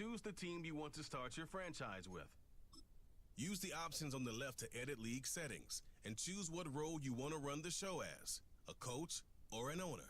choose the team you want to start your franchise with. Use the options on the left to edit league settings and choose what role you want to run the show as, a coach or an owner.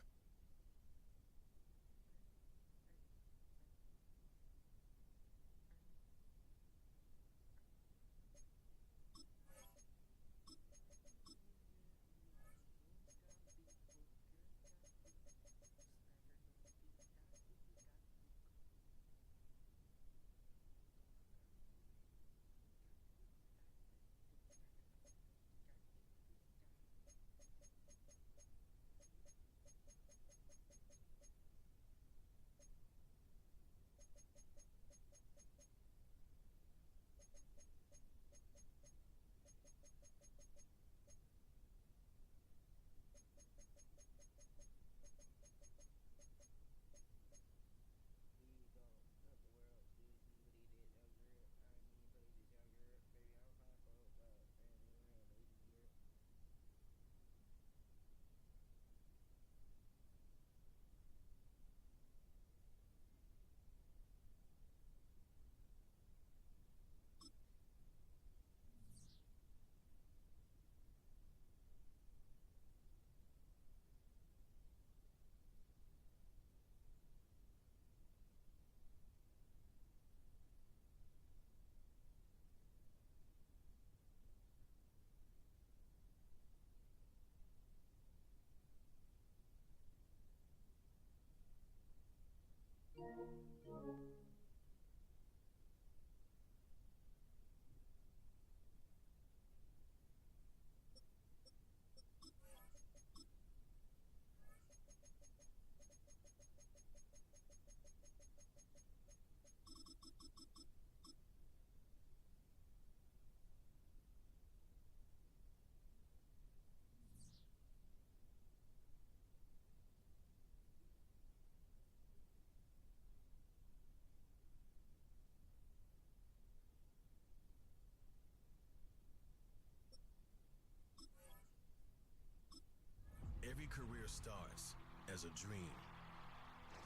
Every career starts as a dream,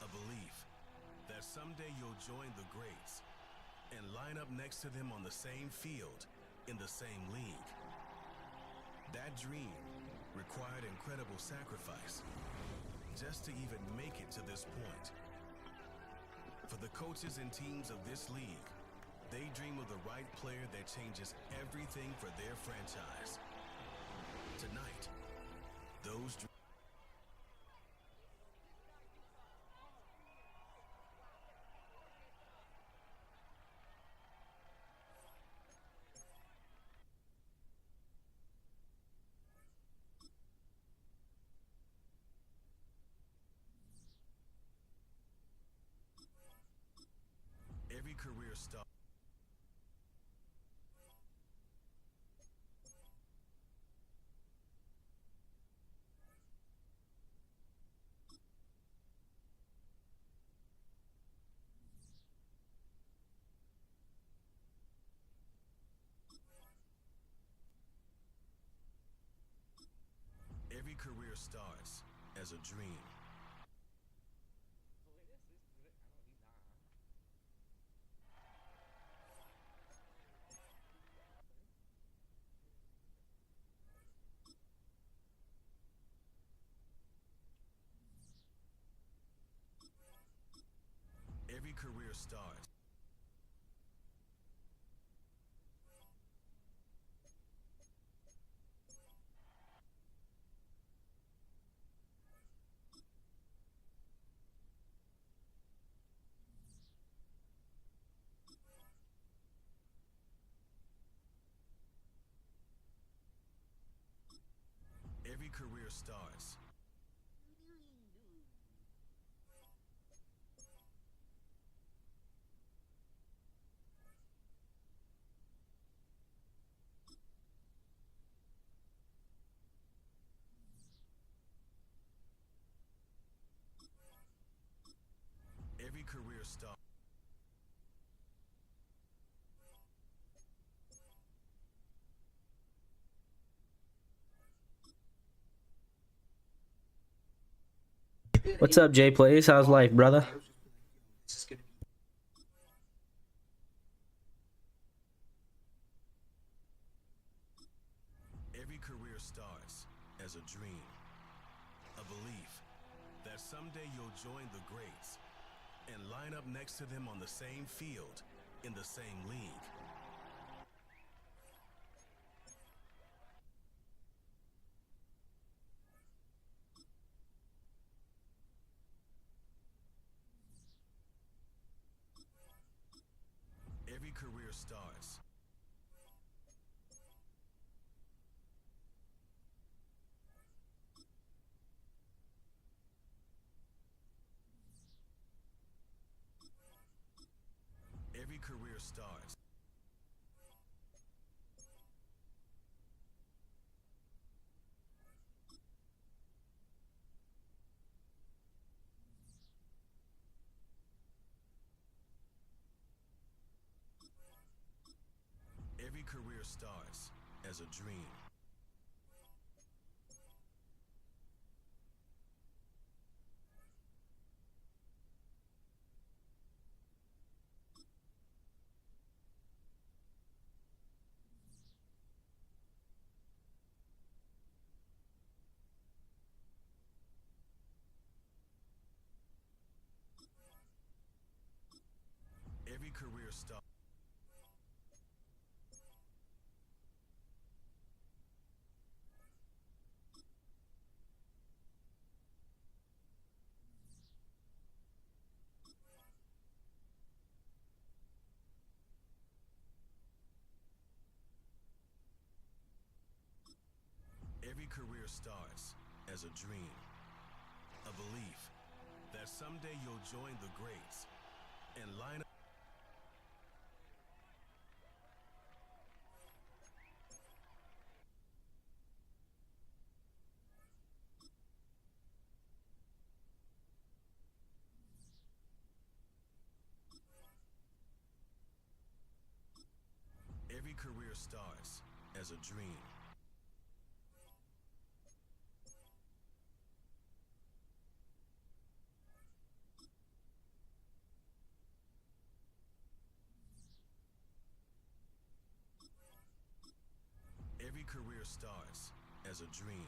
a belief that someday you'll join the greats and line up next to them on the same field, in the same league. That dream required incredible sacrifice just to even make it to this point. For the coaches and teams of this league, they dream of the right player that changes everything for their franchise. Tonight, those dreams. Every career starts. Every career starts as a dream. Every career starts. Every career starts. Every career starts. What's up, Jay Plays? How's life, brother? career starts as a dream, a belief that someday you'll join the greats and line up next to them on the same field in the same league. Every career starts. Every career starts. Every career starts as a dream. Every career starts. Every career starts as a dream, a belief that someday you'll join the greats and line up. Every career starts as a dream. Every career starts as a dream.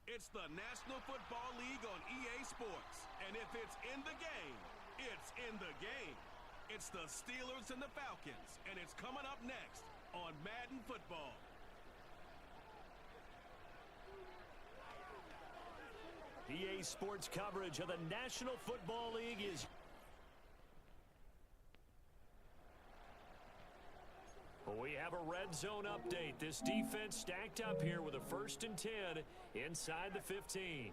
It's the National Football League on EA Sports. And if it's in the game, it's in the game. It's the Steelers and the Falcons, and it's coming up next on Madden Football. EA Sports coverage of the National Football League is... We have a red zone update. This defense stacked up here with a 1st and 10 inside the 15.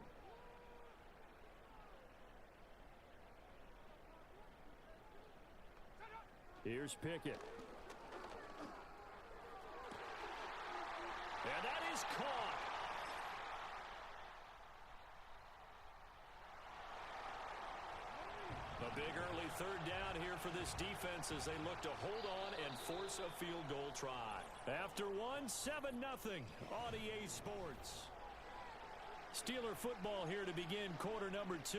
Here's Pickett. And that is caught. A big early 3rd down here for this defense as they look to hold on and force a field goal try. After 7-0 on EA Sports. Steeler football here to begin quarter number 2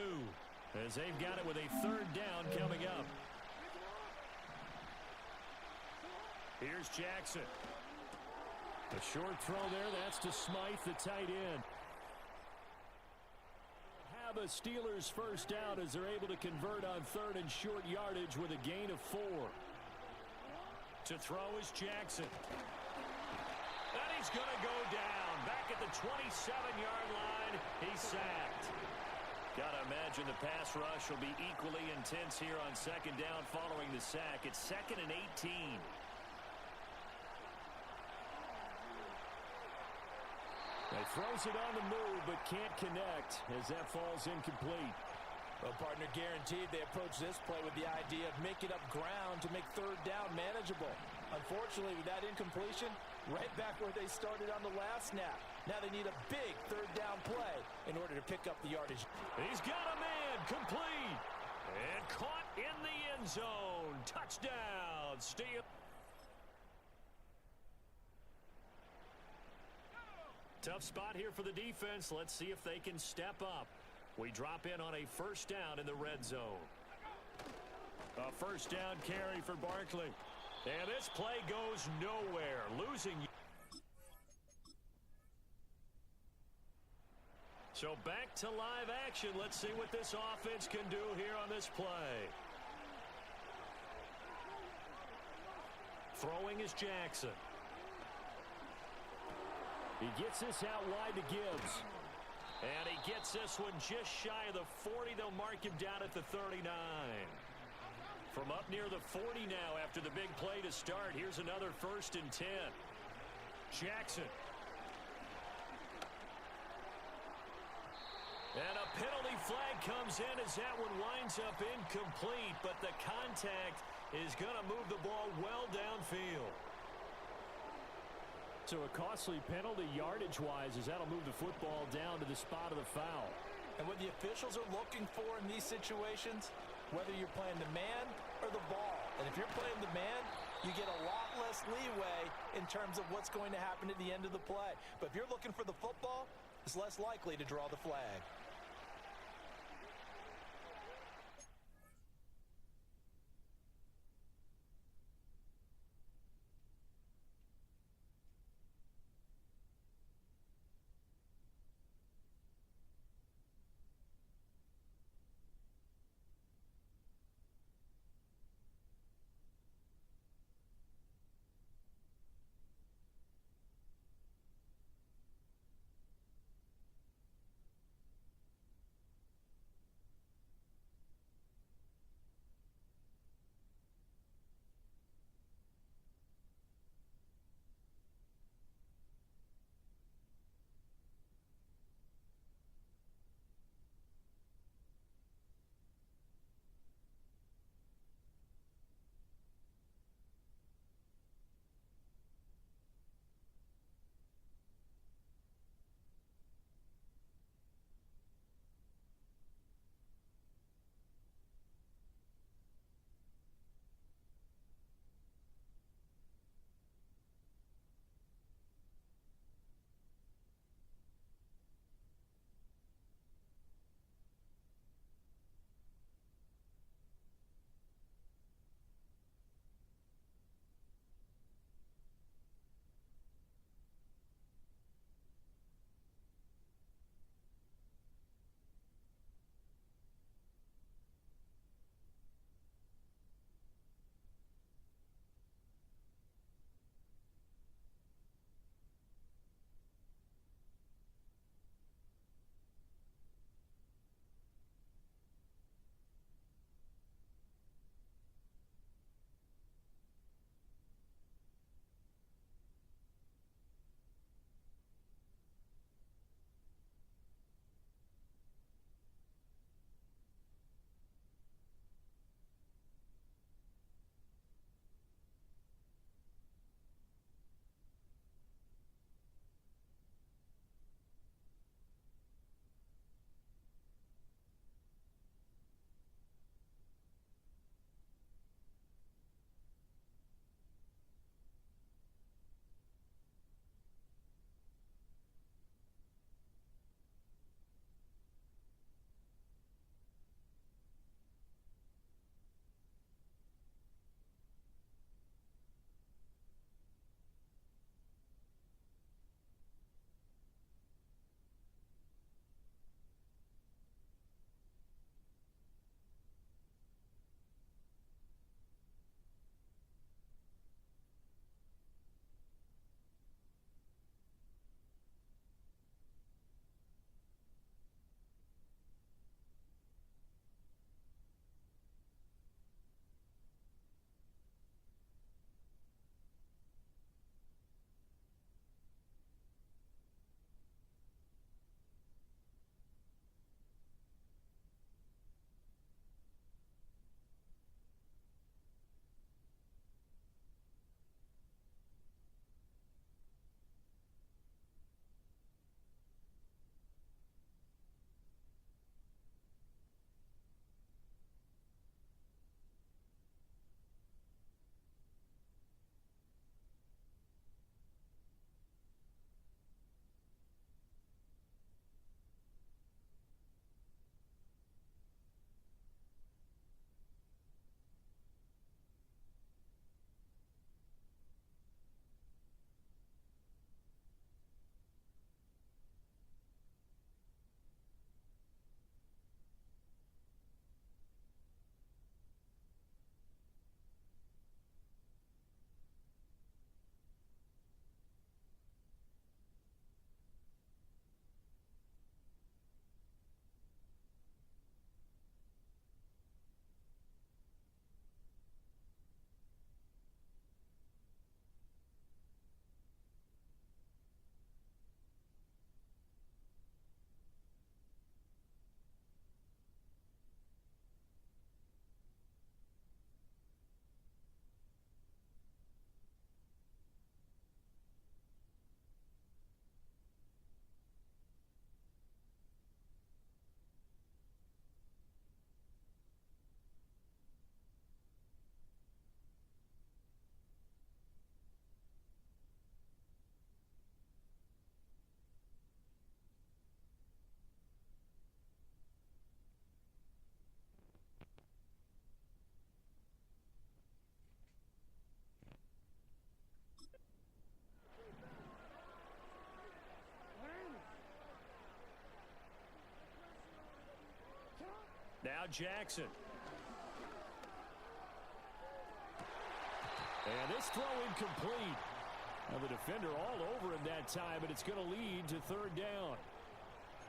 as they've got it with a 3rd down coming up. Here's Jackson. A short throw there. That's to Smythe, the tight end. Have a Steelers 1st down as they're able to convert on 3rd and short yardage with a gain of 4. To throw is Jackson. And he's going to go down. Back at the 27-yard line. He's sacked. Got to imagine the pass rush will be equally intense here on 2nd down following the sack. It's 2nd and 18. He throws it on the move, but can't connect as that falls incomplete. Well, partner, guaranteed they approach this play with the idea of making up ground to make 3rd down manageable. Unfortunately, with that incompletion, right back where they started on the last snap. Now they need a big 3rd down play in order to pick up the yardage. He's got a man, complete, and caught in the end zone. Touchdown, Steve. Tough spot here for the defense. Let's see if they can step up. We drop in on a 1st down in the red zone. A 1st down carry for Barkley. And this play goes nowhere. Losing. So back to live action. Let's see what this offense can do here on this play. Throwing is Jackson. He gets this out wide to Gibbs. And he gets this one just shy of the 40. They'll mark him down at the 39. From up near the 40 now after the big play to start. Here's another 1st and 10. Jackson. And a penalty flag comes in as that one winds up incomplete. But the contact is going to move the ball well downfield. So a costly penalty yardage-wise as that'll move the football down to the spot of the foul. And what the officials are looking for in these situations, whether you're playing the man or the ball. And if you're playing the man, you get a lot less leeway in terms of what's going to happen at the end of the play. But if you're looking for the football, it's less likely to draw the flag. Now Jackson. And this throw incomplete. Now the defender all over him that time, and it's going to lead to third down.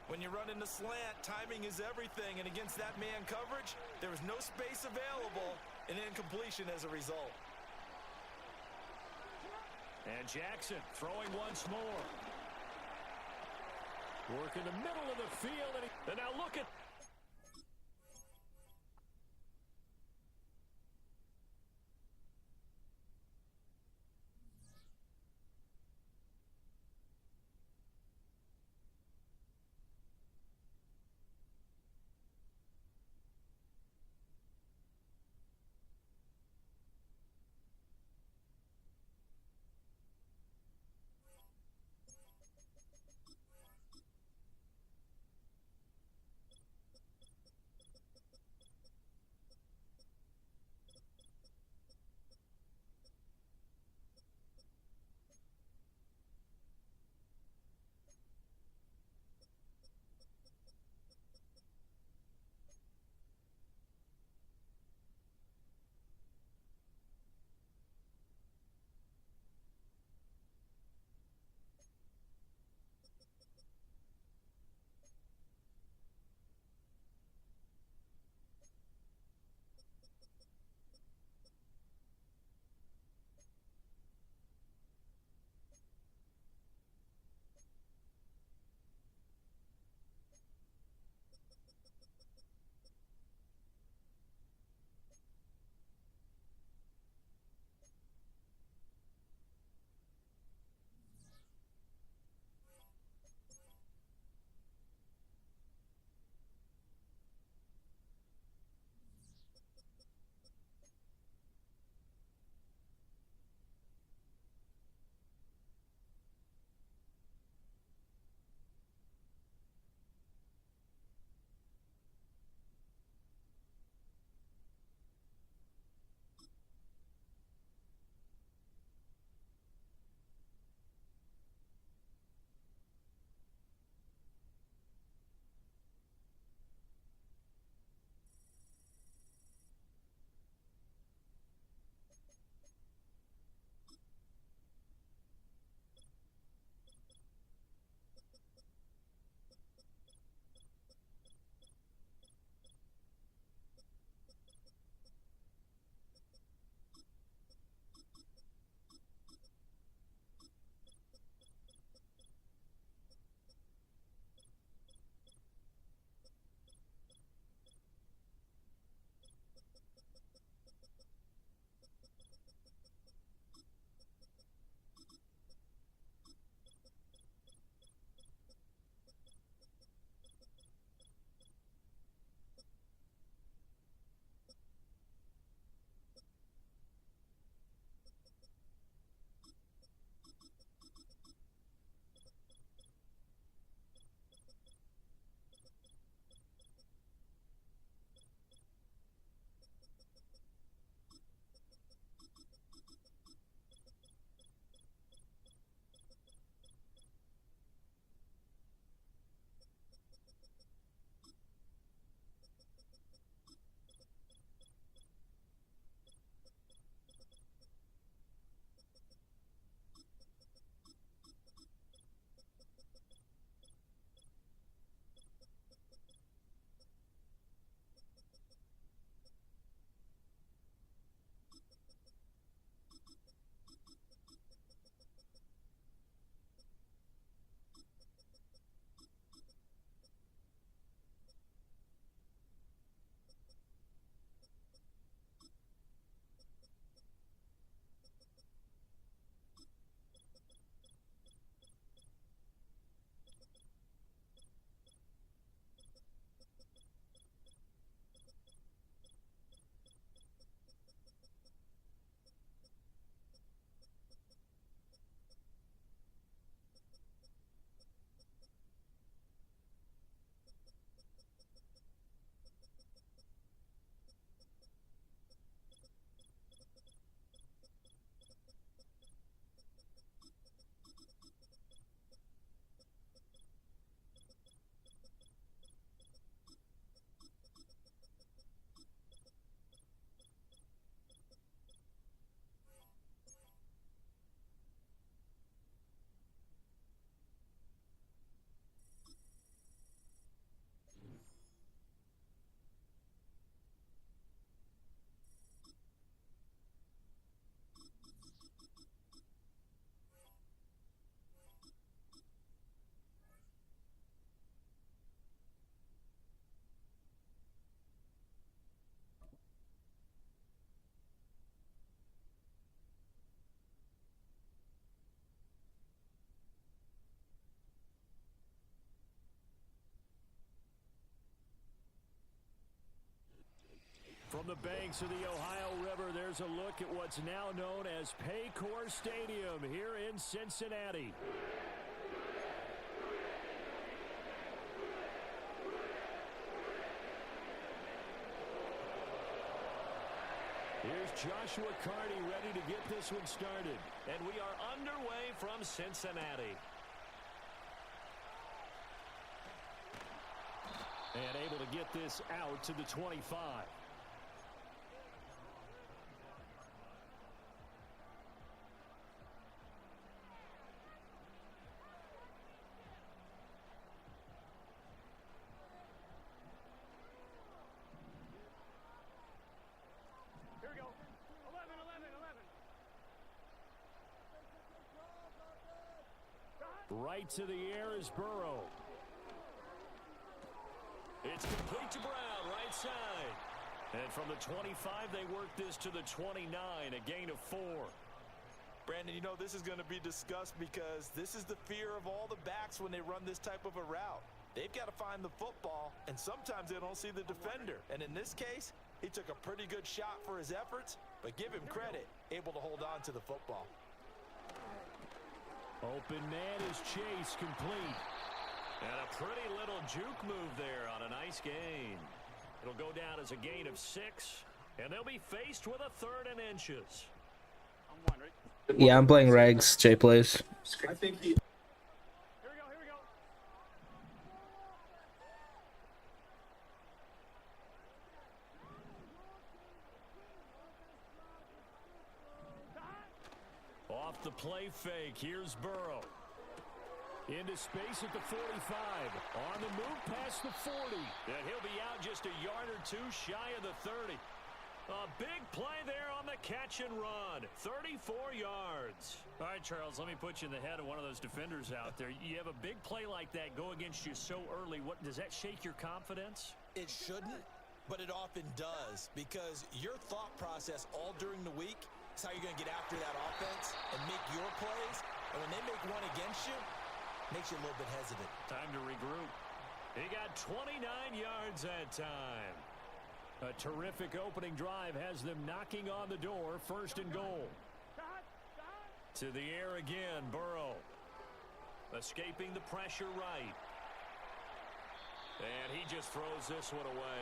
When you run in the slant, timing is everything, and against that man coverage, there was no space available, and incompletion as a result. And Jackson throwing once more. Work in the middle of the field, and now look at... From the banks of the Ohio River, there's a look at what's now known as Paycor Stadium here in Cincinnati. Here's Joshua Carney ready to get this one started. And we are underway from Cincinnati. And able to get this out to the 25. Here we go. 11, 11, 11. Right to the air is Burrow. It's complete to Brown, right side. And from the 25, they work this to the 29, a gain of 4. Brandon, you know this is going to be discussed because this is the fear of all the backs when they run this type of a route. They've got to find the football, and sometimes they don't see the defender. And in this case, he took a pretty good shot for his efforts, but give him credit, able to hold on to the football. Open man is Chase, complete. And a pretty little juke move there on a nice gain. It'll go down as a gain of 6, and they'll be faced with a 3rd and inches. I'm one, right? Yeah, I'm playing Regs. Jay plays. I think he... Here we go, here we go. Off the play fake, here's Burrow. Into space at the 45. On the move past the 40. And he'll be out just a yard or 2 shy of the 30. A big play there on the catch and run. 34 yards. All right, Charles, let me put you in the head of one of those defenders out there. You have a big play like that go against you so early. What does that shake your confidence? It shouldn't, but it often does because your thought process all during the week is how you're going to get after that offense and make your plays. And when they make one against you, makes you a little bit hesitant. Time to regroup. He got 29 yards that time. A terrific opening drive has them knocking on the door. 1st and goal. To the air again, Burrow. Escaping the pressure right. And he just throws this one away.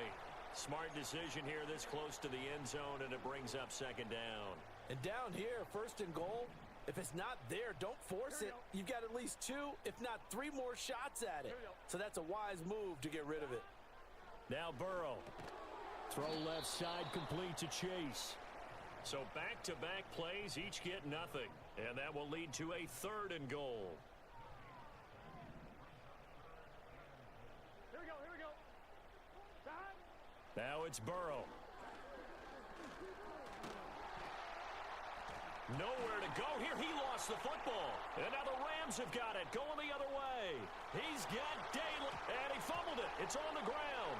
Smart decision here this close to the end zone, and it brings up 2nd down. And down here, 1st and goal, if it's not there, don't force it. You've got at least 2, if not 3 more shots at it. So that's a wise move to get rid of it. Now Burrow. Throw left side complete to Chase. So back-to-back plays, each get nothing. And that will lead to a 3rd and goal. Here we go, here we go. Now it's Burrow. Nowhere to go here. He lost the football. And now the Rams have got it. Going the other way. He's got Daly. And he fumbled it. It's on the ground.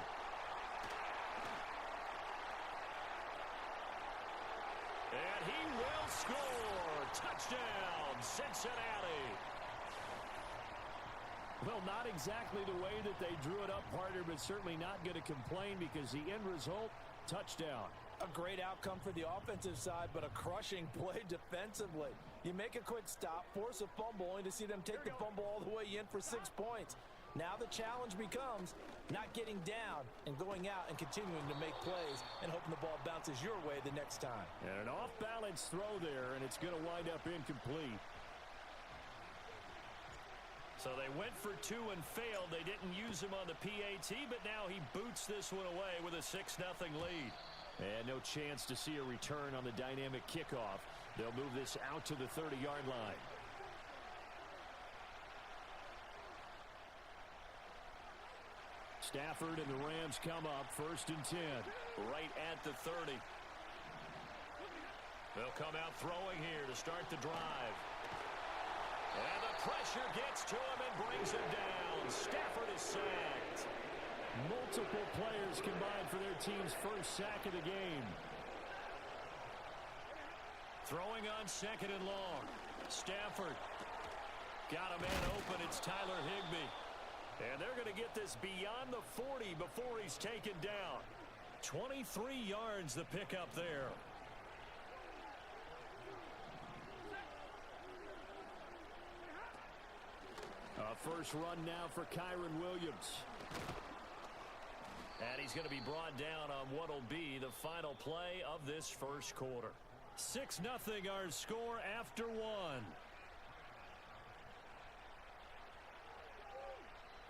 And he will score. Touchdown, Cincinnati. Well, not exactly the way that they drew it up, partner, but certainly not going to complain because the end result, touchdown. A great outcome for the offensive side, but a crushing play defensively. You make a quick stop, force a fumble, only to see them take the fumble all the way in for 6 points. Now the challenge becomes not getting down and going out and continuing to make plays and hoping the ball bounces your way the next time. And an off-balance throw there, and it's going to wind up incomplete. So they went for 2 and failed. They didn't use him on the PAT, but now he boots this one away with a 6-0 lead. And no chance to see a return on the dynamic kickoff. They'll move this out to the 30-yard line. Stafford and the Rams come up 1st and 10. Right at the 30. They'll come out throwing here to start the drive. And the pressure gets to him and brings him down. Stafford is sacked. Multiple players combined for their team's first sack of the game. Throwing on 2nd and long. Stafford got a man open. It's Tyler Higbee. And they're going to get this beyond the 40 before he's taken down. 23 yards the pickup there. First run now for Kyron Williams. And he's going to be brought down on what will be the final play of this first quarter. 6-0 our score after one.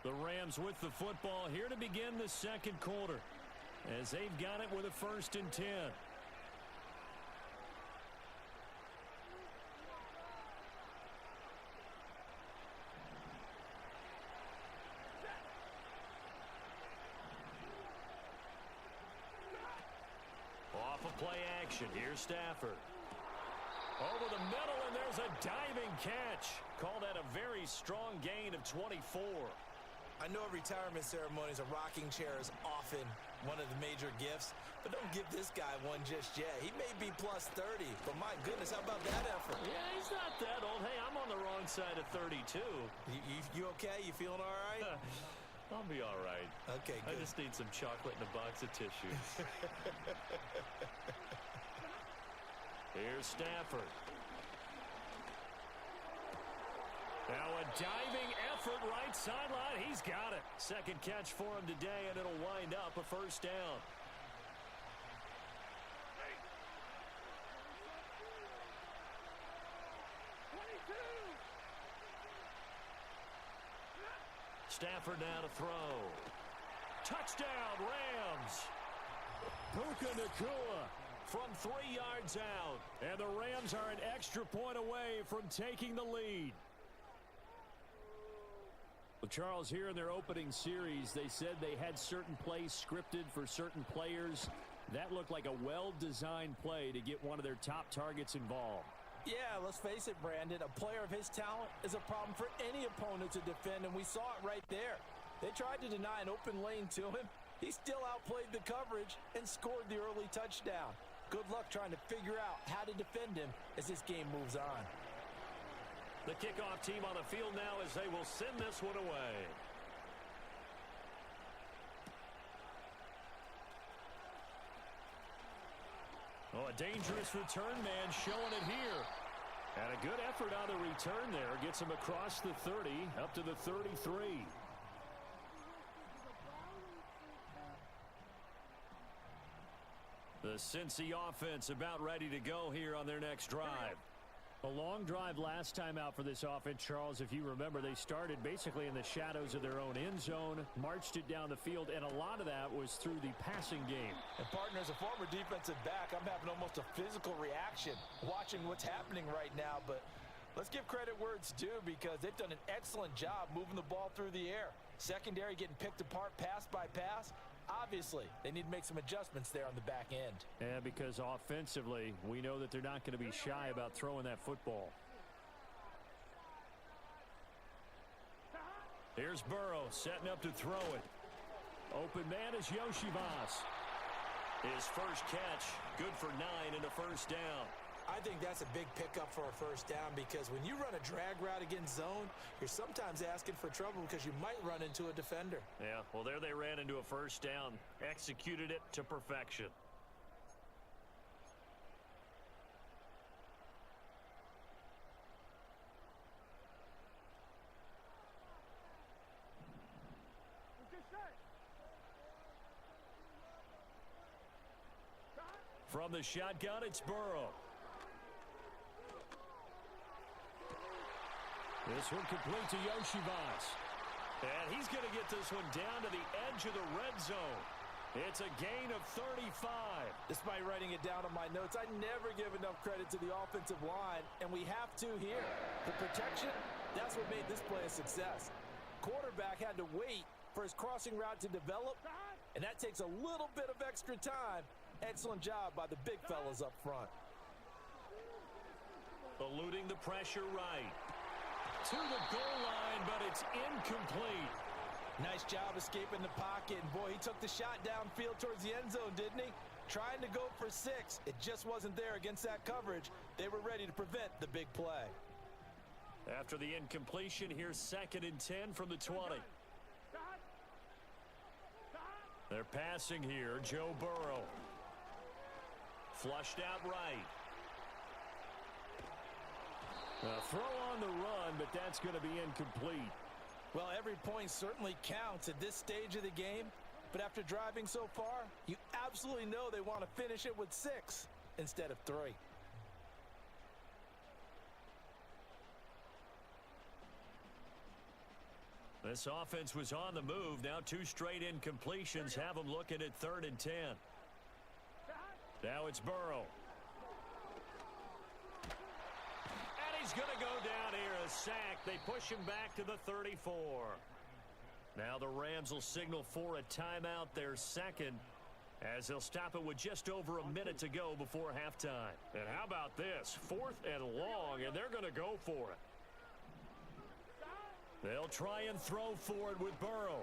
The Rams with the football here to begin the second quarter, as they've got it with a 1st and 10. Off of play action, here's Stafford. Over the middle, and there's a diving catch. Call that a very strong gain of 24. I know retirement ceremonies, a rocking chair is often one of the major gifts, but don't give this guy one just yet. He may be plus 30, but my goodness, how about that effort? Yeah, he's not that old. Hey, I'm on the wrong side of 32. You okay? You feeling all right? I'll be all right. Okay, good. I just need some chocolate and a box of tissues. Here's Stafford. Now a diving effort right sideline. He's got it. Second catch for him today, and it'll wind up a 1st down. Stafford now to throw. Touchdown, Rams. Puka Nacua from 3 yards out. And the Rams are an extra point away from taking the lead. Well, Charles, here in their opening series, they said they had certain plays scripted for certain players. That looked like a well-designed play to get one of their top targets involved. Yeah, let's face it, Brandon. A player of his talent is a problem for any opponent to defend, and we saw it right there. They tried to deny an open lane to him. He still outplayed the coverage and scored the early touchdown. Good luck trying to figure out how to defend him as this game moves on. The kickoff team on the field now as they will send this one away. Oh, a dangerous return man showing it here. And a good effort on the return there. Gets him across the 30, up to the 33. The Cincy offense about ready to go here on their next drive. A long drive last time out for this offense, Charles. If you remember, they started basically in the shadows of their own end zone, marched it down the field, and a lot of that was through the passing game. And partner, as a former defensive back, I'm having almost a physical reaction watching what's happening right now. But let's give credit where it's due, because they've done an excellent job moving the ball through the air. Secondary getting picked apart pass by pass. Obviously, they need to make some adjustments there on the back end. Yeah, because offensively, we know that they're not going to be shy about throwing that football. Here's Burrow setting up to throw it. Open man is Yoshivas. His first catch, good for 9 and a 1st down. I think that's a big pickup for a 1st down, because when you run a drag route against zone, you're sometimes asking for trouble because you might run into a defender. Yeah, well, there they ran into a 1st down. Executed it to perfection. From the shotgun, it's Burrow. This one complete to Yoshivas. And he's going to get this one down to the edge of the red zone. It's a gain of 35. Despite writing it down on my notes, I never give enough credit to the offensive line, and we have to here. The protection, that's what made this play a success. Quarterback had to wait for his crossing route to develop, and that takes a little bit of extra time. Excellent job by the big fellas up front. Eluding the pressure right. To the goal line, but it's incomplete. Nice job escaping the pocket, and boy, he took the shot downfield towards the end zone, didn't he? Trying to go for 6. It just wasn't there against that coverage. They were ready to prevent the big play. After the incompletion, here's 2nd and 10 from the 20. They're passing here. Joe Burrow. Flushed out right. A throw on the run, but that's going to be incomplete. Well, every point certainly counts at this stage of the game. But after driving so far, you absolutely know they want to finish it with 6 instead of 3. This offense was on the move. Now 2 straight incompletions have them looking at 3rd and 10. Now it's Burrow. And he's going to go down here, a sack. They push him back to the 34. Now the Rams will signal for a timeout, their second, as they'll stop it with just over a minute to go before halftime. And how about this? 4th and long, and they're going to go for it. They'll try and throw for it with Burrow.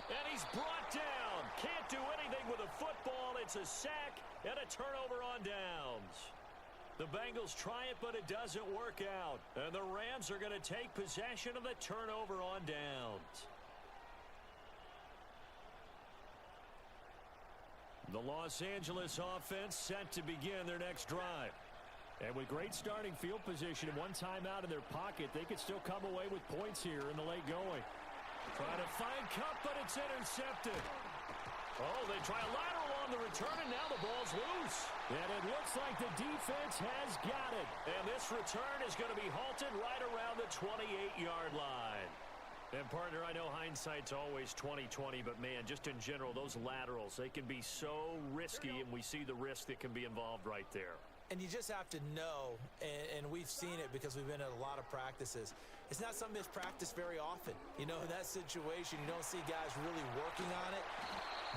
And he's brought down. Can't do anything with a football. It's a sack and a turnover on downs. The Bengals try it, but it doesn't work out. And the Rams are going to take possession of the turnover on downs. The Los Angeles offense set to begin their next drive. And with great starting field position and 1 timeout in their pocket, they could still come away with points here in the late going. Trying to find Cup, but it's intercepted. Oh, they try a lateral on the return, and now the ball's loose. And it looks like the defense has got it. And this return is going to be halted right around the 28-yard line. And, partner, I know hindsight's always 20/20, but, man, just in general, those laterals, they can be so risky, and we see the risk that can be involved right there. And you just have to know, and we've seen it because we've been at a lot of practices, it's not something that's practiced very often. You know, in that situation, you don't see guys really working on it.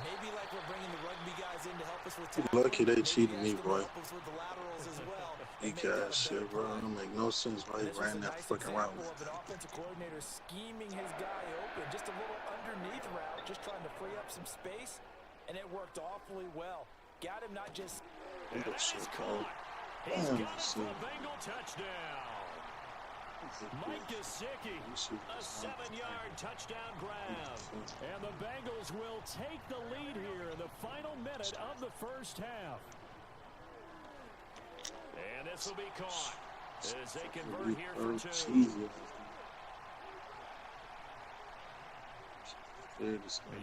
Maybe like we're bringing the rugby guys in to help us with tackling. Lucky they cheated me, boy. Help us with the laterals as well. Weak ass shit, bro. It don't make no sense why he ran that fucking route. An offensive coordinator scheming his guy open, just a little underneath route, just trying to free up some space, and it worked awfully well. Got him not just... And that is caught. He's got it for a Bengal touchdown. Mike Gesicki, a 7-yard touchdown grab. And the Bengals will take the lead here in the final minute of the first half. And this will be caught as they convert here for 2.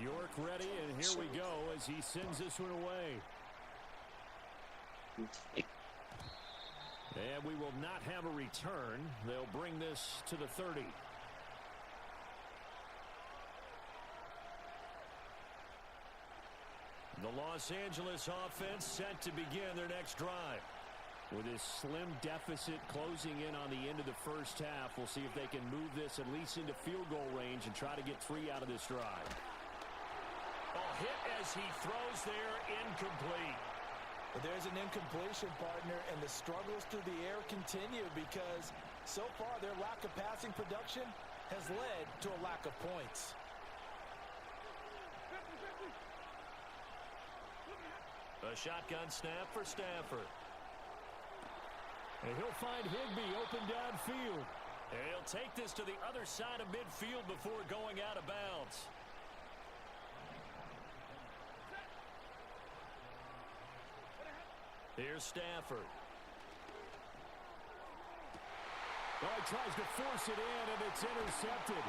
York ready, and here we go as he sends this one away. And we will not have a return. They'll bring this to the 30. The Los Angeles offense set to begin their next drive. With this slim deficit closing in on the end of the first half, we'll see if they can move this at least into field goal range and try to get 3 out of this drive. A hit as he throws there, incomplete. There's an incompletion, partner, and the struggles through the air continue because so far their lack of passing production has led to a lack of points. A shotgun snap for Stafford. And he'll find Higbee open downfield. And he'll take this to the other side of midfield before going out of bounds. Here's Stafford. Oh, he tries to force it in, and it's intercepted.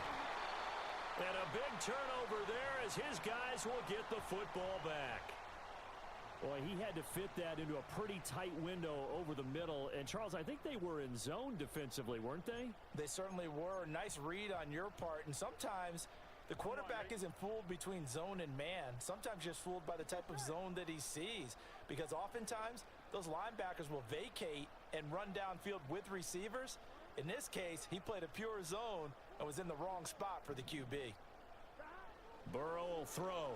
And a big turnover there as his guys will get the football back. Boy, he had to fit that into a pretty tight window over the middle. And, Charles, I think they were in zone defensively, weren't they? They certainly were. Nice read on your part. And sometimes the quarterback isn't fooled between zone and man. Sometimes just fooled by the type of zone that he sees. Because oftentimes those linebackers will vacate and run downfield with receivers. In this case, he played a pure zone and was in the wrong spot for the QB. Burrow will throw.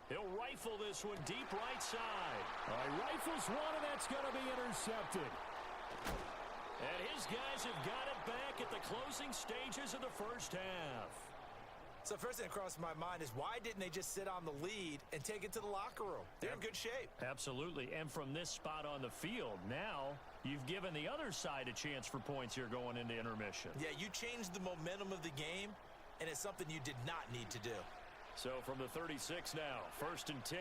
He'll rifle this one deep right side. He rifles one, and that's going to be intercepted. And his guys have got it back at the closing stages of the first half. So first thing that crossed my mind is why didn't they just sit on the lead and take it to the locker room? They're in good shape. Absolutely. And from this spot on the field, now you've given the other side a chance for points here going into intermission. Yeah, you changed the momentum of the game and it's something you did not need to do. So from the 36 now, 1st and 10.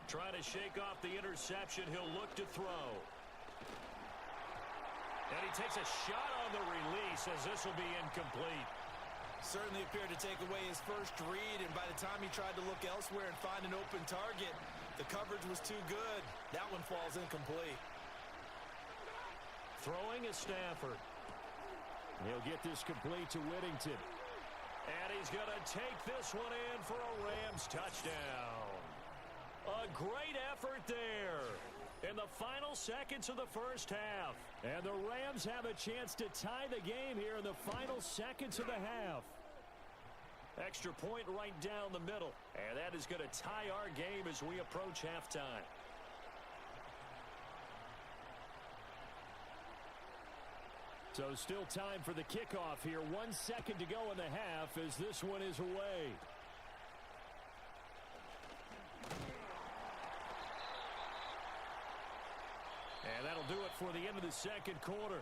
Trying to shake off the interception. He'll look to throw. And he takes a shot on the release as this will be incomplete. Certainly appeared to take away his first read, and by the time he tried to look elsewhere and find an open target, the coverage was too good. That one falls incomplete. Throwing is Stafford. He'll get this complete to Whittington. And he's going to take this one in for a Rams touchdown. A great effort there in the final seconds of the first half. And the Rams have a chance to tie the game here in the final seconds of the half. Extra point right down the middle. And that is going to tie our game as we approach halftime. So still time for the kickoff here. 1 second to go in the half as this one is away. And that'll do it for the end of the second quarter.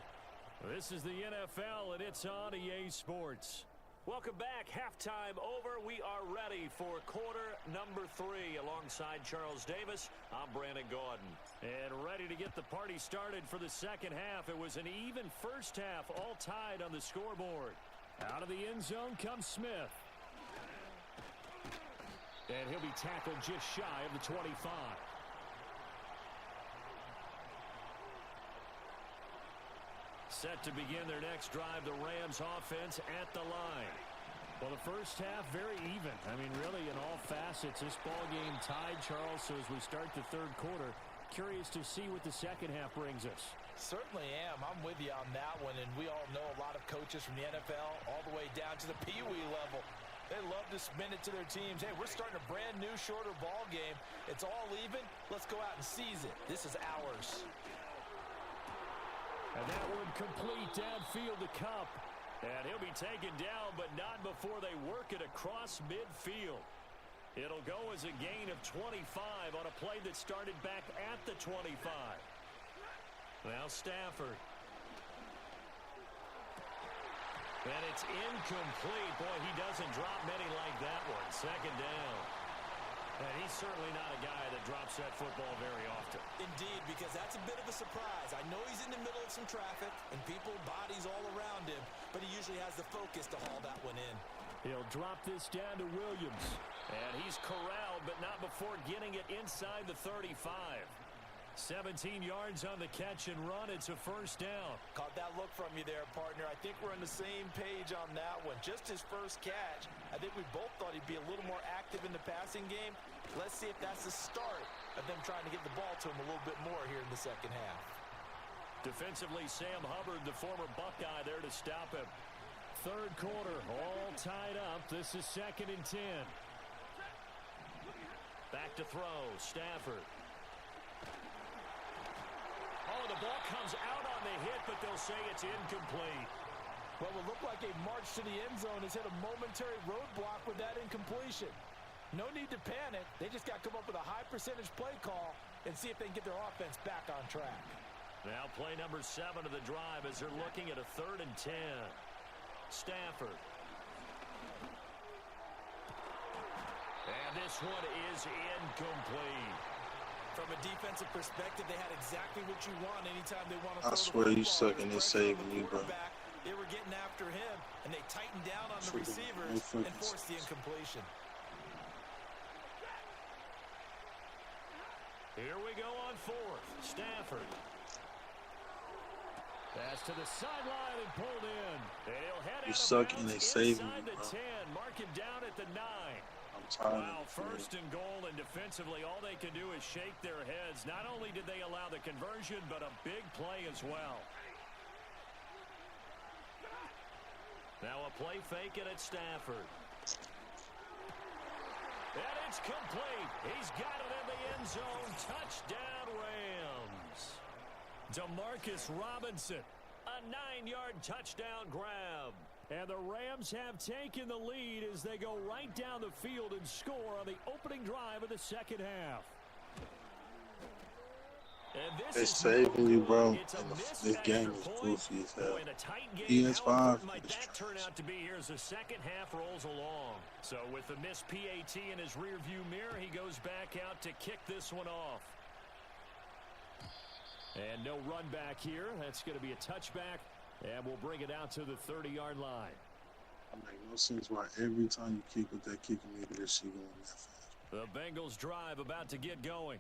This is the NFL, and it's on EA Sports. Welcome back. Halftime over. We are ready for quarter number 3. Alongside Charles Davis, I'm Brandon Gaudin. And ready to get the party started for the second half. It was an even first half, all tied on the scoreboard. Out of the end zone comes Smith. And he'll be tackled just shy of the 25. Set to begin their next drive, the Rams offense at the line. Well, the first half, very even. I mean, really, in all facets, this ball game tied, Charles. So as we start the third quarter, curious to see what the second half brings us. Certainly am. I'm with you on that one. And we all know a lot of coaches from the NFL all the way down to the Pee Wee level. They love to spin it to their teams. Hey, we're starting a brand new, shorter ball game. It's all even. Let's go out and seize it. This is ours. And that one complete downfield to Cup. And he'll be taken down, but not before they work it across midfield. It'll go as a gain of 25 on a play that started back at the 25. Now Stafford. And it's incomplete. Boy, he doesn't drop many like that one. Second down. And he's certainly not a guy that drops that football very often. Indeed, because that's a bit of a surprise. I know he's in the middle of some traffic and people, bodies all around him, but he usually has the focus to haul that one in. He'll drop this down to Williams. And he's corralled, but not before getting it inside the 35. 17 yards on the catch and run. It's a first down. Caught that look from you there, partner. I think we're on the same page on that one. Just his first catch. I think we both thought he'd be a little more active in the passing game. Let's see if that's the start of them trying to get the ball to him a little bit more here in the second half. Defensively, Sam Hubbard, the former Buckeye, there to stop him. Third quarter, all tied up. This is 2nd and 10. Back to throw, Stafford. Oh, the ball comes out on the hit, but they'll say it's incomplete. What will look like a march to the end zone has hit a momentary roadblock with that incompletion. No need to panic. They just got to come up with a high percentage play call and see if they can get their offense back on track. Now play number 7 of the drive as they're looking at a 3rd and 10. Stafford. And this one is incomplete. From a defensive perspective, they had exactly what you want anytime they want to I swear you suck and it's saving you, bro. They were getting after him, and they tightened down on the receivers and forced the incompletion. Here we go on 4th. Stafford. Pass to the sideline and pulled in. And he'll head You out suck of and bounds they saving inside you, the bro. 10. Mark him down at the 9. Wow, 1st and goal, and defensively, all they can do is shake their heads. Not only did they allow the conversion, but a big play as well. Now a play fake it at Stafford. And it's complete. He's got it in the end zone. Touchdown, Rams. Demarcus Robinson, a 9-yard touchdown grab. And the Rams have taken the lead as they go right down the field and score on the opening drive of the second half. And this It's is saving no you, good. bro. It's a And missed this game extra is point. goofy as hell. Boy, in a tight game, how PS5 important might is that turn trash. out to be here as the second half rolls along? So with the missed PAT in his rearview mirror, he goes back out to kick this one off. And no run back here. That's going to be a touchback, and we'll bring it out to the 30-yard line. It makes no sense why every time you kick with that kicking meter, that shit going that fast. The Bengals drive about to get going.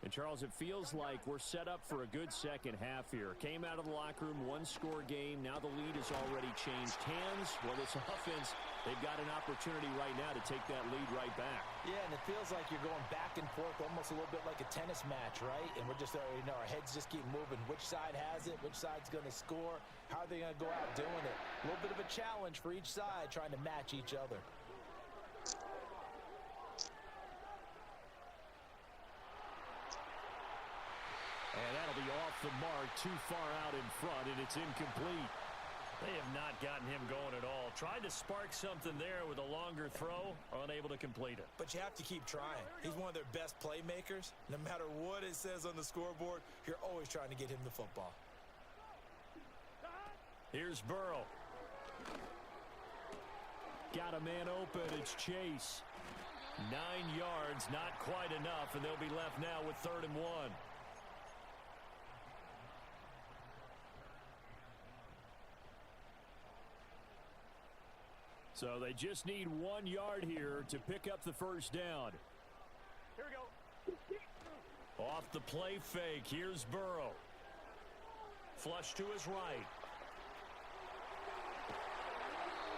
And, Charles, it feels like we're set up for a good second half here. Came out of the locker room, one-score game. Now the lead has already changed hands. Well, this offense, they've got an opportunity right now to take that lead right back. Yeah, and it feels like you're going back and forth almost a little bit like a tennis match, right? And we're just, our heads just keep moving. Which side has it? Which side's going to score? How are they going to go out doing it? A little bit of a challenge for each side trying to match each other. And that'll be off the mark, too far out in front, and it's incomplete. They have not gotten him going at all. Tried to spark something there with a longer throw, unable to complete it. But you have to keep trying. He's one of their best playmakers. No matter what it says on the scoreboard, you're always trying to get him the football. Here's Burrow. Got a man open. It's Chase. 9 yards, not quite enough, and they'll be left now with 3rd and 1. So they just need 1 yard here to pick up the first down. Here we go. Off the play fake, here's Burrow. Flush to his right.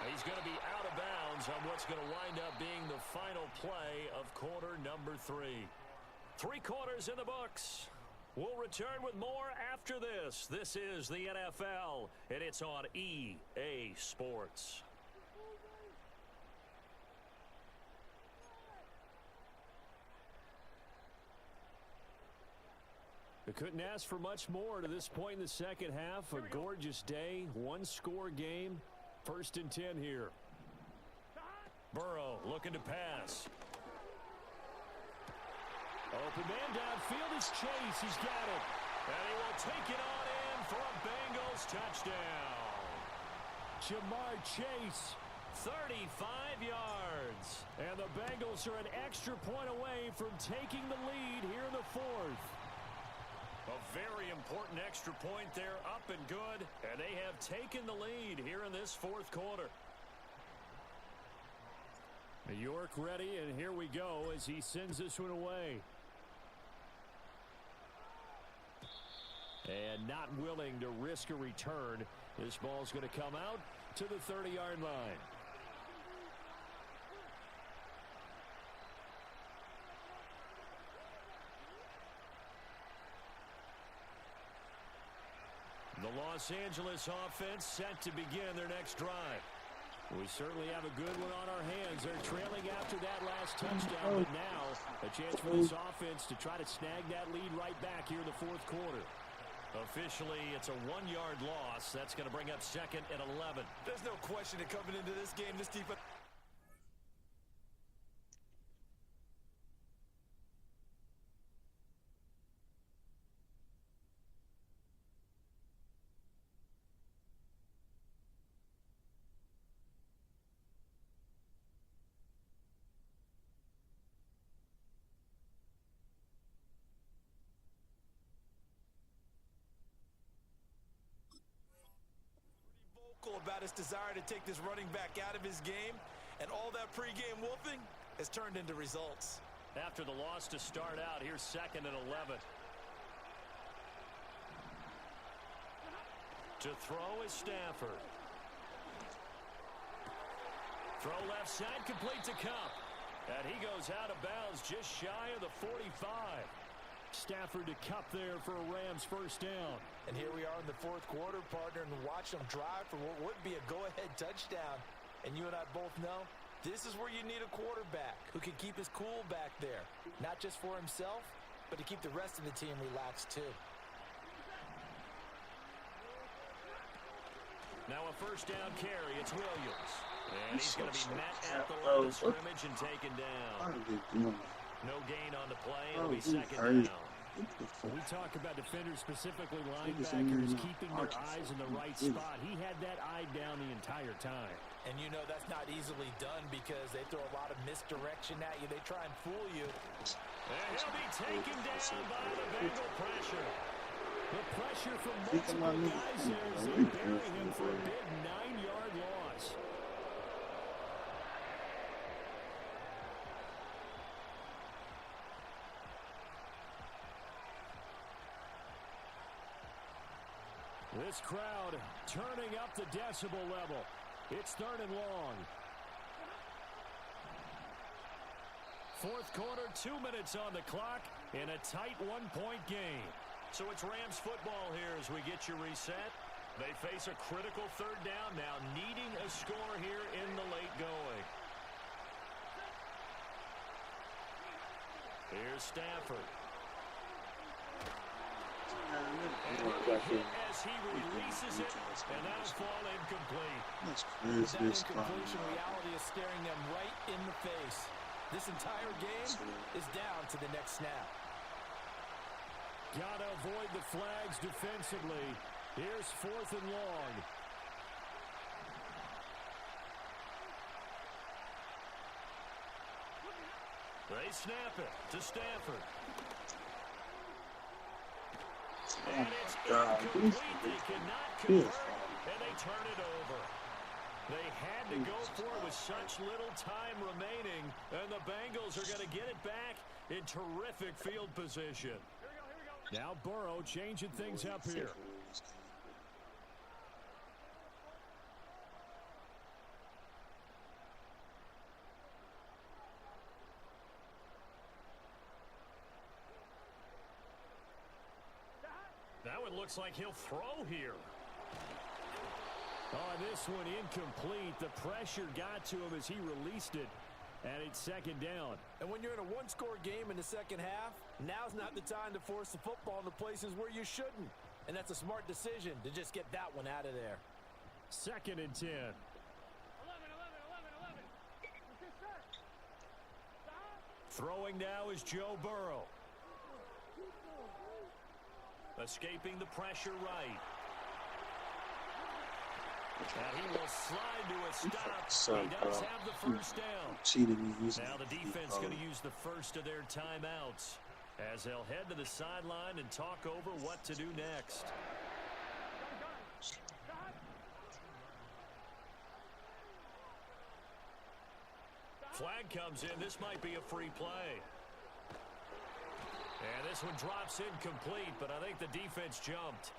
He's going to be out of bounds on what's going to wind up being the final play of quarter number 3. 3 quarters in the books. We'll return with more after this. This is the NFL, and it's on EA Sports. They couldn't ask for much more to this point in the second half. A gorgeous day, one-score game. 1st and 10 here. Burrow looking to pass. Open man downfield is Chase. He's got it. And he will take it on in for a Bengals touchdown. Jamar Chase, 35 yards. and the Bengals are an extra point away from taking the lead here in the 4th. A very important extra point there, up and good, and they have taken the lead here in this 4th quarter. New York ready, and here we go as he sends this one away. And not willing to risk a return. This ball's going to come out to the 30-yard line. The Los Angeles offense set to begin their next drive. We certainly have a good one on our hands. They're trailing after that last touchdown, but now a chance for this offense to try to snag that lead right back here in the 4th quarter. Officially, it's a 1-yard loss. That's going to bring up 2nd and 11. There's no question that coming into this game, this defense... about his desire to take this running back out of his game, and all that pregame wolfing has turned into results. After the loss to start out, here's 2nd and 11. To throw is Stafford. Throw left side, complete to Cup. And he goes out of bounds just shy of the 45. Stafford to Cup there for a Rams first down. And here we are in the 4th quarter, partner, and watch them drive for what would be a go-ahead touchdown. And you and I both know this is where you need a quarterback who can keep his cool back there. Not just for himself, but to keep the rest of the team relaxed too. Now a first down carry. It's Williams. And he's going to be met at the line of scrimmage and taken down. No gain on the play. It'll be 2nd down. When we talk about defenders, specifically linebackers, keeping their eyes in the right spot, he had that eye down the entire time. And you know that's not easily done because they throw a lot of misdirection at you. They try and fool you. And he'll be taken down by the Bengal pressure. The pressure from multiple guys there as they bury him for a big 9-yard loss. This crowd turning up the decibel level. It's 3rd and long. Fourth quarter, 2 minutes on the clock in a tight 1-point game. So it's Rams football here as we get you reset. They face a critical 3rd down now, needing a score here in the late going. Here's Stafford. As he releases it, and that'll fall incomplete. That's crazy. That incompletion reality is staring them right in the face. This entire game is down to the next snap. Gotta avoid the flags defensively. Here's 4th and long. They snap it to Stafford. And it's incomplete. They cannot convert, and they turn it over. They had to go for it with such little time remaining, and the Bengals are going to get it back in terrific field position. Now Burrow changing things up here. That one looks like he'll throw here. Oh, this one incomplete. The pressure got to him as he released it. And it's 2nd down. And when you're in a one-score game in the second half, now's not the time to force the football in the places where you shouldn't. And that's a smart decision to just get that one out of there. 2nd and 10. 11. Throwing now is Joe Burrow. Escaping the pressure right. And he will slide to a stop. He does have the 1st down. Now the defense going to use the first of their timeouts as they'll head to the sideline and talk over what to do next. Flag comes in. This might be a free play. And this one drops incomplete, but I think the defense jumped.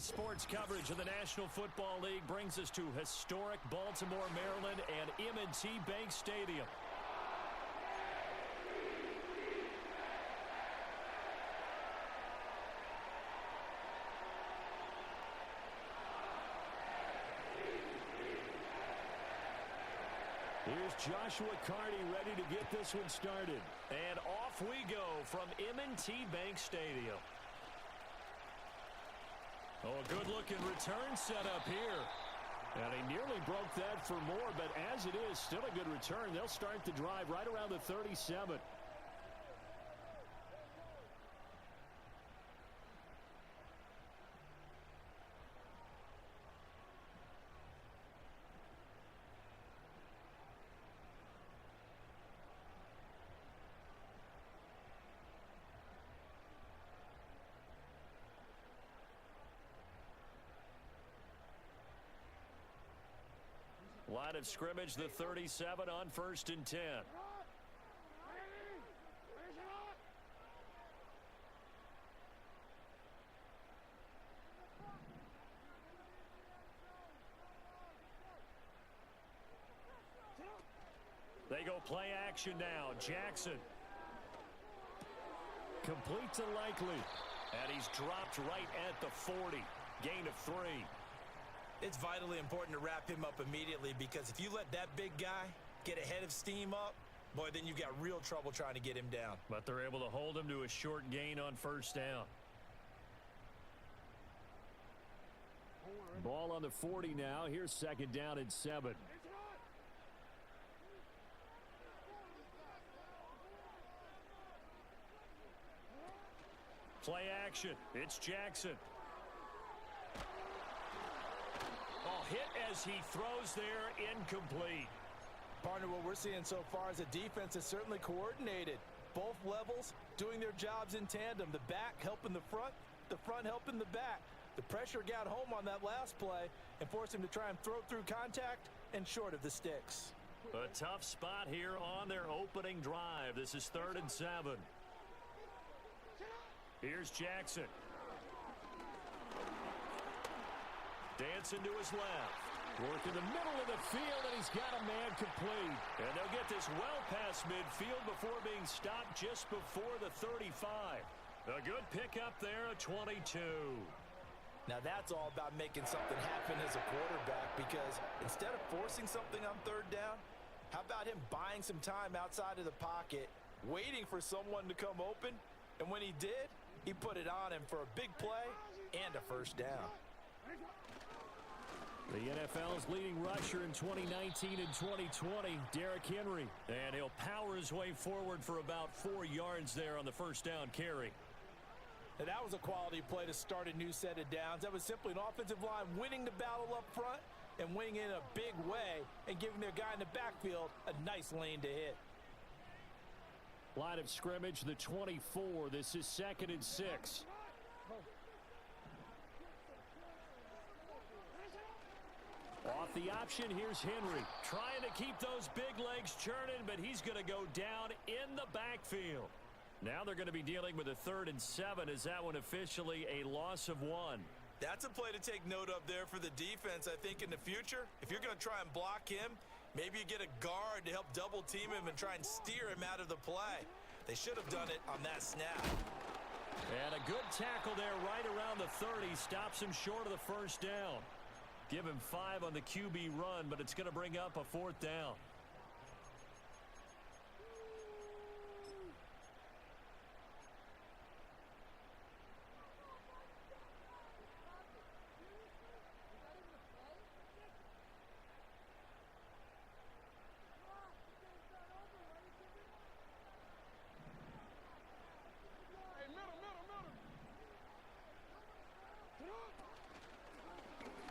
sports coverage of the National Football League brings us to historic Baltimore, Maryland, and M&T Bank Stadium. Here's Joshua Carney ready to get this one started. And off we go from M&T Bank Stadium. Oh, a good-looking return set up here. And he nearly broke that for more, but as it is, still a good return. They'll start the drive right around the 37. Line of scrimmage, the 37 on 1st and 10. They go play action now. Jackson. Complete to Likely. And he's dropped right at the 40. Gain of 3. It's vitally important to wrap him up immediately because if you let that big guy get ahead of steam up, boy, then you've got real trouble trying to get him down. But they're able to hold him to a short gain on 1st down. Ball on the 40 now. Here's 2nd down and 7. Play action. It's Jackson. Oh, hit as he throws there, incomplete. Partner, what we're seeing so far is a defense that's certainly coordinated. Both levels doing their jobs in tandem. The back helping the front helping the back. The pressure got home on that last play and forced him to try and throw through contact and short of the sticks. A tough spot here on their opening drive. This is 3rd and 7. Here's Jackson. Dancing to his left. Work in the middle of the field, and he's got a man complete. And they'll get this well past midfield before being stopped just before the 35. A good pickup there, a 22. Now that's all about making something happen as a quarterback because instead of forcing something on 3rd down, how about him buying some time outside of the pocket, waiting for someone to come open, and when he did, he put it on him for a big play and a 1st down. The NFL's leading rusher in 2019 and 2020, Derrick Henry. And he'll power his way forward for about 4 yards there on the 1st down carry. And that was a quality play to start a new set of downs. That was simply an offensive line winning the battle up front and winning in a big way and giving their guy in the backfield a nice lane to hit. Line of scrimmage, the 24. This is 2nd and 6. Off the option, here's Henry. Trying to keep those big legs churning, but he's going to go down in the backfield. Now they're going to be dealing with a 3rd and 7. Is that one officially a loss of 1? That's a play to take note of there for the defense, I think, in the future. If you're going to try and block him, maybe you get a guard to help double team him and try and steer him out of the play. They should have done it on that snap. And a good tackle there right around the 30. Stops him short of the 1st down. Give him 5 on the QB run, but it's going to bring up a 4th down.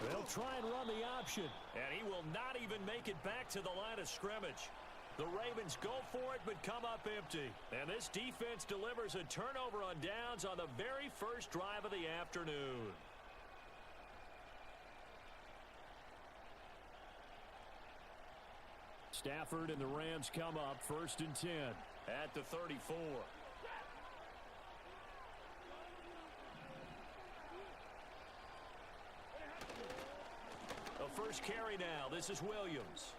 They'll try and run the option, and he will not even make it back to the line of scrimmage. The Ravens go for it, but come up empty. And this defense delivers a turnover on downs on the very first drive of the afternoon. Stafford and the Rams come up 1st and 10 at the 34. first carry now. This is Williams.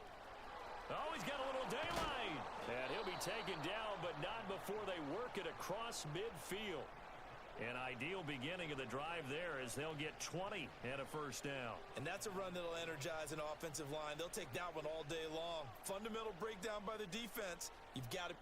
Oh, he's got a little daylight. And he'll be taken down, but not before they work it across midfield. An ideal beginning of the drive there as they'll get 20 and a first down. And that's a run that'll energize an offensive line. They'll take that one all day long. Fundamental breakdown by the defense. You've got to...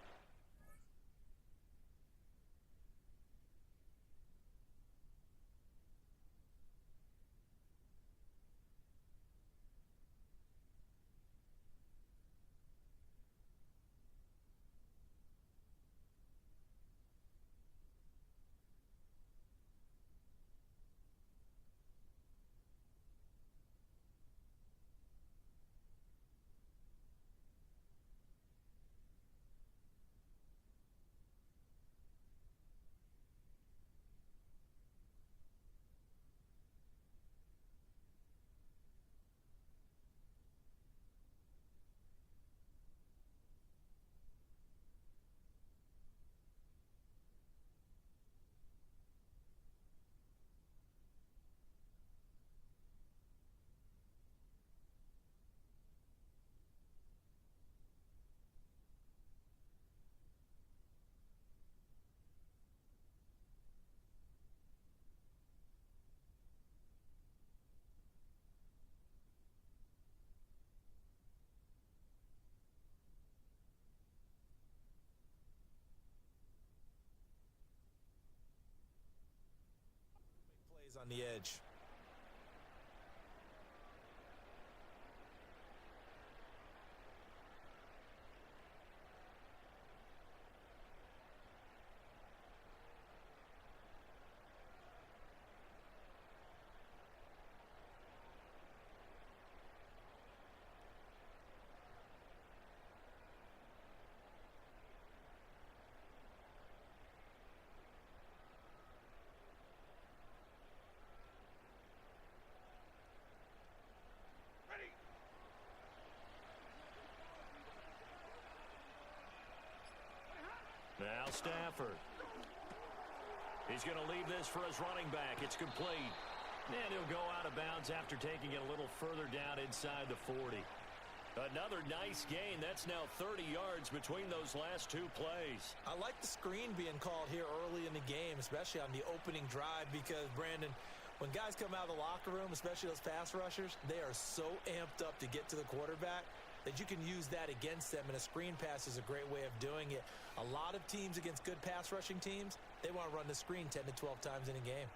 on the edge. Now Stafford. He's going to leave this for his running back. It's complete. And he'll go out of bounds after taking it a little further down inside the 40. Another nice gain. That's now 30 yards between those last two plays. I like the screen being called here early in the game, especially on the opening drive, because, Brandon, when guys come out of the locker room, especially those pass rushers, they are so amped up to get to the quarterback that you can use that against them, and a screen pass is a great way of doing it. A lot of teams against good pass rushing teams, they want to run the screen 10 to 12 times in a game.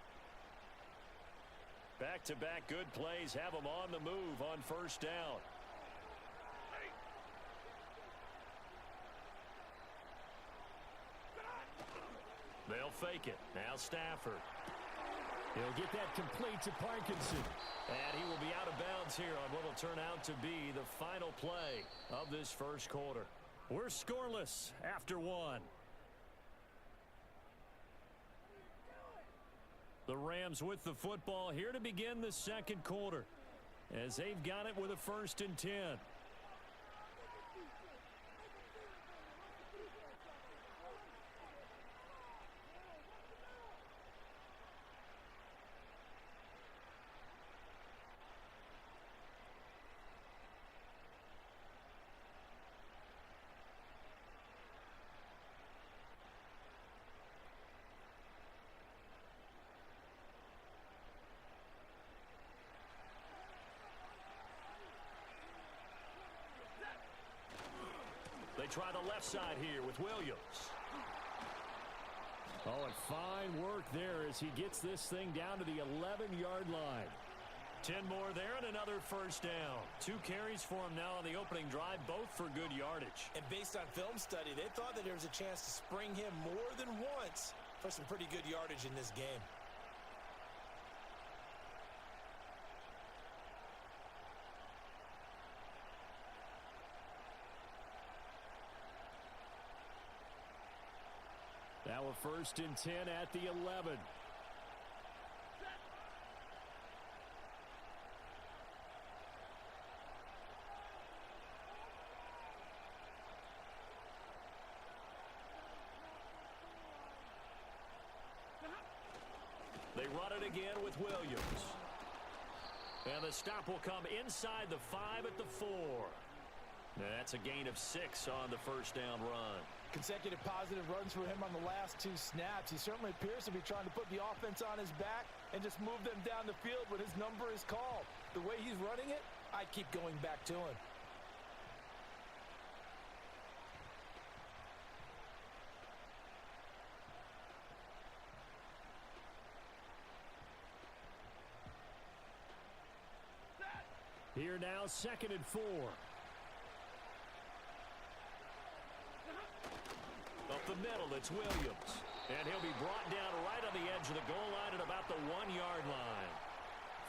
Back-to-back good plays have them on the move on first down. They'll fake it. Now Stafford. He'll get that complete to Parkinson. And he will be out of bounds here on what will turn out to be the final play of this first quarter. We're scoreless after one. The Rams with the football here to begin the second quarter, as they've got it with a 1st and 10. They try the left side here with Williams. Oh, and fine work there as he gets this thing down to the 11-yard line. 10 more there and another first down. 2 carries for him now on the opening drive, both for good yardage. And based on film study, they thought that there was a chance to spring him more than once for some pretty good yardage in this game. Now a 1st and 10 at the 11. They run it again with Williams. And the stop will come inside the 5 at the 4. That's a gain of 6 on the first down run. Consecutive positive runs for him on the last 2 snaps. He certainly appears to be trying to put the offense on his back and just move them down the field when his number is called. The way he's running it, I keep going back to him. Here now, 2nd and 4. Up the middle, it's Williams. And he'll be brought down right on the edge of the goal line at about the 1-yard line.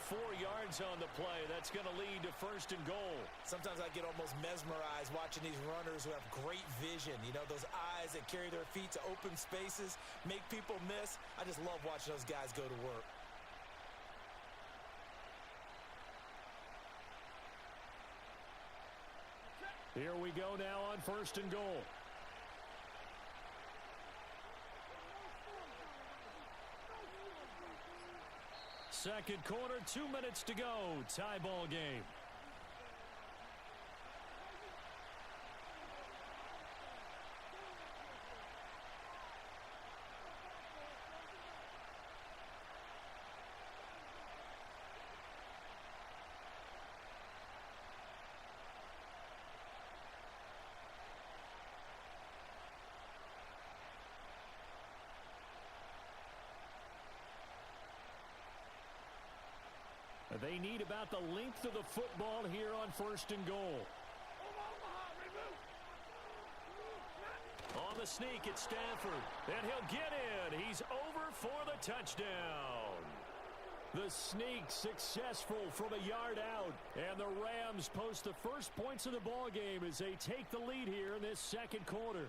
4 yards on the play. That's going to lead to 1st and goal. Sometimes I get almost mesmerized watching these runners who have great vision. You know, those eyes that carry their feet to open spaces, make people miss. I just love watching those guys go to work. Here we go now on 1st and goal. Second quarter, 2 minutes to go. Tie ball game. They need about the length of the football here on 1st and goal. On the sneak, it's Stafford. And he'll get in. He's over for the touchdown. The sneak successful from a yard out. And the Rams post the first points of the ball game as they take the lead here in this 2nd quarter.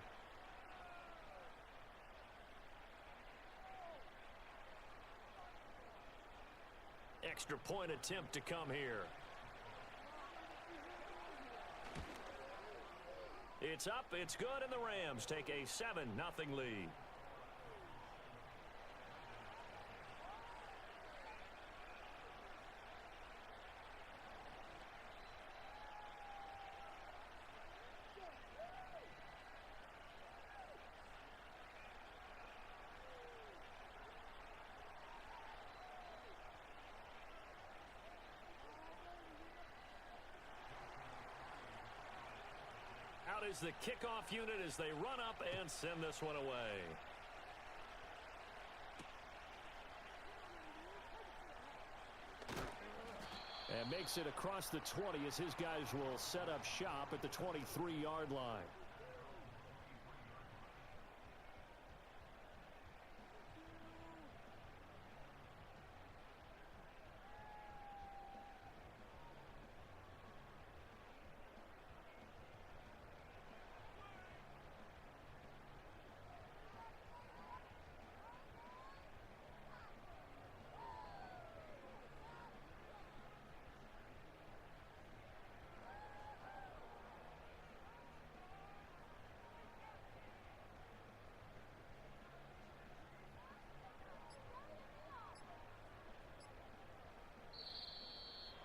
Extra point attempt to come here. It's up, it's good, and the Rams take a 7-0 lead. Out is the kickoff unit as they run up and send this one away. And makes it across the 20 as his guys will set up shop at the 23-yard line.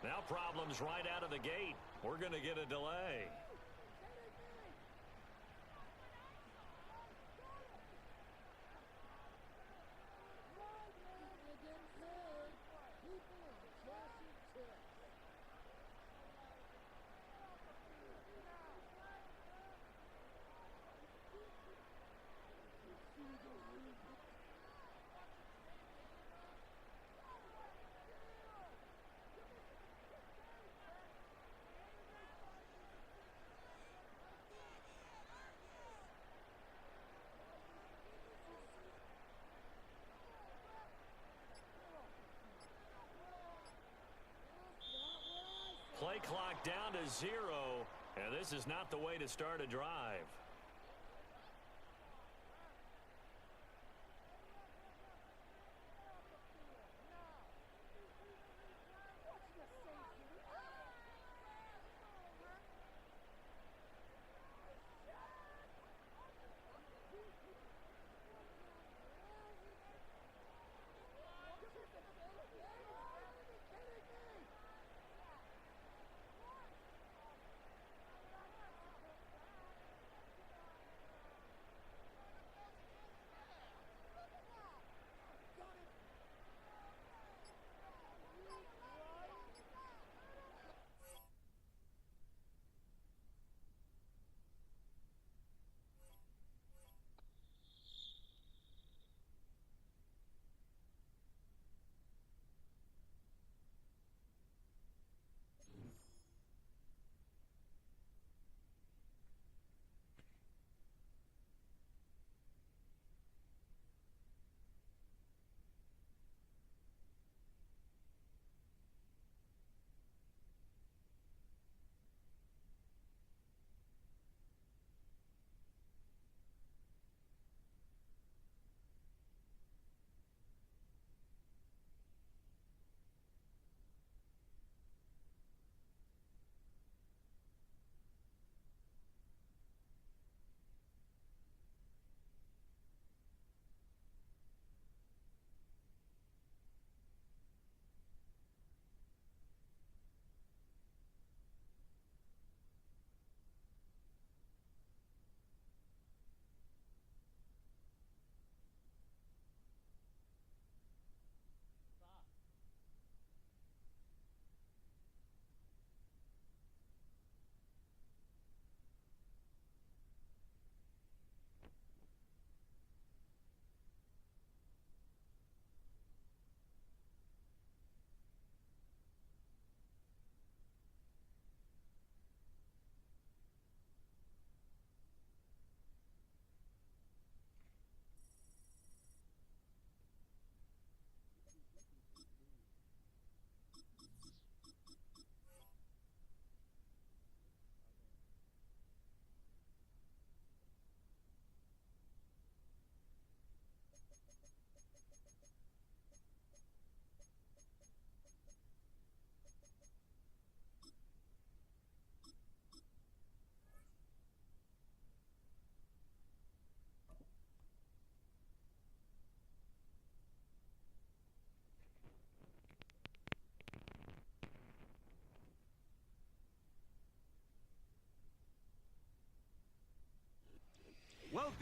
Now problems right out of the gate. We're going to get a delay. Play clock down to 0, and this is not the way to start a drive.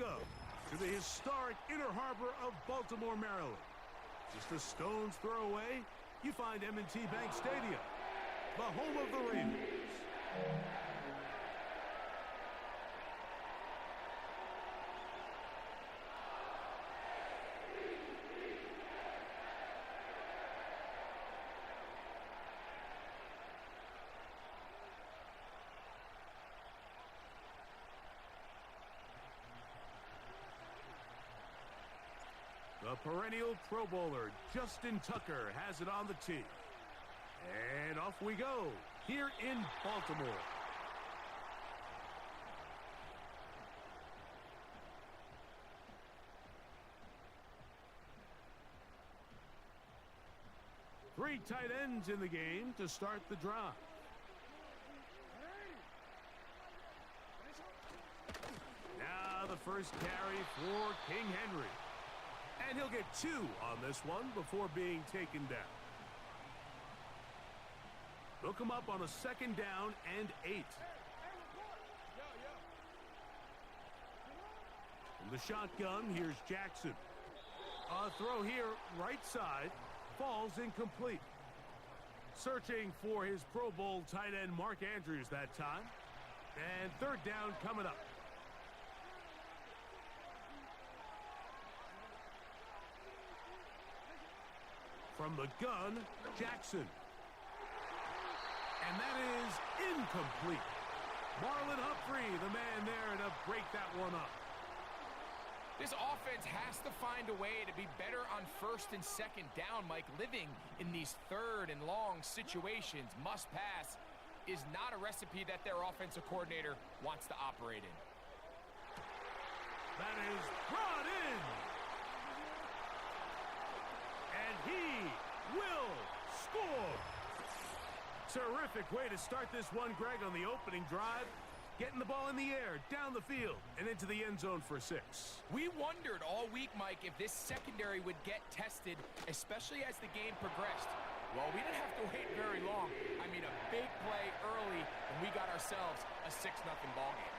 go to the historic Inner Harbor of Baltimore, Maryland. Just a stone's throw away, you find M&T Bank Stadium, the home of the Ravens. The perennial Pro Bowler, Justin Tucker, has it on the tee. And off we go, here in Baltimore. Three tight ends in the game to start the drive. Now the first carry for King Henry. And he'll get 2 on this one before being taken down. They'll come up on a 2nd down and 8. From the shotgun, here's Jackson. A throw here, right side, falls incomplete. Searching for his Pro Bowl tight end Mark Andrews that time. And 3rd down coming up. From the gun, Jackson. And that is incomplete. Marlon Humphrey, the man there to break that one up. This offense has to find a way to be better on 1st and 2nd down, Mike. Living in these 3rd and long situations, must pass, is not a recipe that their offensive coordinator wants to operate in. That is brought in. And he will score. Terrific way to start this one, Greg, on the opening drive. Getting the ball in the air, down the field, and into the end zone for 6. We wondered all week, Mike, if this secondary would get tested, especially as the game progressed. Well, we didn't have to wait very long. I mean, a big play early, and we got ourselves a 6-0 ball game.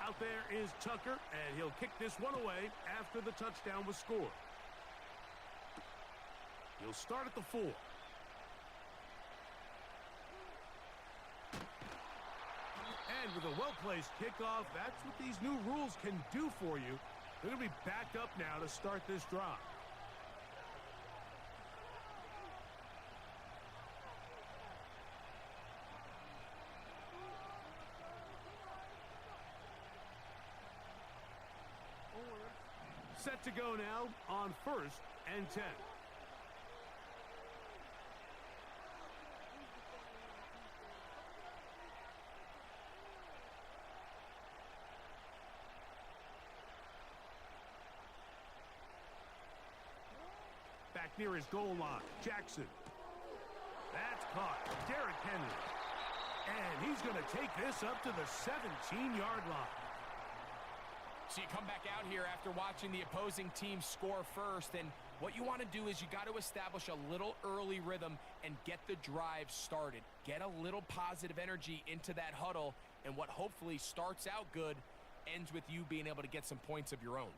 Out there is Tucker, and he'll kick this one away after the touchdown was scored. He'll start at the 4. And with a well-placed kickoff, that's what these new rules can do for you. They're going to be backed up now to start this drive. Set to go now on 1st and 10. Back near his goal line, Jackson. That's caught. Derrick Henry. And he's going to take this up to the 17-yard line. So you come back out here after watching the opposing team score first, and what you want to do is you got to establish a little early rhythm and get the drive started. Get a little positive energy into that huddle, and what hopefully starts out good ends with you being able to get some points of your own.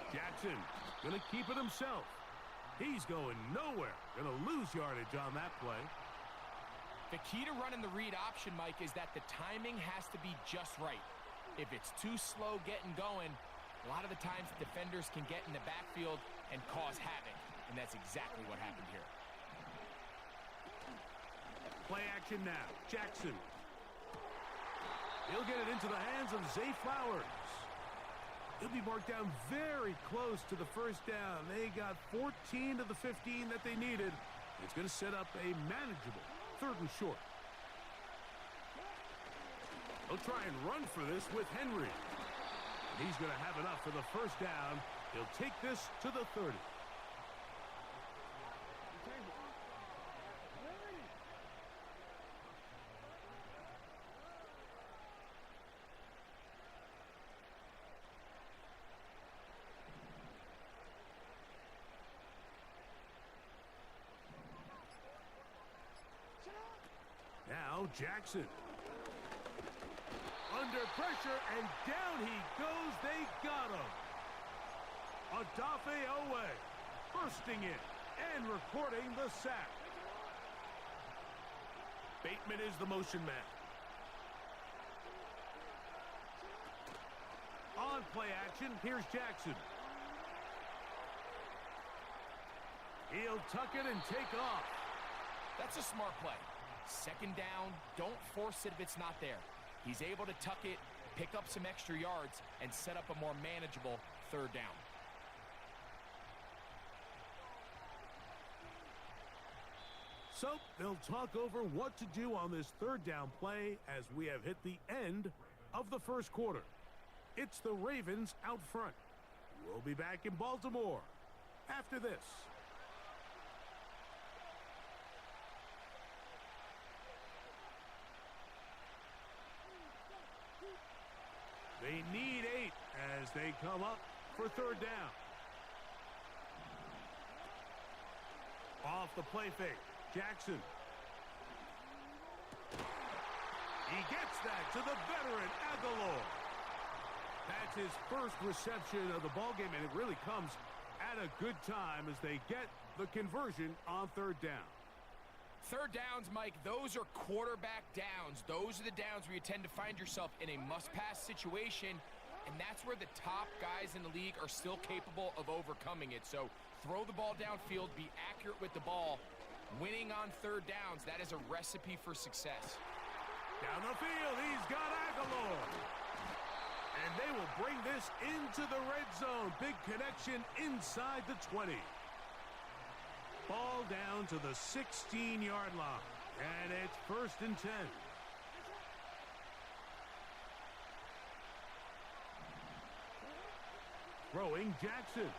Jackson gonna keep it himself. He's going nowhere. Gonna lose yardage on that play. The key to running the read option, Mike, is that the timing has to be just right. If it's too slow getting going, a lot of the times defenders can get in the backfield and cause havoc, and that's exactly what happened here. Play action now. Jackson. He'll get it into the hands of Zay Flowers. He'll be marked down very close to the first down. They got 14 to the 15 that they needed. It's going to set up a manageable 3rd and short. He'll try and run for this with Henry. He's going to have enough for the first down. He'll take this to the 30. Now Jackson. Under pressure, and down he goes. They got him. Odafe Owe bursting in and recording the sack. Bateman is the motion man. On play action, here's Jackson. He'll tuck it and take off. That's a smart play. Second down, don't force it if it's not there. He's able to tuck it, pick up some extra yards, and set up a more manageable third down. So they'll talk over what to do on this third down play as we have hit the end of the first quarter. It's the Ravens out front. We'll be back in Baltimore after this. They need 8 as they come up for third down. Off the play fake, Jackson. He gets that to the veteran Aguilar. That's his first reception of the ballgame, and it really comes at a good time as they get the conversion on third down. Third downs, Mike, those are quarterback downs. Those are the downs where you tend to find yourself in a must-pass situation, and that's where the top guys in the league are still capable of overcoming it. So throw the ball downfield, be accurate with the ball. Winning on third downs, that is a recipe for success. Down the field, he's got Aguilar. And they will bring this into the red zone. Big connection inside the 20. Ball down to the 16-yard line. And it's 1st and 10. Throwing Jackson.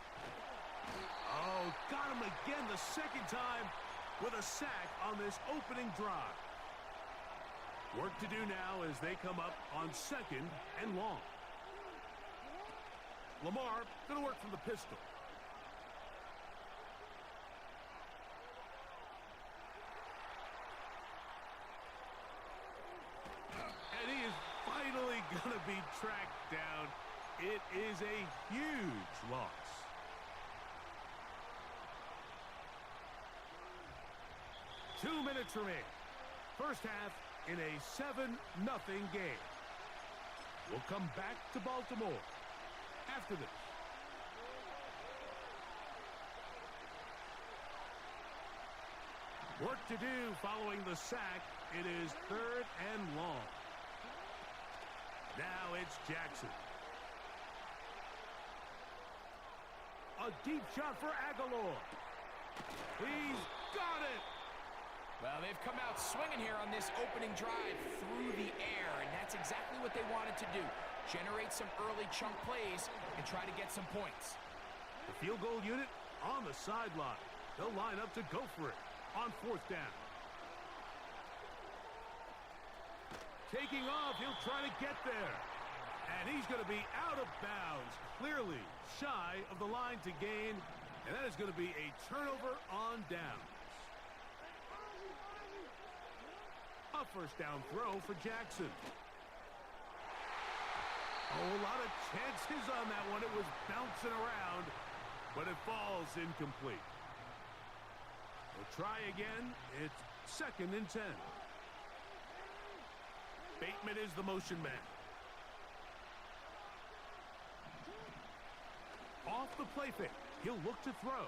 Oh, got him again the second time with a sack on this opening drive. Work to do now as they come up on 2nd and long. Lamar going to work from the pistol. And he is finally going to be tracked down. It is a huge loss. Two minutes remaining. First half in a 7-0 game. We'll come back to Baltimore after this. Work to do following the sack. It is 3rd and long. Now it's Jackson. A deep shot for Aguilar. He's got it. Well, they've come out swinging here on this opening drive through the air, and that's exactly what they wanted to do. Generate some early chunk plays and try to get some points. The field goal unit on the sideline. They'll line up to go for it on 4th down. Taking off, he'll try to get there. And he's going to be out of bounds, clearly shy of the line to gain. And that is going to be a turnover on downs. A 1st down throw for Jackson. Oh, a lot of chances on that one. It was bouncing around, but it falls incomplete. We'll try again. It's 2nd and 10. Bateman is the motion man. Off the play fake. He'll look to throw.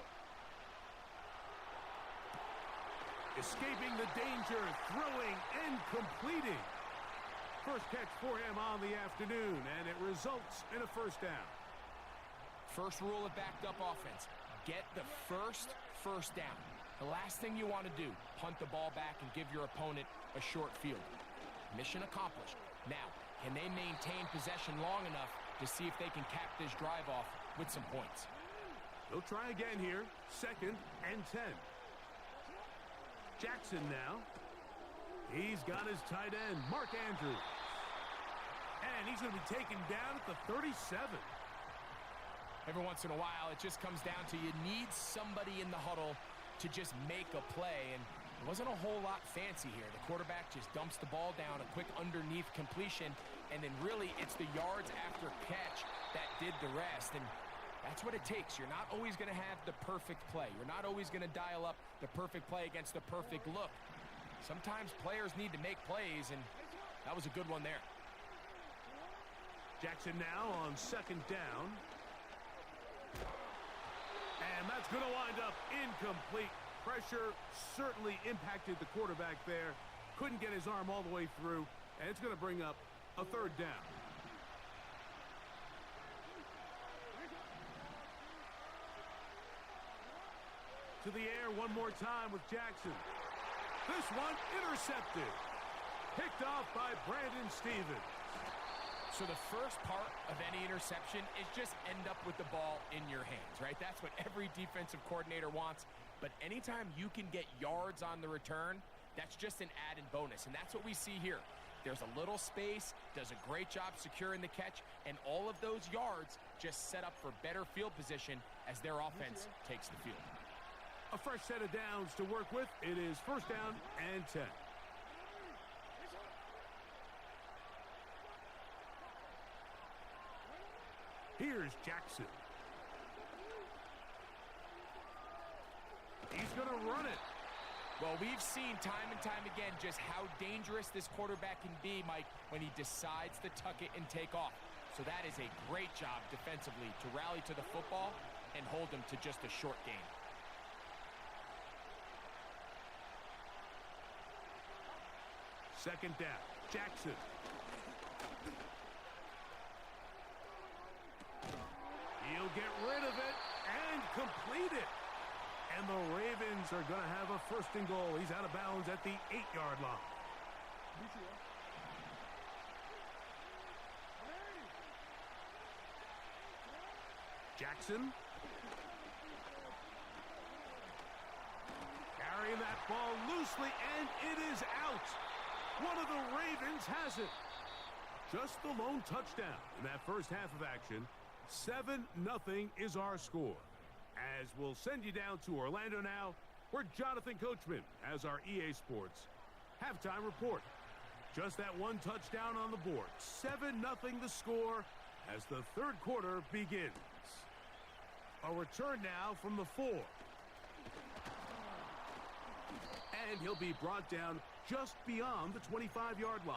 Escaping the danger, throwing and completing. First catch for him on the afternoon, and it results in a 1st down. First rule of backed up offense. Get the first down. The last thing you want to do, punt the ball back and give your opponent a short field. Mission accomplished. Now, Can they maintain possession long enough to see if they can cap this drive off with some points? He'll try again here. 2nd and 10. Jackson now. He's got his tight end, Mark Andrews. And he's going to be taken down at the 37. Every once in a while, it just comes down to you need somebody in the huddle to just make a play. And it wasn't a whole lot fancy here. The quarterback just dumps the ball down, a quick underneath completion, and then really it's the yards after catch that did the rest. And that's what it takes. You're not always going to have the perfect play. You're not always going to dial up the perfect play against the perfect look. Sometimes players need to make plays, and that was a good one there. Jackson now on 2nd down. And that's going to wind up incomplete. Pressure certainly impacted the quarterback there. Couldn't get his arm all the way through, and it's going to bring up a 3rd down. To the air one more time with Jackson. This one intercepted. Picked off by Brandon Stevens. So the first part of any interception is just end up with the ball in your hands, right? That's what every defensive coordinator wants. But anytime you can get yards on the return, that's just an added bonus. And that's what we see here. There's a little space, does a great job securing the catch, and all of those yards just set up for better field position as their offense takes the field. A fresh set of downs to work with. It is 1st down and 10. Here's Jackson. He's going to run it. Well, we've seen time and time again just how dangerous this quarterback can be, Mike, when he decides to tuck it and take off. So that is a great job defensively to rally to the football and hold him to just a short gain. Second down, Jackson. He'll get rid of it and complete it. And the Ravens are going to have a 1st and goal. He's out of bounds at the 8-yard line. Jackson. Carrying that ball loosely, and it is out. One of the Ravens has it. Just the lone touchdown in that first half of action. 7-0 is our score. As we'll send you down to Orlando now, where Jonathan Coachman has our EA Sports halftime report. Just that one touchdown on the board. 7-0 the score as the 3rd quarter begins. A return now from the 4. And he'll be brought down just beyond the 25-yard line.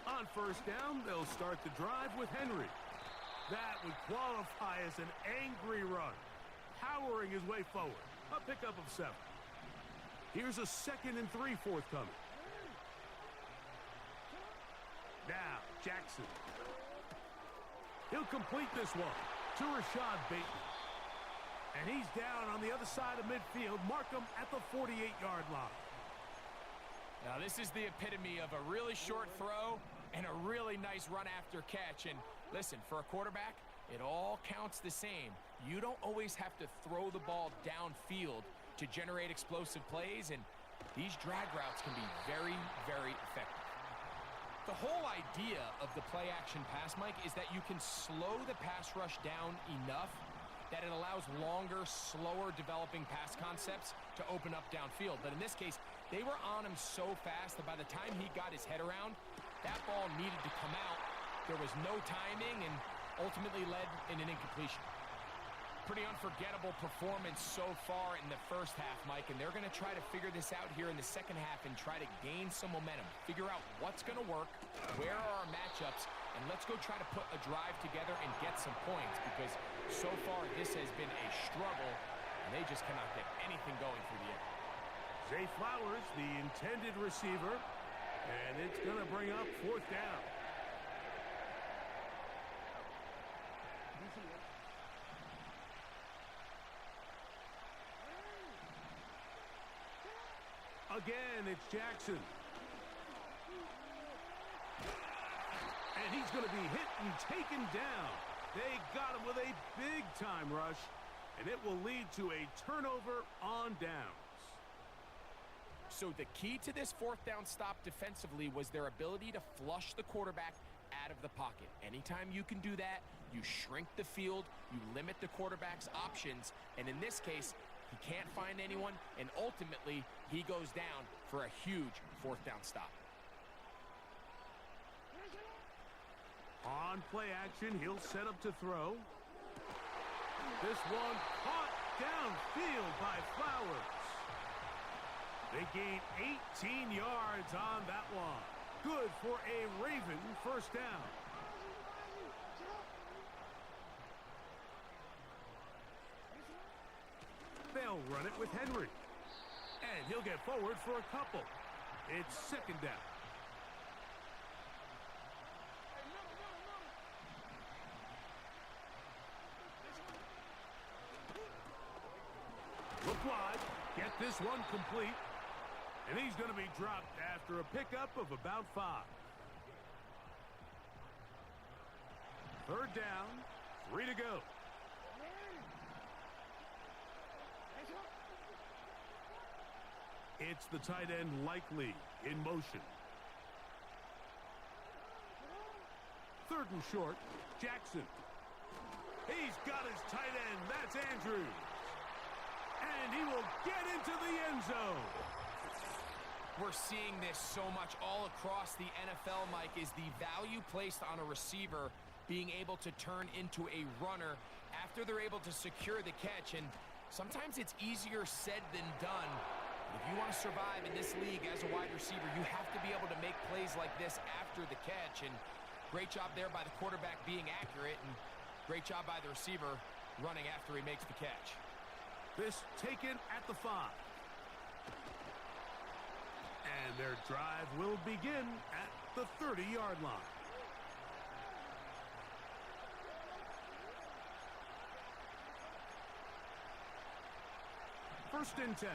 On 1st down, they'll start the drive with Henry. That would qualify as an angry run, powering his way forward. A pickup of 7. Here's a 2nd and 3 forthcoming. Now, Jackson. He'll complete this one to Rashad Bateman. And he's down on the other side of midfield. Mark him at the 48-yard line. Now, this is the epitome of a really short throw and a really nice run after catch. And listen, for a quarterback, it all counts the same. You don't always have to throw the ball downfield to generate explosive plays, and these drag routes can be very, very effective. The whole idea of the play-action pass, Mike, is that you can slow the pass rush down enough that it allows longer, slower developing pass concepts to open up downfield. But in this case, they were on him so fast that by the time he got his head around, that ball needed to come out. There was no timing and ultimately led in an incompletion. Pretty unforgettable performance so far in the first half, Mike, and they're going to try to figure this out here in the second half and try to gain some momentum, figure out what's going to work, where are our matchups, and let's go try to put a drive together and get some points, because so far this has been a struggle, and they just cannot get anything going through the air. Zay Flowers, the intended receiver, And it's going to bring up fourth down. Again, it's Jackson. And he's going to be hit and taken down. They got him with a big-time rush, and it will lead to a turnover on downs. So the key to this fourth down stop defensively was their ability to flush the quarterback out of the pocket. Anytime you can do that, you shrink the field, you limit the quarterback's options, and in this case, he can't find anyone, and ultimately, he goes down for a huge fourth down stop. On play action, he'll set up to throw. This one caught downfield by Flowers. They gain 18 yards on that one. Good for a Raven first down. They'll run it with Henry. And he'll get forward for a couple. It's second down. Look wide. Get this one complete. And he's going to be dropped after a pickup of about 5. Third down, 3 to go. It's the tight end Likely in motion. Third and short, Jackson. He's got his tight end. That's Andrews. And he will get into the end zone. We're seeing this so much all across the NFL, Mike, is the value placed on a receiver being able to turn into a runner after they're able to secure the catch. And sometimes it's easier said than done. If you want to survive in this league as a wide receiver, you have to be able to make plays like this after the catch. And great job there by the quarterback being accurate, and great job by the receiver running after he makes the catch. This taken at the 5. And their drive will begin at the 30-yard line. First and 10.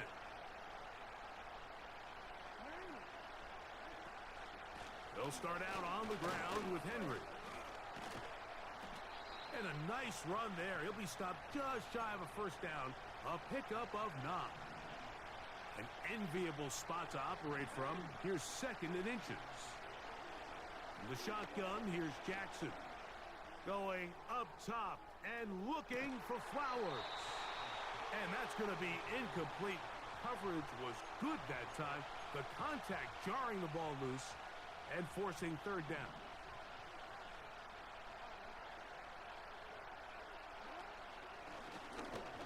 They'll start out on the ground with Henry. And a nice run there. He'll be stopped just shy of a first down. A pickup of 9. An enviable spot to operate from. Here's second and inches. In the shotgun, here's Jackson. Going up top and looking for Flowers. And that's going to be incomplete. Coverage was good that time. The contact jarring the ball loose and forcing third down.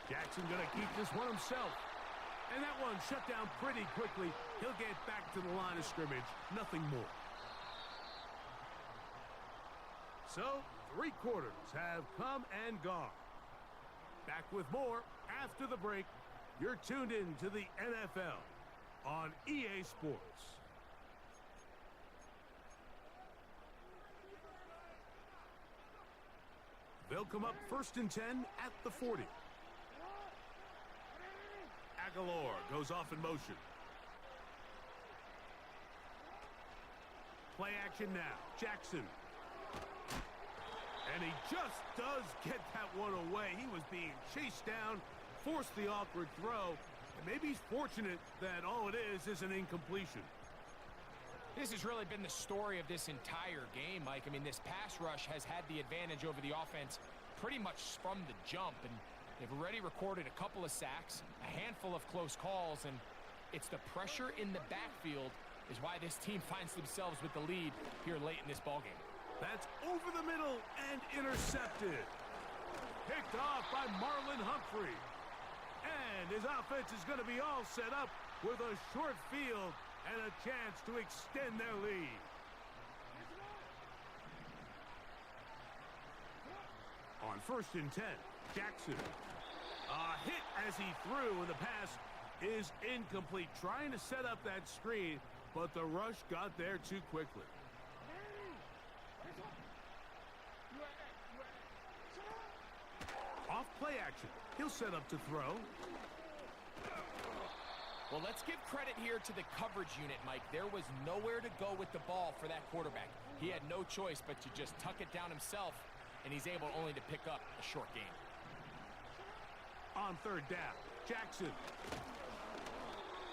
Jackson going to keep this one himself. And that one shut down pretty quickly. He'll get back to the line of scrimmage. Nothing more. So, 3 quarters have come and gone. Back with more after the break. You're tuned in to the NFL on EA Sports. They'll come up first and 10 at the 40. Aguilar goes off in motion. Play action now. Jackson. And he just does get that one away. He was being chased down, forced the awkward throw. And maybe he's fortunate that all it is an incompletion. This has really been the story of this entire game, Mike. I mean, this pass rush has had the advantage over the offense pretty much from the jump. And they've already recorded a couple of sacks, a handful of close calls, and it's the pressure in the backfield is why this team finds themselves with the lead here late in this ballgame. That's over the middle and intercepted. Picked off by Marlon Humphrey. And his offense is going to be all set up with a short field and a chance to extend their lead. On first and 10, Jackson. A hit as he threw, and the pass is incomplete. Trying to set up that screen, but the rush got there too quickly. Off play action. He'll set up to throw. Well, let's give credit here to the coverage unit, Mike. There was nowhere to go with the ball for that quarterback. He had no choice but to just tuck it down himself, and he's able only to pick up a short gain. On third down, Jackson.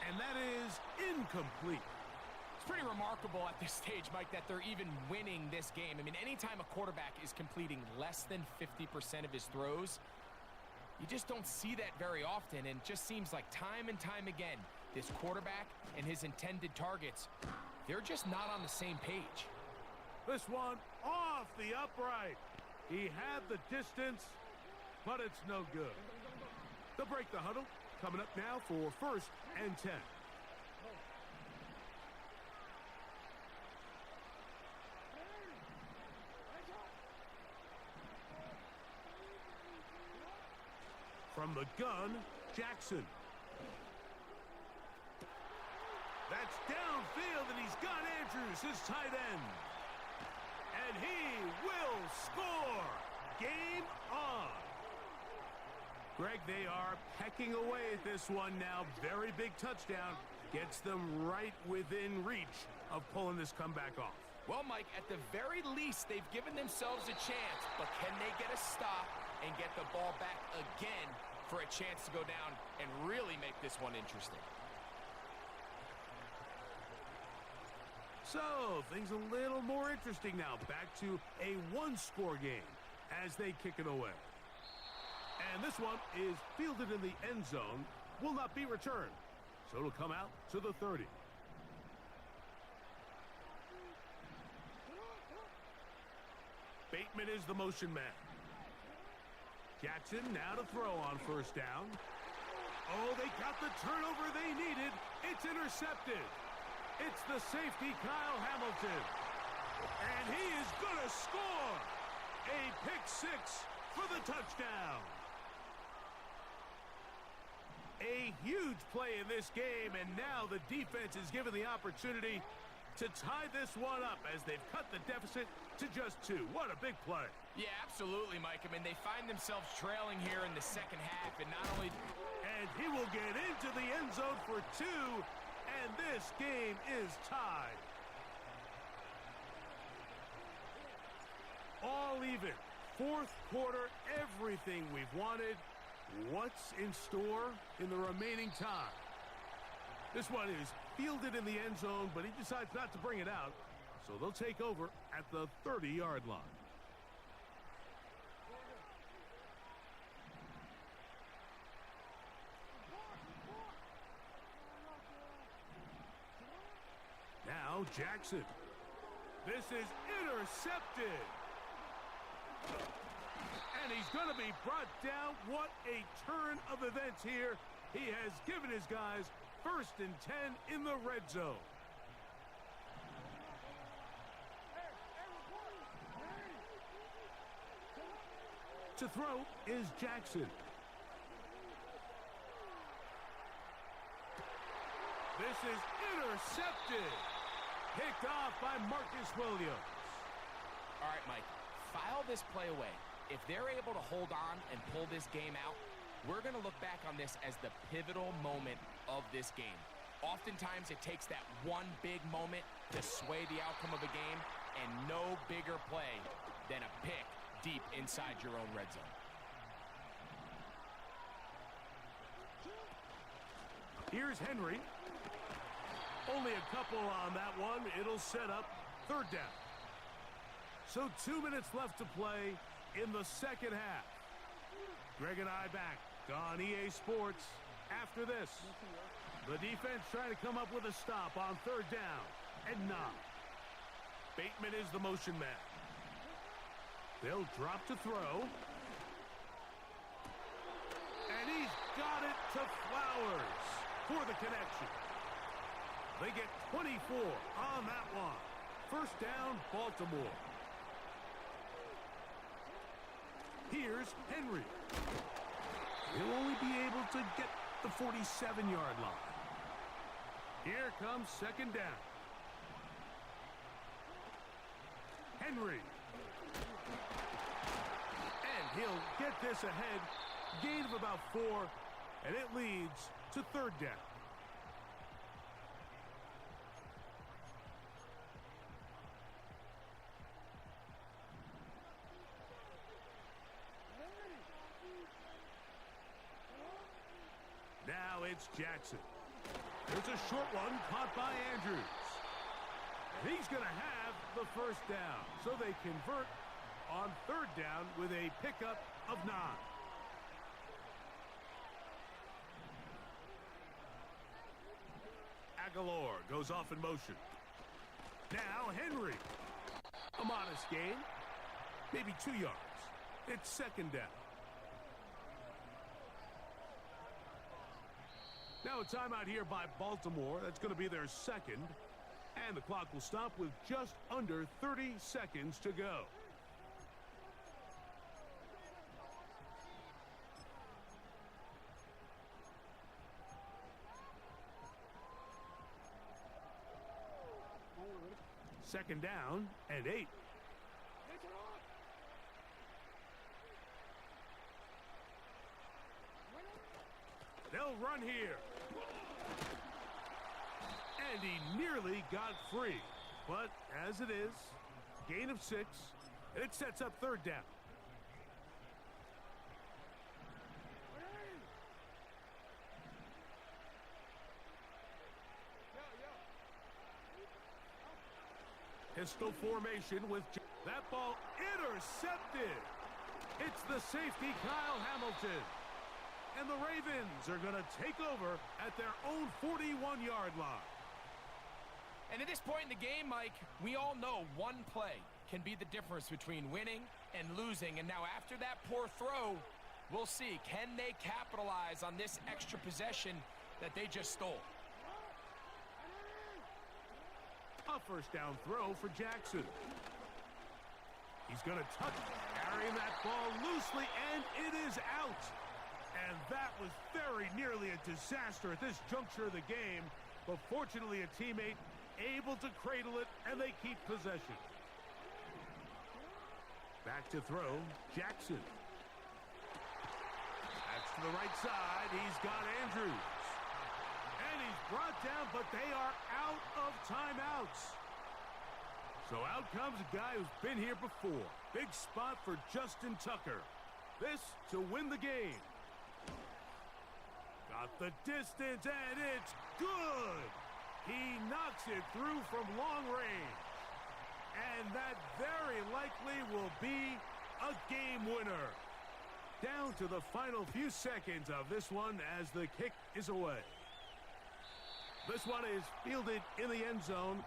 And that is incomplete. It's pretty remarkable at this stage, Mike, that they're even winning this game. I mean, anytime a quarterback is completing less than 50% of his throws, you just don't see that very often, and just seems like time and time again, this quarterback and his intended targets, they're just not on the same page. This one off the upright. He had the distance, but it's no good. They'll break the huddle. Coming up now for 1st and 10. From the gun, Jackson. That's downfield, and he's got Andrews, his tight end. And he will score. Game on. Greg, they are pecking away at this one now. Very big touchdown. Gets them right within reach of pulling this comeback off. Well, Mike, at the very least, they've given themselves a chance, but can they get a stop and get the ball back again for a chance to go down and really make this one interesting? So, things a little more interesting now. Back to a one-score game as they kick it away. And this one is fielded in the end zone, will not be returned. So it'll come out to the 30. Bateman is the motion man. Jackson now to throw on 1st down. Oh, they got the turnover they needed. It's intercepted. It's the safety, Kyle Hamilton. And he is going to score. A pick 6 for the touchdown. A huge play in this game, and now the defense is given the opportunity to tie this one up as they've cut the deficit to just 2. What a big play. Yeah, absolutely, Mike. I mean, they find themselves trailing here in the second half, and not only... And he will get into the end zone for 2, and this game is tied. All even. 4th quarter, everything we've wanted. What's in store in the remaining time? This one is fielded in the end zone, but he decides not to bring it out. So they'll take over at the 30-yard line. Now Jackson. This is intercepted. And he's going to be brought down. What a turn of events here. He has given his guys 1st and 10 in the red zone. To throw is Jackson. This is intercepted. Picked off by Marcus Williams. All right, Mike, file this play away. If they're able to hold on and pull this game out, we're going to look back on this as the pivotal moment of this game. Oftentimes, it takes that one big moment to sway the outcome of a game, and no bigger play than a pick deep inside your own red zone. Here's Henry. Only a couple on that one. It'll set up 3rd down. So 2 minutes left to play in the second half. Greg and I back on EA Sports after this. The defense trying to come up with a stop on 3rd down and 9. Bateman is the motion man. They'll drop to throw. And he's got it to Flowers for the connection. They get 24 on that one. 1st down, Baltimore. Here's Henry. He'll only be able to get the 47-yard line. Here comes second down. Henry. And he'll get this ahead. Gain of about 4, and it leads to third down. Now it's Jackson. There's a short one caught by Andrews. And he's going to have the first down. So they convert on third down with a pickup of 9. Aguilar goes off in motion. Now Henry. A modest gain. Maybe 2 yards. It's second down. Now a timeout here by Baltimore. That's going to be their second. And the clock will stop with just under 30 seconds to go. Second down and 8. They'll run here. And he nearly got free. But as it is, gain of 6, and it sets up third down. Pistol formation with that ball intercepted. It's the safety, Kyle Hamilton. And the Ravens are going to take over at their own 41-yard line. And at this point in the game, Mike, we all know one play can be the difference between winning and losing. And now after that poor throw, we'll see. Can they capitalize on this extra possession that they just stole? A first down throw for Jackson. He's going to touch, carrying that ball loosely, and it is out. And that was very nearly a disaster at this juncture of the game. But fortunately, a teammate able to cradle it, and they keep possession. Back to throw, Jackson. That's to the right side. He's got Andrews. And he's brought down, but they are out of timeouts. So out comes a guy who's been here before. Big spot for Justin Tucker. This to win the game. Got the distance, and it's good. He knocks it through from long range. And that very likely will be a game winner. Down to the final few seconds of this one as the kick is away. This one is fielded in the end zone.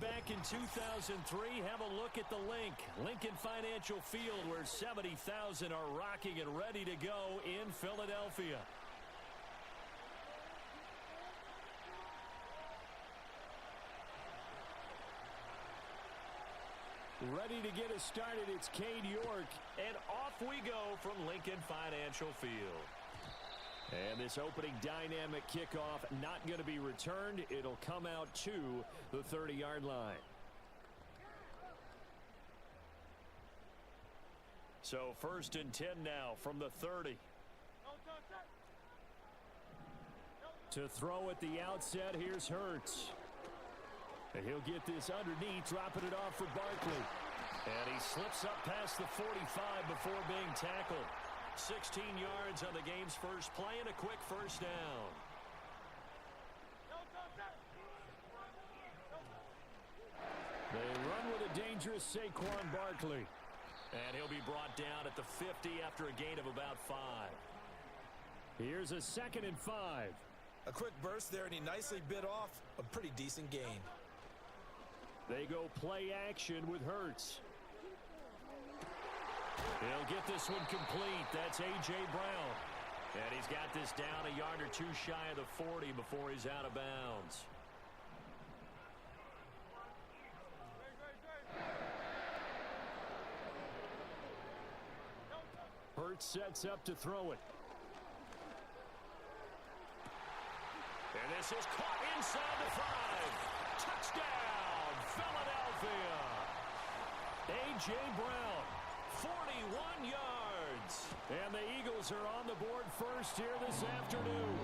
back in 2003, have a look at the link. Lincoln Financial Field, where 70,000 are rocking and ready to go in Philadelphia. Ready to get us started, it's Cade York, and off we go from Lincoln Financial Field. And this opening dynamic kickoff not going to be returned. It'll come out to the 30-yard line. So 1st and 10 now from the 30. To throw at the outset, here's Hurts. And he'll get this underneath, dropping it off for Barkley. And he slips up past the 45 before being tackled. 16 yards on the game's first play and a quick first down. They run with a dangerous Saquon Barkley. And he'll be brought down at the 50 after a gain of about 5. Here's a 2nd and 5. A quick burst there, and he nicely bit off a pretty decent gain. They go play action with Hurts. He'll get this one complete. That's A.J. Brown. And he's got this down a yard or two shy of the 40 before he's out of bounds. Hurts sets up to throw it. And this is caught inside the 5. Touchdown, Philadelphia. A.J. Brown, 41 yards. And the Eagles are on the board first here this afternoon.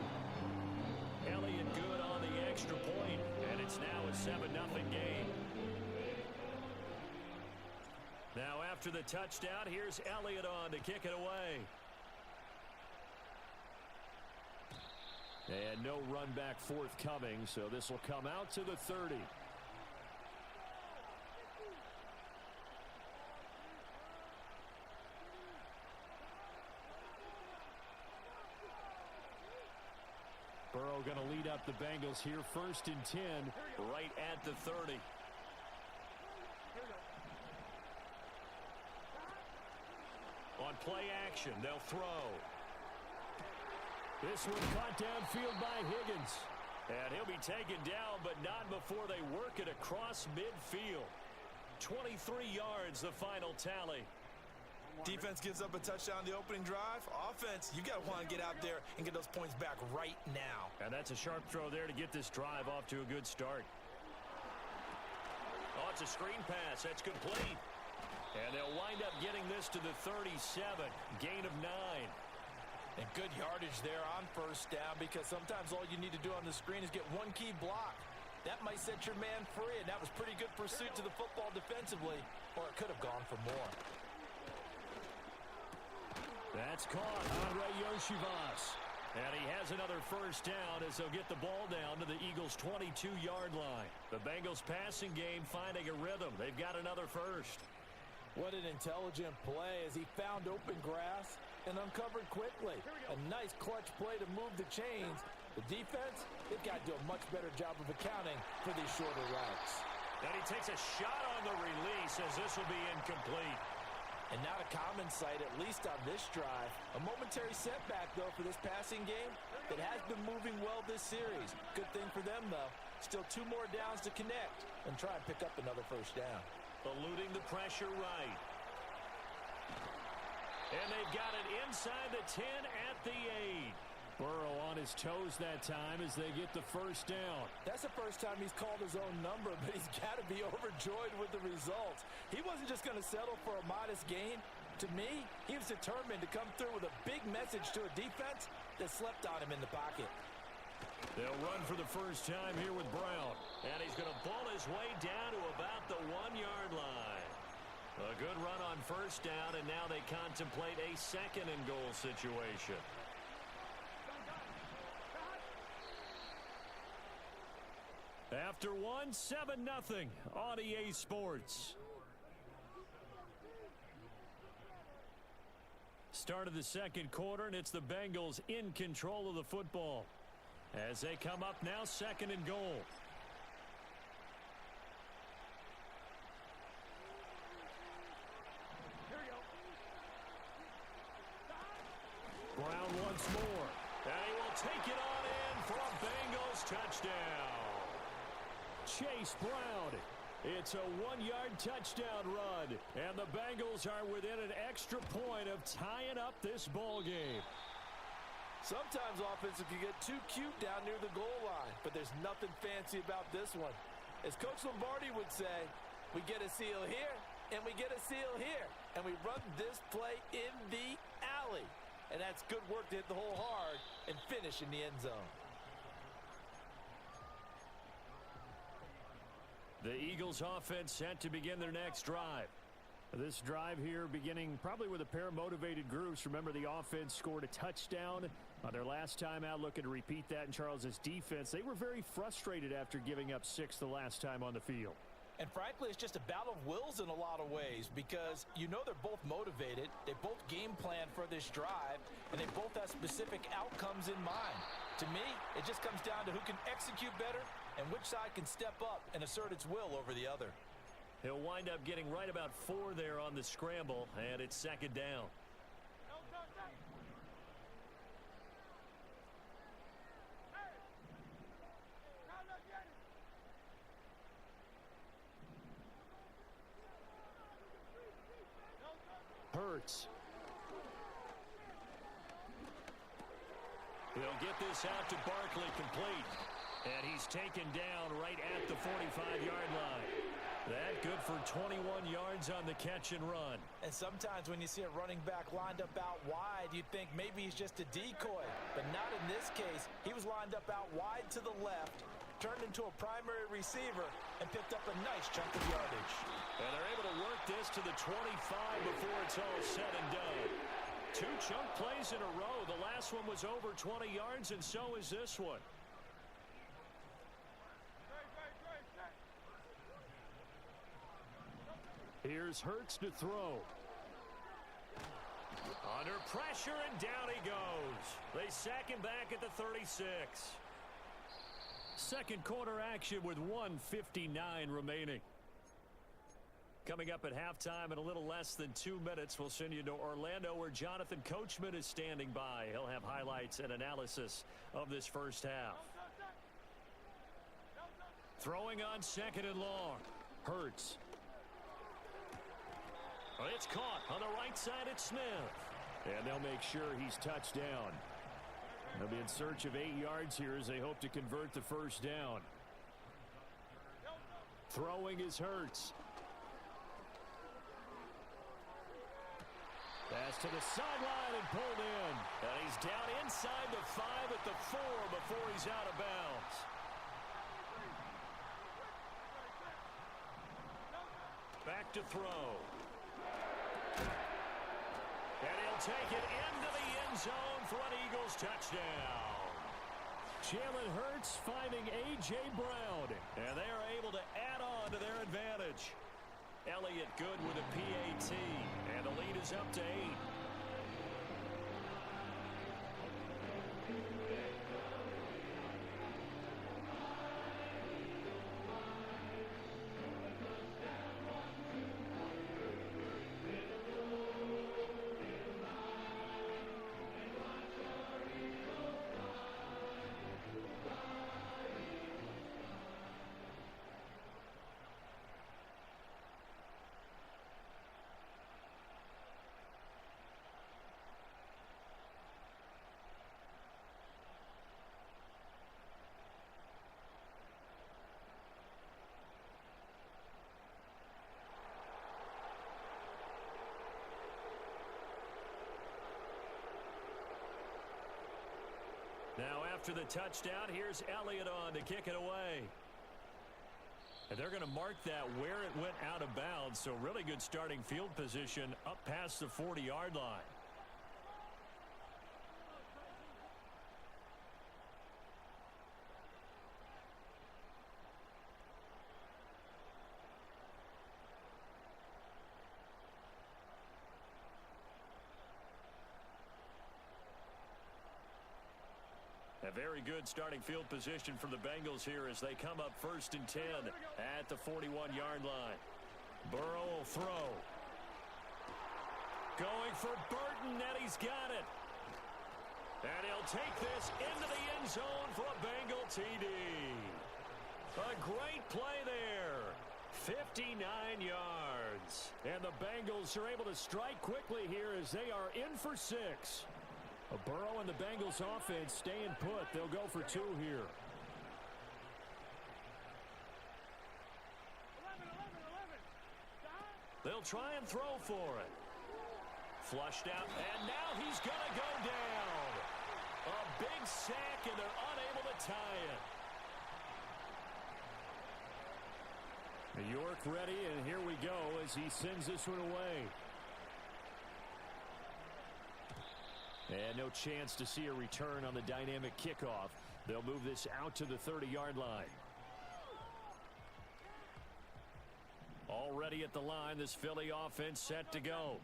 Elliott good on the extra point, and it's now a 7-0 game. Now after the touchdown, here's Elliott on to kick it away. And no run back forthcoming, so this will come out to the 30. Burrow going to lead up the Bengals here, 1st and 10, right at the 30. On play action, they'll throw. This one caught downfield by Higgins. And he'll be taken down, but not before they work it across midfield. 23 yards, the final tally. Defense gives up a touchdown the opening drive. Offense, you got to want to get out there and get those points back right now. And that's a sharp throw there to get this drive off to a good start. Oh, it's a screen pass. That's complete. And they'll wind up getting this to the 37. Gain of 9. And good yardage there on first down, because sometimes all you need to do on the screen is get one key block. That might set your man free, and that was pretty good pursuit to the football defensively, or it could have gone for more. That's caught. Andre Yoshivas. And he has another first down as they'll get the ball down to the Eagles' 22-yard line. The Bengals passing game finding a rhythm. They've got another first. What an intelligent play as he found open grass and uncovered quickly. A nice clutch play to move the chains. The defense, they've got to do a much better job of accounting for these shorter routes. And he takes a shot on the release as this will be incomplete. And not a common sight, at least on this drive. A momentary setback, though, for this passing game that has been moving well this series. Good thing for them, though. Still 2 more downs to connect and try and pick up another first down. Eluding the pressure right. And they've got it inside the 10 at the 8. Burrow on his toes that time as they get the first down. That's the first time he's called his own number, but he's got to be overjoyed with the results. He wasn't just going to settle for a modest gain. To me, he was determined to come through with a big message to a defense that slept on him in the pocket. They'll run for the first time here with Brown. And he's going to ball his way down to about the 1-yard line. A good run on first down, and now they contemplate a 2nd and goal situation. After 1, 7-0 on EA Sports. Start of the second quarter, and it's the Bengals in control of the football. As they come up now, 2nd and goal. Brown once more. And he will take it on in for a Bengals touchdown. Chase Brown. It's a 1-yard touchdown run. And the Bengals are within an extra point of tying up this ball game. Sometimes offensive can get too cute down near the goal line, but there's nothing fancy about this one. As Coach Lombardi would say, we get a seal here, and we get a seal here, and we run this play in the alley. And that's good work to hit the hole hard and finish in the end zone. The Eagles offense set to begin their next drive. This drive here beginning probably with a pair of motivated groups. Remember, the offense scored a touchdown on their last time out, looking to repeat that in Charles's defense. They were very frustrated after giving up 6 the last time on the field. And frankly, it's just a battle of wills in a lot of ways because you know they're both motivated, they both game plan for this drive, and they both have specific outcomes in mind. To me, it just comes down to who can execute better and which side can step up and assert its will over the other. He'll wind up getting right about 4 there on the scramble, and it's second down. Hurts. He'll get this out to Barkley complete. And he's taken down right at the 45-yard line. That good for 21 yards on the catch and run. And sometimes when you see a running back lined up out wide, you think maybe he's just a decoy. But not in this case. He was lined up out wide to the left, turned into a primary receiver, and picked up a nice chunk of yardage. And they're able to work this to the 25 before it's all said and done. 2 chunk plays in a row. The last one was over 20 yards, and so is this one. Here's Hurts to throw. Under pressure, and down he goes. They sack him back at the 36. Second quarter action with 1:59 remaining. Coming up at halftime in a little less than 2 minutes, we'll send you to Orlando where Jonathan Coachman is standing by. He'll have highlights and analysis of this first half. Throwing on second and long. Hurts. It's caught on the right side at Smith. And they'll make sure he's touched down. They'll be in search of 8 yards here as they hope to convert the first down. Throwing is Hurts. Pass to the sideline and pulled in. And he's down inside the 5 at the 4 before he's out of bounds. Back to throw. And he'll take it into the end zone for an Eagles touchdown. Jalen Hurts finding A.J. Brown. And they are able to add on to their advantage. Elliott good with a PAT. And the lead is up to 8. Now after the touchdown, here's Elliott on to kick it away. And they're going to mark that where it went out of bounds, so really good starting field position up past the 40-yard line. A very good starting field position for the Bengals here as they come up 1st and 10 at the 41-yard line. Burrow will throw. Going for Burton, and he's got it. And he'll take this into the end zone for a Bengal TD. A great play there. 59 yards. And the Bengals are able to strike quickly here as they are in for 6. Burrow and the Bengals offense staying put. They'll go for 2 here. They'll try and throw for it. Flushed out, and now he's going to go down. A big sack, and they're unable to tie it. New York ready, and here we go as he sends this one away. And no chance to see a return on the dynamic kickoff. They'll move this out to the 30-yard line. Already at the line, this Philly offense set to go.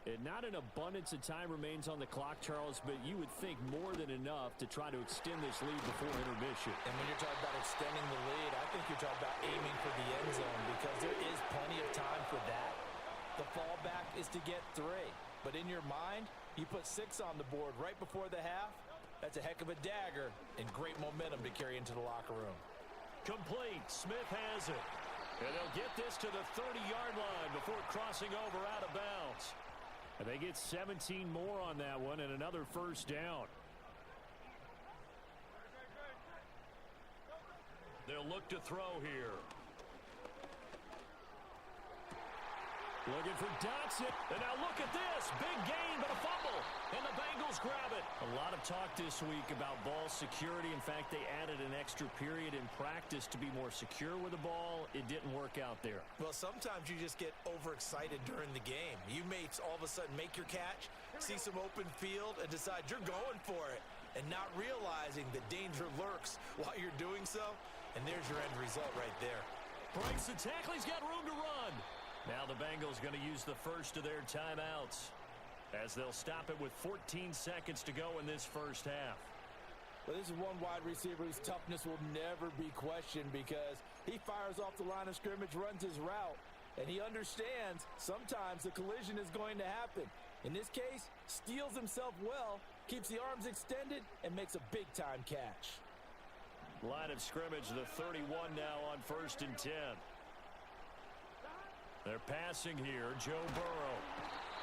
And not an abundance of time remains on the clock, Charles, but you would think more than enough to try to extend this lead before intermission. And when you're talking about extending the lead, I think you're talking about aiming for the end zone because there is plenty of time for that. The fallback is to get 3. But in your mind, you put 6 on the board right before the half. That's a heck of a dagger and great momentum to carry into the locker room. Complete. Smith has it. And they'll get this to the 30-yard line before crossing over out of bounds. And they get 17 more on that one and another first down. They'll look to throw here. Looking for Dotson. And now look at this. Big gain, but a fumble. And the Bengals grab it. A lot of talk this week about ball security. In fact, they added an extra period in practice to be more secure with the ball. It didn't work out there. Well, sometimes you just get overexcited during the game. You may all of a sudden make your catch, see some open field, and decide you're going for it, and not realizing the danger lurks while you're doing so. And there's your end result right there. Breaks the tackle. He's got room to run. Now the Bengals going to use the first of their timeouts as they'll stop it with 14 seconds to go in this first half. Well, this is one wide receiver whose toughness will never be questioned because he fires off the line of scrimmage, runs his route, and he understands sometimes the collision is going to happen. In this case, steals himself well, keeps the arms extended, and makes a big-time catch. Line of scrimmage, the 31 now on 1st and 10. They're passing here. Joe Burrow.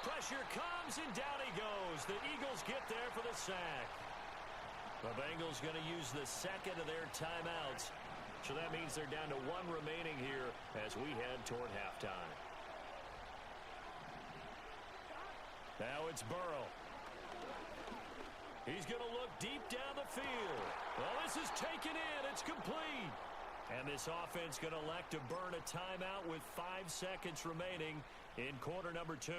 Pressure comes, and down he goes. The Eagles get there for the sack. The Bengals going to use the second of their timeouts. So that means they're down to 1 remaining here as we head toward halftime. Now it's Burrow. He's going to look deep down the field. Well, this is taken in. It's complete. And this offense going to elect to burn a timeout with 5 seconds remaining in quarter number 2.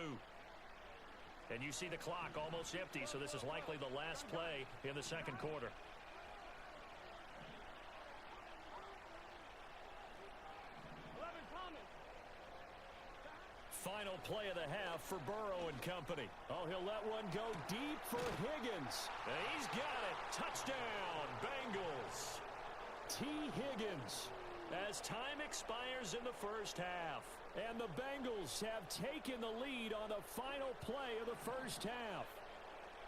And you see the clock almost empty, so this is likely the last play in the second quarter. Final play of the half for Burrow and company. Oh, he'll let one go deep for Higgins. And he's got it. Touchdown, Bengals. T. Higgins as time expires in the first half. And the Bengals have taken the lead on the final play of the first half.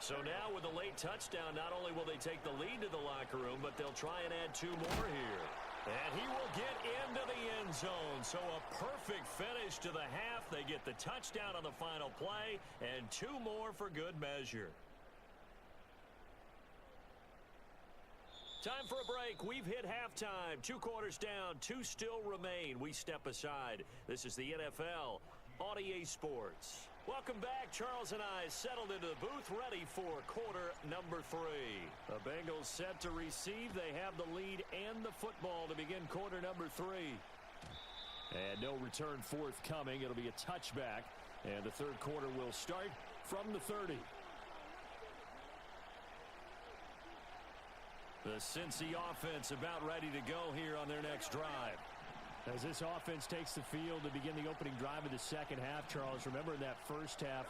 So now with a late touchdown, not only will they take the lead to the locker room, but they'll try and add 2 more here. And he will get into the end zone. So a perfect finish to the half. They get the touchdown on the final play and 2 more for good measure. Time for a break. We've hit halftime. 2 quarters down. 2 still remain. We step aside. This is the NFL on EA Sports. Welcome back. Charles and I settled into the booth ready for quarter number 3. The Bengals set to receive. They have the lead and the football to begin quarter number 3. And no return forthcoming. It'll be a touchback. And the third quarter will start from the 30. The Cincy offense about ready to go here on their next drive. As this offense takes the field to begin the opening drive of the second half, Charles, remember that first half,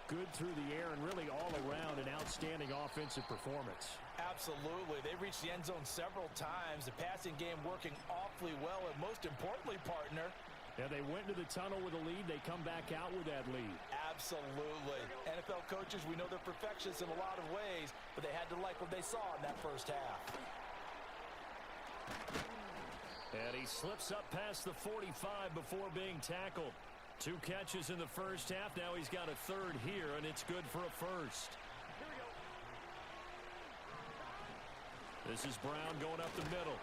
good through the air and really all around an outstanding offensive performance. Absolutely. They reached the end zone several times. The passing game working awfully well. And most importantly, partner, And they went into the tunnel with a lead. They come back out with that lead. Absolutely. NFL coaches, we know they're perfectionists in a lot of ways, but they had to like what they saw in that first half. And he slips up past the 45 before being tackled. 2 catches in the first half. Now he's got a third here, and it's good for a first. This is Brown going up the middle.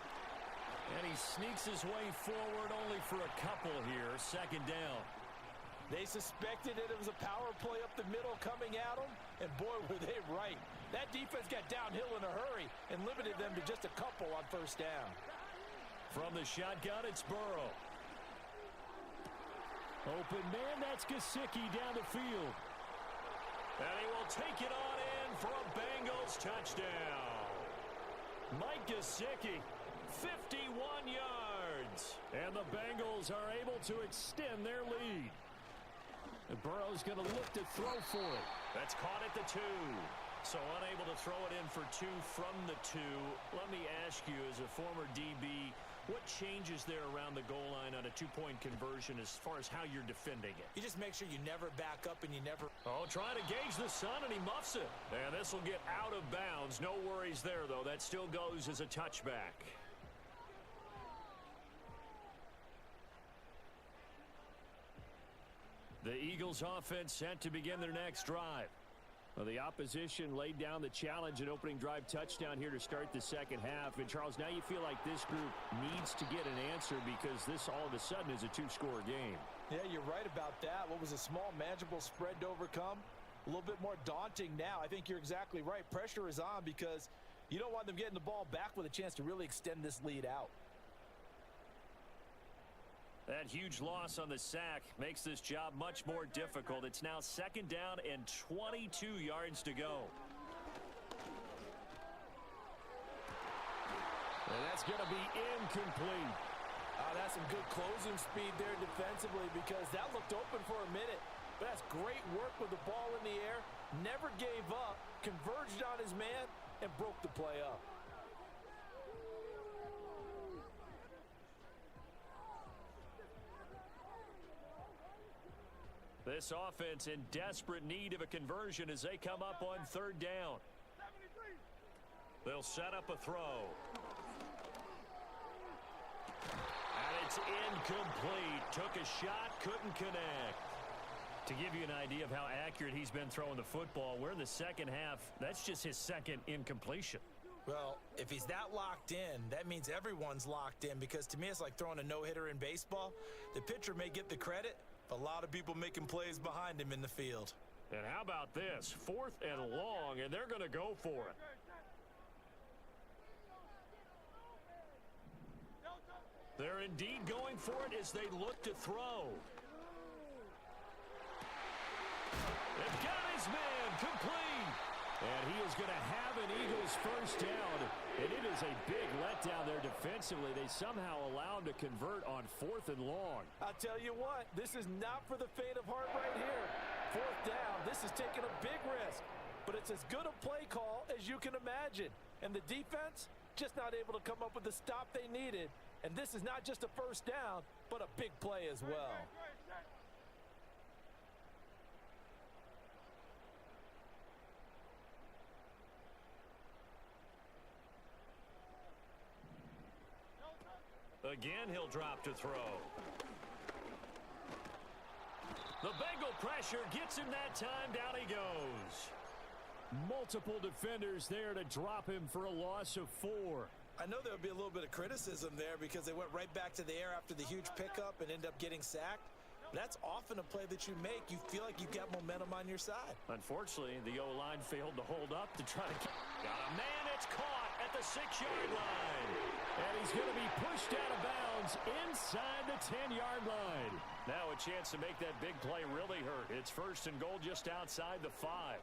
And he sneaks his way forward only for a couple here. Second down. They suspected it was a power play up the middle coming at them, and boy, were they right. That defense got downhill in a hurry and limited them to just a couple on first down. From the shotgun, it's Burrow. Open man, that's Gesicki down the field. And he will take it on in for a Bengals touchdown. Mike Gesicki, 51 yards. And the Bengals are able to extend their lead. And Burrow's going to look to throw for it. That's caught at the 2. So unable to throw it in for 2 from the 2. Let me ask you, as a former DB, what changes there around the goal line on a 2-point conversion as far as how you're defending it? You just make sure you never back up and you never... Oh, trying to gauge the sun, and he muffs it. And this will get out of bounds. No worries there, though. That still goes as a touchback. The Eagles offense set to begin their next drive. Well, the opposition laid down the challenge and opening drive touchdown here to start the second half. And, Charles, now you feel like this group needs to get an answer because this all of a sudden is a 2-score game. Yeah, you're right about that. What was a small, manageable spread to overcome? A little bit more daunting now. I think you're exactly right. Pressure is on because you don't want them getting the ball back with a chance to really extend this lead out. That huge loss on the sack makes this job much more difficult. It's now second down and 22 yards to go. And that's going to be incomplete. That's some good closing speed there defensively because that looked open for a minute. But that's great work with the ball in the air. Never gave up, converged on his man, and broke the play up. This offense in desperate need of a conversion as they come up on third down. They'll set up a throw. And it's incomplete. Took a shot, couldn't connect. To give you an idea of how accurate he's been throwing the football, we're in the second half. That's just his second incompletion. Well, if he's that locked in, that means everyone's locked in because to me it's like throwing a no-hitter in baseball. The pitcher may get the credit, but a lot of people making plays behind him in the field. And how about this? 4th and long, and they're going to go for it. They're indeed going for it as they look to throw. They've got his man complete. And he is going to have an Eagles first down. And it is a big letdown there defensively. They somehow allow him to convert on 4th and long. I'll tell you what, this is not for the faint of heart right here. 4th down, this is taking a big risk. But it's as good a play call as you can imagine. And the defense, just not able to come up with the stop they needed. And this is not just a first down, but a big play as well. Again, he'll drop to throw. The Bengal pressure gets him that time. Down he goes. Multiple defenders there to drop him for a loss of 4. I know there'll be a little bit of criticism there because they went right back to the air after the huge pickup and end up getting sacked. That's often a play that you make. You feel like you've got momentum on your side. Unfortunately, the O-line failed to hold up to try to... Got a man, it's caught at the 6-yard line. And he's going to be pushed out of bounds inside the 10-yard line. Now a chance to make that big play really hurt. It's 1st and goal just outside the 5.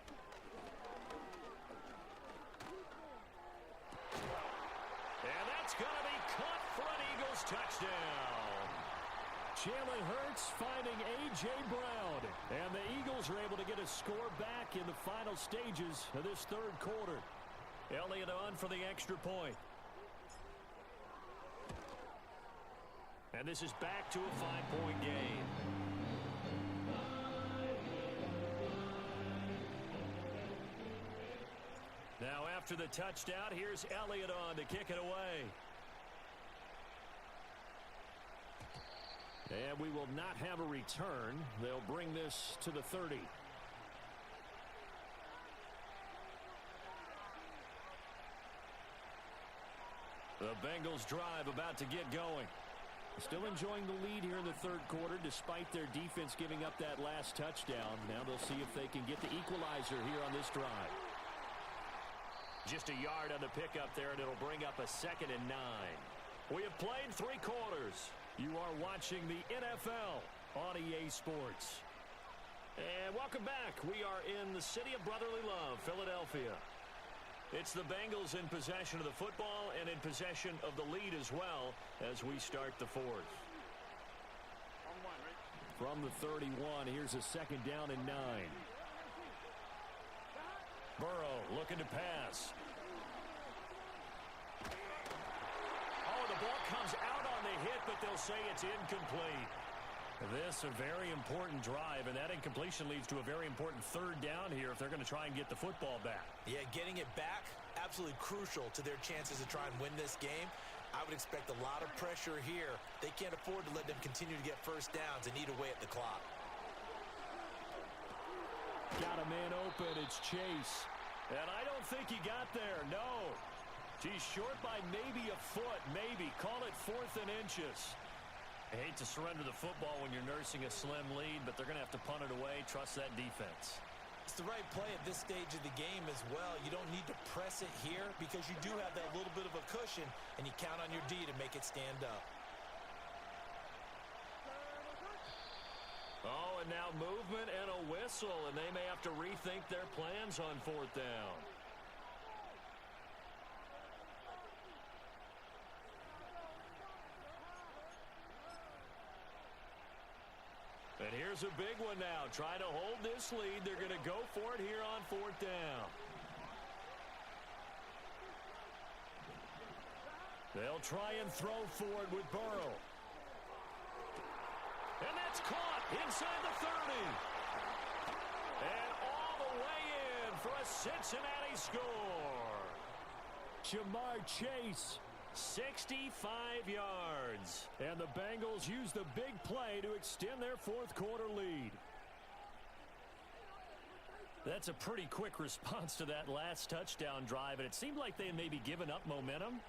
And that's going to be caught for an Eagles touchdown. Jalen Hurts finding A.J. Brown. And the Eagles are able to get a score back in the final stages of this third quarter. Elliott on for the extra point. And this is back to a 5-point game. Now after the touchdown, here's Elliott on to kick it away. And we will not have a return. They'll bring this to the 30. The Bengals drive about to get going. Still enjoying the lead here in the third quarter despite their defense giving up that last touchdown. Now they'll see if they can get the equalizer here on this drive. Just a yard on the pickup there, and it'll bring up a 2nd and 9. We have played 3 quarters. You are watching the NFL on EA Sports. And welcome back. We are in the city of brotherly love, Philadelphia. It's the Bengals in possession of the football and in possession of the lead as well as we start the fourth. From the 31, here's a 2nd down and 9. Burrow looking to pass. Oh, the ball comes out on the hit, but they'll say it's incomplete. This a very important drive, and that incompletion leads to a very important 3rd down here if they're going to try and get the football back. Yeah, getting it back, absolutely crucial to their chances to try and win this game. I would expect a lot of pressure here. They can't afford to let them continue to get first downs and eat away at the clock. Got a man open. It's Chase. And I don't think he got there. No. He's short by maybe a foot, maybe. Call it 4th and inches. I hate to surrender the football when you're nursing a slim lead, but they're going to have to punt it away. Trust that defense. It's the right play at this stage of the game as well. You don't need to press it here because you do have that little bit of a cushion, and you count on your D to make it stand up. Oh, and now movement and a whistle, and they may have to rethink their plans on 4th down. And here's a big one now. Trying to hold this lead. They're going to go for it here on 4th down. They'll try and throw for it with Burrow. And that's caught inside the 30. And all the way in for a Cincinnati score. Jamar Chase, 65 yards. And the Bengals use the big play to extend their 4th quarter lead. That's a pretty quick response to that last touchdown drive, and it seemed like they had maybe given up momentum.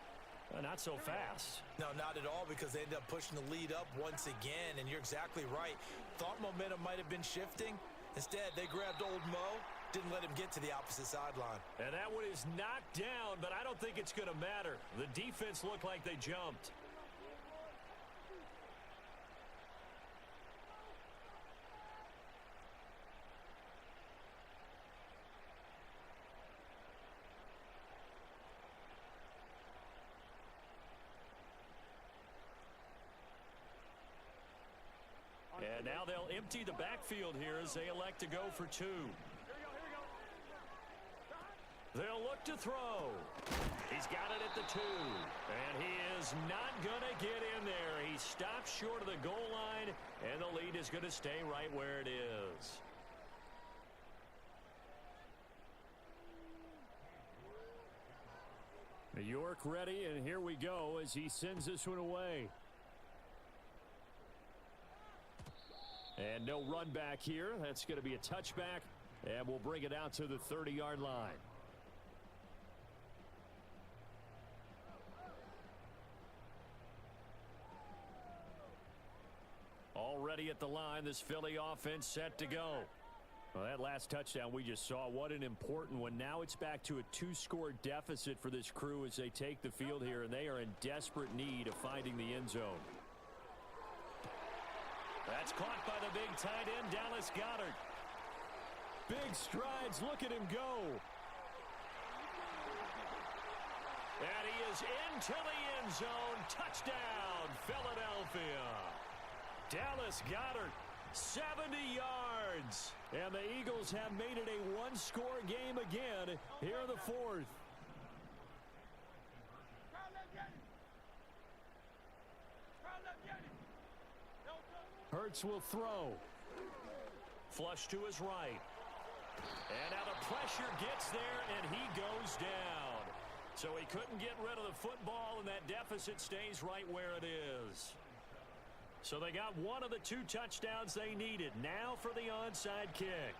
Not so fast. No, not at all, because they ended up pushing the lead up once again, and you're exactly right. Thought momentum might have been shifting. Instead, they grabbed old Mo, didn't let him get to the opposite sideline. And that one is knocked down, but I don't think it's going to matter. The defense looked like they jumped. And now they'll empty the backfield here as they elect to go for 2. They'll look to throw. He's got it at the 2. And he is not going to get in there. He stops short of the goal line, and the lead is going to stay right where it is. York ready, and here we go as he sends this one away. And no run back here. That's going to be a touchback, and we'll bring it out to the 30-yard line. Already at the line, this Philly offense set to go. Well, that last touchdown we just saw, what an important one. Now it's back to a 2-score deficit for this crew as they take the field here, and they are in desperate need of finding the end zone. That's caught by the big tight end, Dallas Goedert. Big strides. Look at him go. And he is into the end zone. Touchdown, Philadelphia. Dallas Goedert, 70 yards. And the Eagles have made it a 1-score game again here in the 4th. Hurts will throw. Flush to his right. And now the pressure gets there, and he goes down. So he couldn't get rid of the football, and that deficit stays right where it is. So they got one of the 2 touchdowns they needed. Now for the onside kick.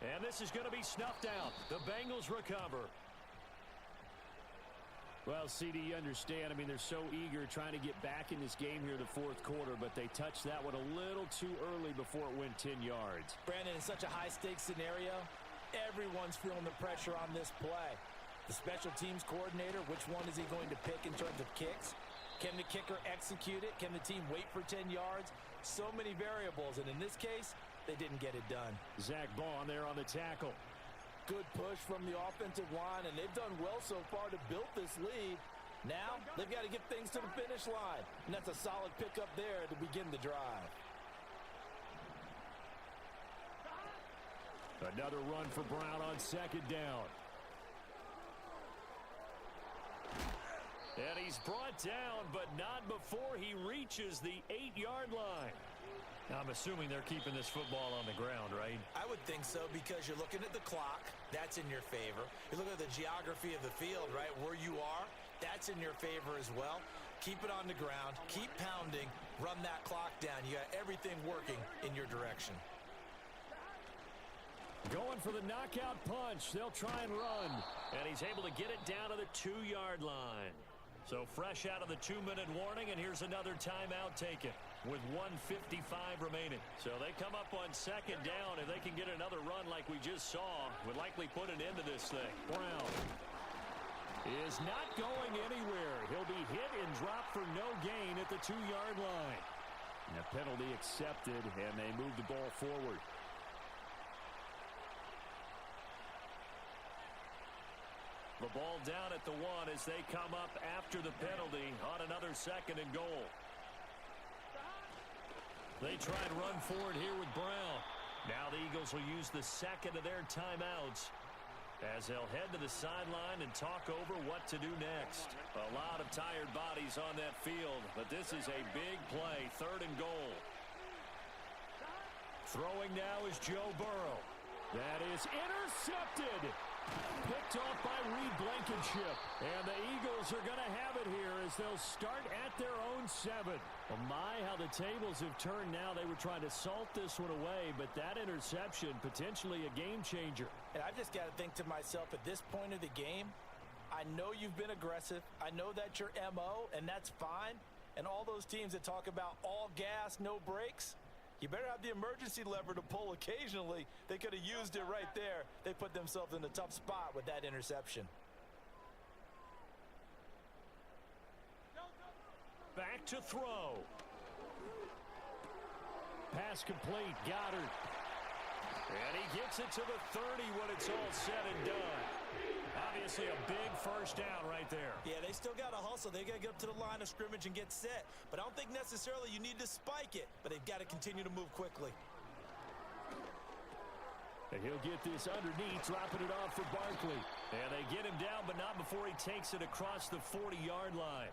And this is going to be snuffed out. The Bengals recover. Well, CD, you understand. I mean, they're so eager trying to get back in this game here in the fourth quarter, but they touched that one a little too early before it went 10 yards. Brandon, in such a high-stakes scenario, everyone's feeling the pressure on this play. The special teams coordinator, which one is he going to pick in terms of kicks? Can the kicker execute it? Can the team wait for 10 yards? So many variables, and in this case, they didn't get it done. Zach Bond there on the tackle. Good push from the offensive line, and they've done well so far to build this lead. Now, they've got to get things to the finish line, and that's a solid pickup there to begin the drive. Another run for Brown on second down. And he's brought down, but not before he reaches the 8-yard line. Now, I'm assuming they're keeping this football on the ground, right? I would think so, because you're looking at the clock. That's in your favor. You look at the geography of the field, right, where you are. That's in your favor as well. Keep it on the ground. Keep pounding. Run that clock down. You got everything working in your direction. Going for the knockout punch. They'll try and run. And he's able to get it down to the 2-yard line. So fresh out of the 2-minute warning, and here's another timeout taken with 1:55 remaining. So they come up on second down. If they can get another run like we just saw, would likely put an end to this thing. Brown is not going anywhere. He'll be hit and dropped for no gain at the 2-yard line. And a penalty accepted, and they move the ball forward. The ball down at the 1 as they come up after the penalty on another 2nd and goal. They try and run forward here with Brown. Now the Eagles will use the second of their timeouts as they'll head to the sideline and talk over what to do next. A lot of tired bodies on that field, but this is a big play, 3rd and goal. Throwing now is Joe Burrow. That is intercepted. Picked off by Reed Blankenship. And the Eagles are going to have it here as they'll start at their own 7. Oh my, how the tables have turned now. They were trying to salt this one away, but that interception, potentially a game changer. And I just got to think to myself, at this point of the game, I know you've been aggressive. I know that's your MO, and that's fine. And all those teams that talk about all gas, no brakes, you better have the emergency lever to pull occasionally. They could have used it right there. They put themselves in a tough spot with that interception. Back to throw. Pass complete. Goddard. And he gets it to the 30 when it's all said and done. Obviously a big first down right there. Yeah, they still got to hustle. They got to get up to the line of scrimmage and get set. But I don't think necessarily you need to spike it. But they've got to continue to move quickly. And he'll get this underneath, dropping it off for Barkley. And they get him down, but not before he takes it across the 40-yard line.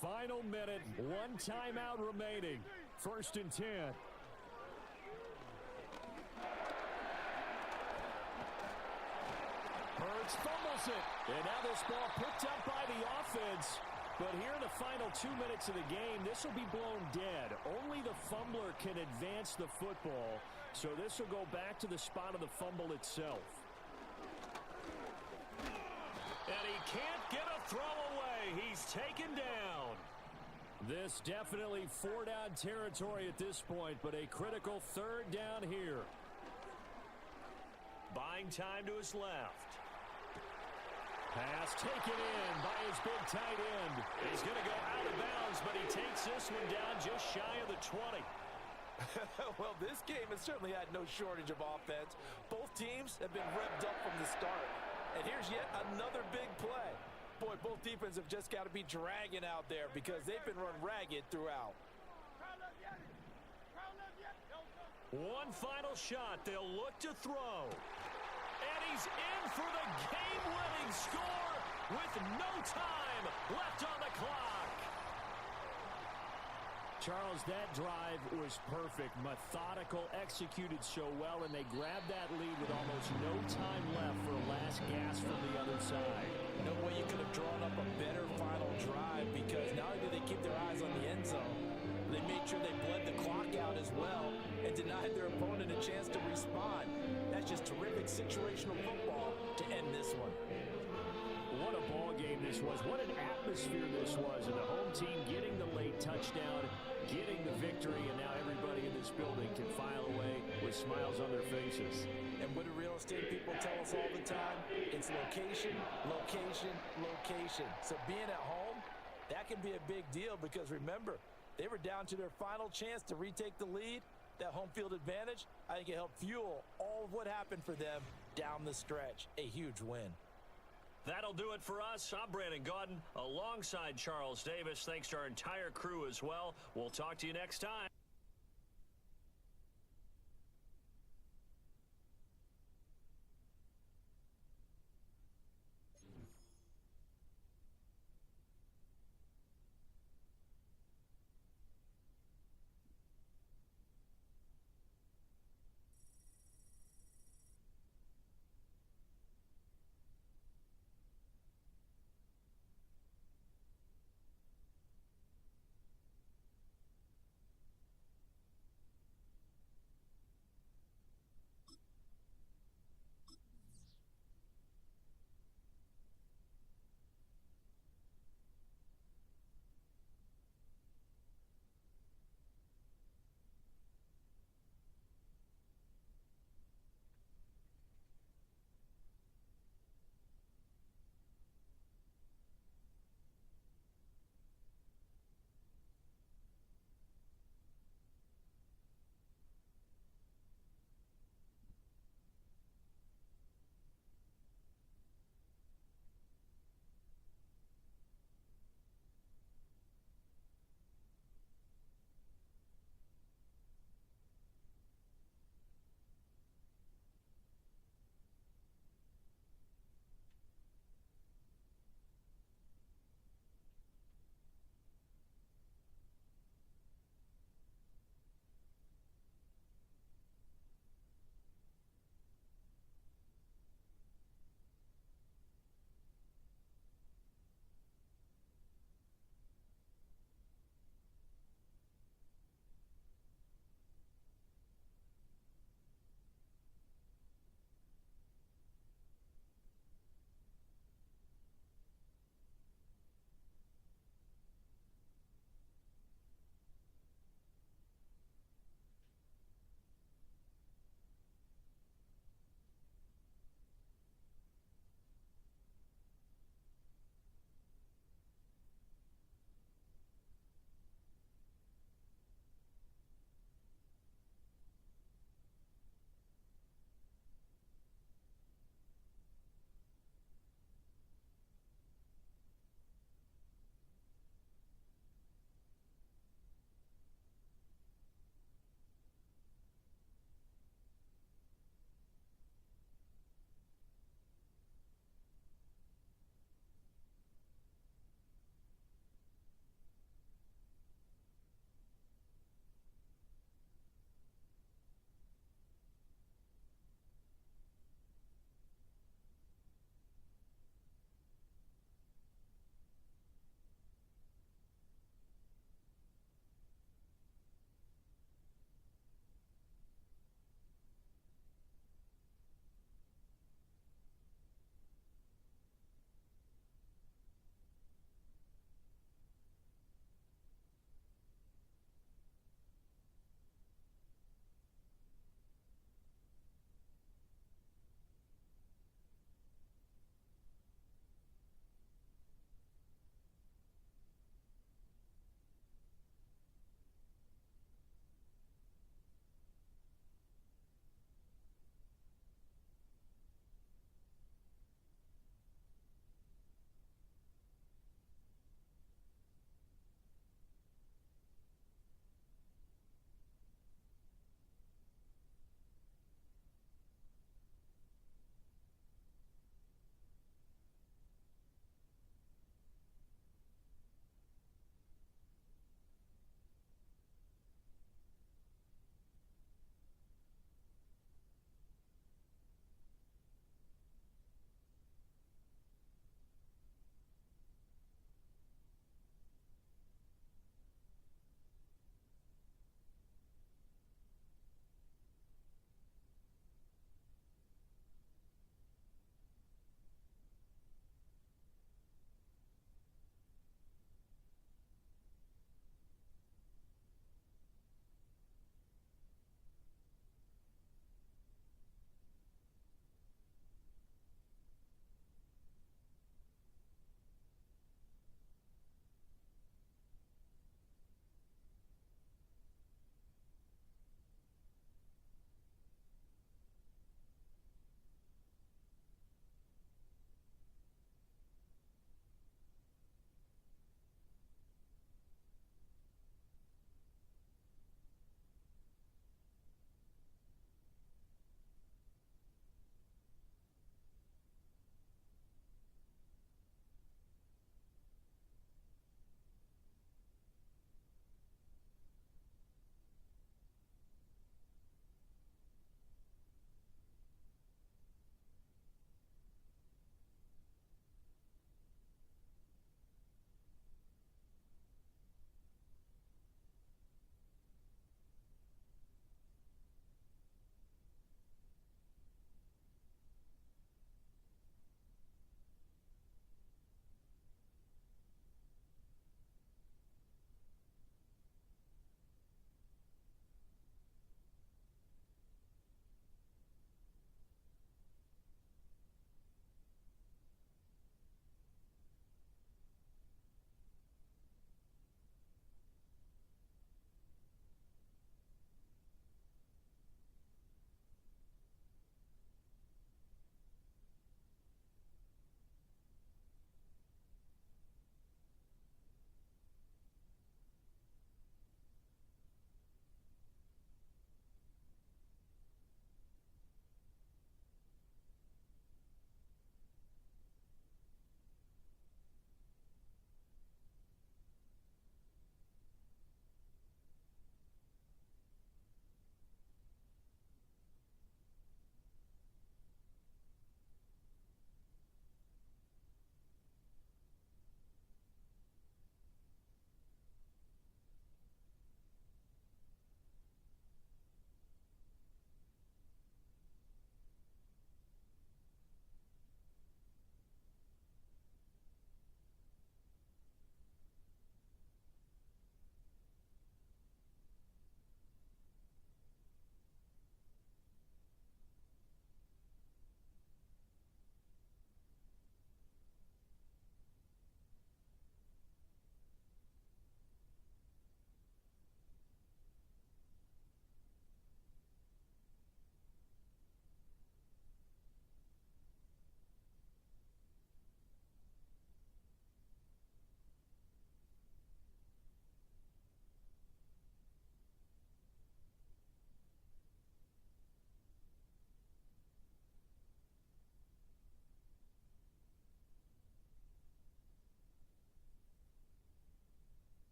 Final minute, 1 timeout remaining. 1st and 10. Hurts fumbles it. And now this ball picked up by the offense. But here in the final 2 minutes of the game, this will be blown dead. Only the fumbler can advance the football. So this will go back to the spot of the fumble itself. And he can't get a throw away. He's taken down. This definitely 4-down territory at this point, but a critical 3rd down here. Buying time to his left. Pass taken in by his big tight end. He's going to go out of bounds, but he takes this one down just shy of the 20. Well, this game has certainly had no shortage of offense. Both teams have been revved up from the start. And here's yet another big play. Boy, both defenses have just got to be dragging out there because they've been run ragged throughout. One final shot. They'll look to throw. And he's in for the game-winning score with no time time left on the clock. Charles, that drive was perfect. Methodical, executed so well, and they grabbed that lead with almost no time left for a last gasp from the other side. No way you could have drawn up a better final drive, because not only did they keep their eyes on the end zone, they made sure they bled the clock out as well and denied their opponent a chance to respond. That's just terrific situational football to end this one. What a ball game this was. What an atmosphere this was. And the home team getting the late touchdown, getting the victory, and now everybody in this building can file away with smiles on their faces. And what do real estate people tell us all the time? It's location, location, location. So being at home, that can be a big deal, because remember, they were down to their final chance to retake the lead. That home field advantage, I think it helped fuel all of what happened for them down the stretch. A huge win. That'll do it for us. I'm Brandon Gaudin alongside Charles Davis. Thanks to our entire crew as well. We'll talk to you next time.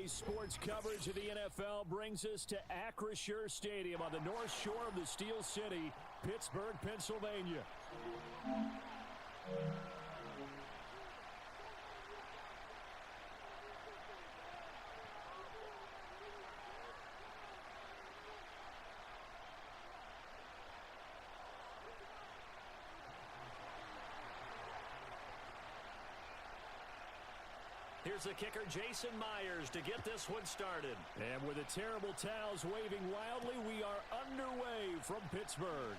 EA Sports coverage of the NFL brings us to Acrisure Stadium on the north shore of the Steel City, Pittsburgh, Pennsylvania. Here's the kicker, Jason Myers, to get this one started. And with the terrible towels waving wildly, we are underway from Pittsburgh.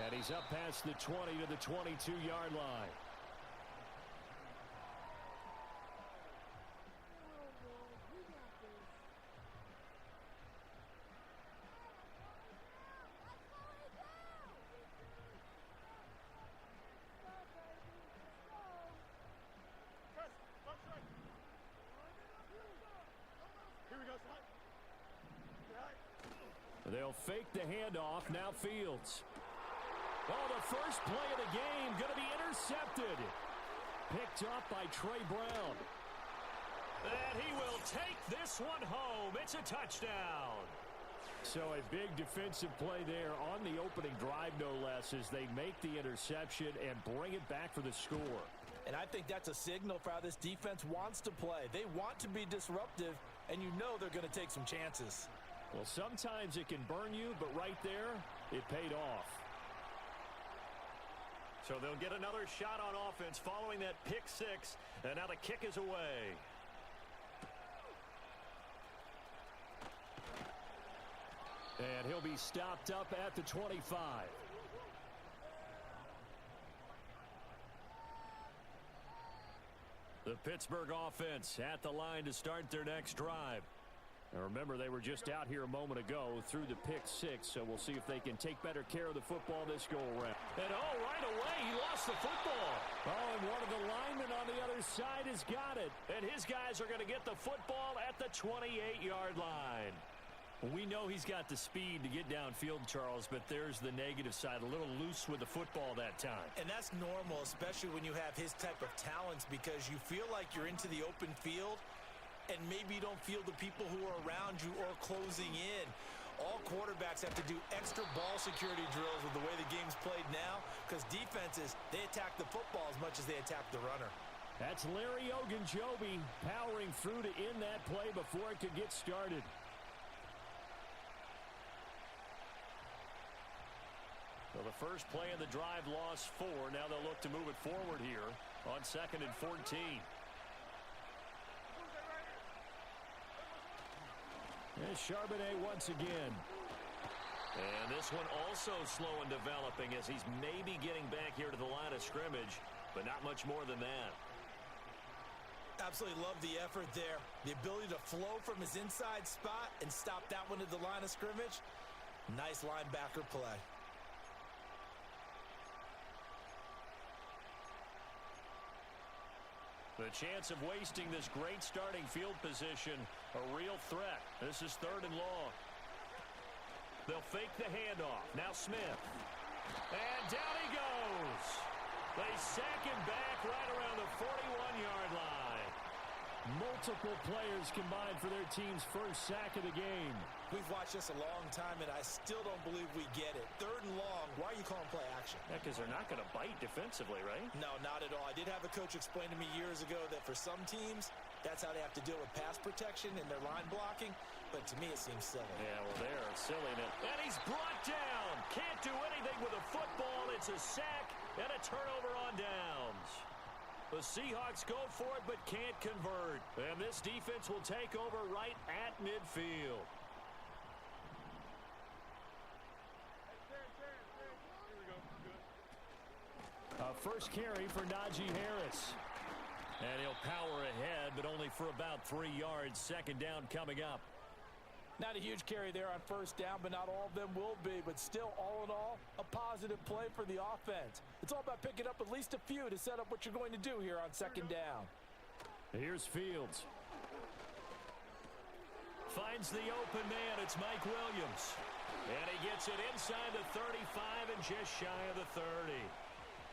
And he's up past the 20 to the 22-yard line. They'll fake the handoff. Now Fields. Oh, the first play of the game going to be intercepted. Picked up by Trey Brown. And he will take this one home. It's a touchdown. So a big defensive play there on the opening drive, no less, as they make the interception and bring it back for the score. And I think that's a signal for how this defense wants to play. They want to be disruptive, and you know they're going to take some chances. Well, sometimes it can burn you, but right there, it paid off. So they'll get another shot on offense following that pick six, and now the kick is away. And he'll be stopped up at the 25. The Pittsburgh offense at the line to start their next drive. Now remember, they were just out here a moment ago through the pick six, so we'll see if they can take better care of the football this go-around. And right away, he lost the football. Oh, and one of the linemen on the other side has got it. And his guys are going to get the football at the 28-yard line. Well, we know he's got the speed to get downfield, Charles, but there's the negative side, a little loose with the football that time. And that's normal, especially when you have his type of talents, because you feel like you're into the open field, and maybe you don't feel the people who are around you or closing in. All quarterbacks have to do extra ball security drills with the way the game's played now, because defenses, they attack the football as much as they attack the runner. That's Larry Ogunjobi powering through to end that play before it could get started. So the first play of the drive lost 4. Now they'll look to move it forward here on 2nd and 14. There's Charbonnet once again. And this one also slow in developing as he's maybe getting back here to the line of scrimmage, but not much more than that. Absolutely love the effort there. The ability to flow from his inside spot and stop that one at the line of scrimmage. Nice linebacker play. The chance of wasting this great starting field position, a real threat. This is 3rd and long. They'll fake the handoff. Now Smith. And down he goes. They sack him back right around the 41-yard line. Multiple players combined for their team's first sack of the game. We've watched this a long time, and I still don't believe we get it. 3rd and long, why are you calling play action? Yeah, because they're not going to bite defensively, right? No, not at all. I did have a coach explain to me years ago that for some teams, that's how they have to deal with pass protection and their line blocking, but to me it seems silly. Yeah, well, they're silly. And he's brought down. Can't do anything with a football. It's a sack and a turnover on downs. The Seahawks go for it but can't convert. And this defense will take over right at midfield. First carry for Najee Harris. And he'll power ahead, but only for about 3 yards. 2nd down coming up. Not a huge carry there on 1st down, but not all of them will be. But still, all in all, a positive play for the offense. It's all about picking up at least a few to set up what you're going to do here on 2nd down. Here's Fields. Finds the open man. It's Mike Williams. And he gets it inside the 35 and just shy of the 30.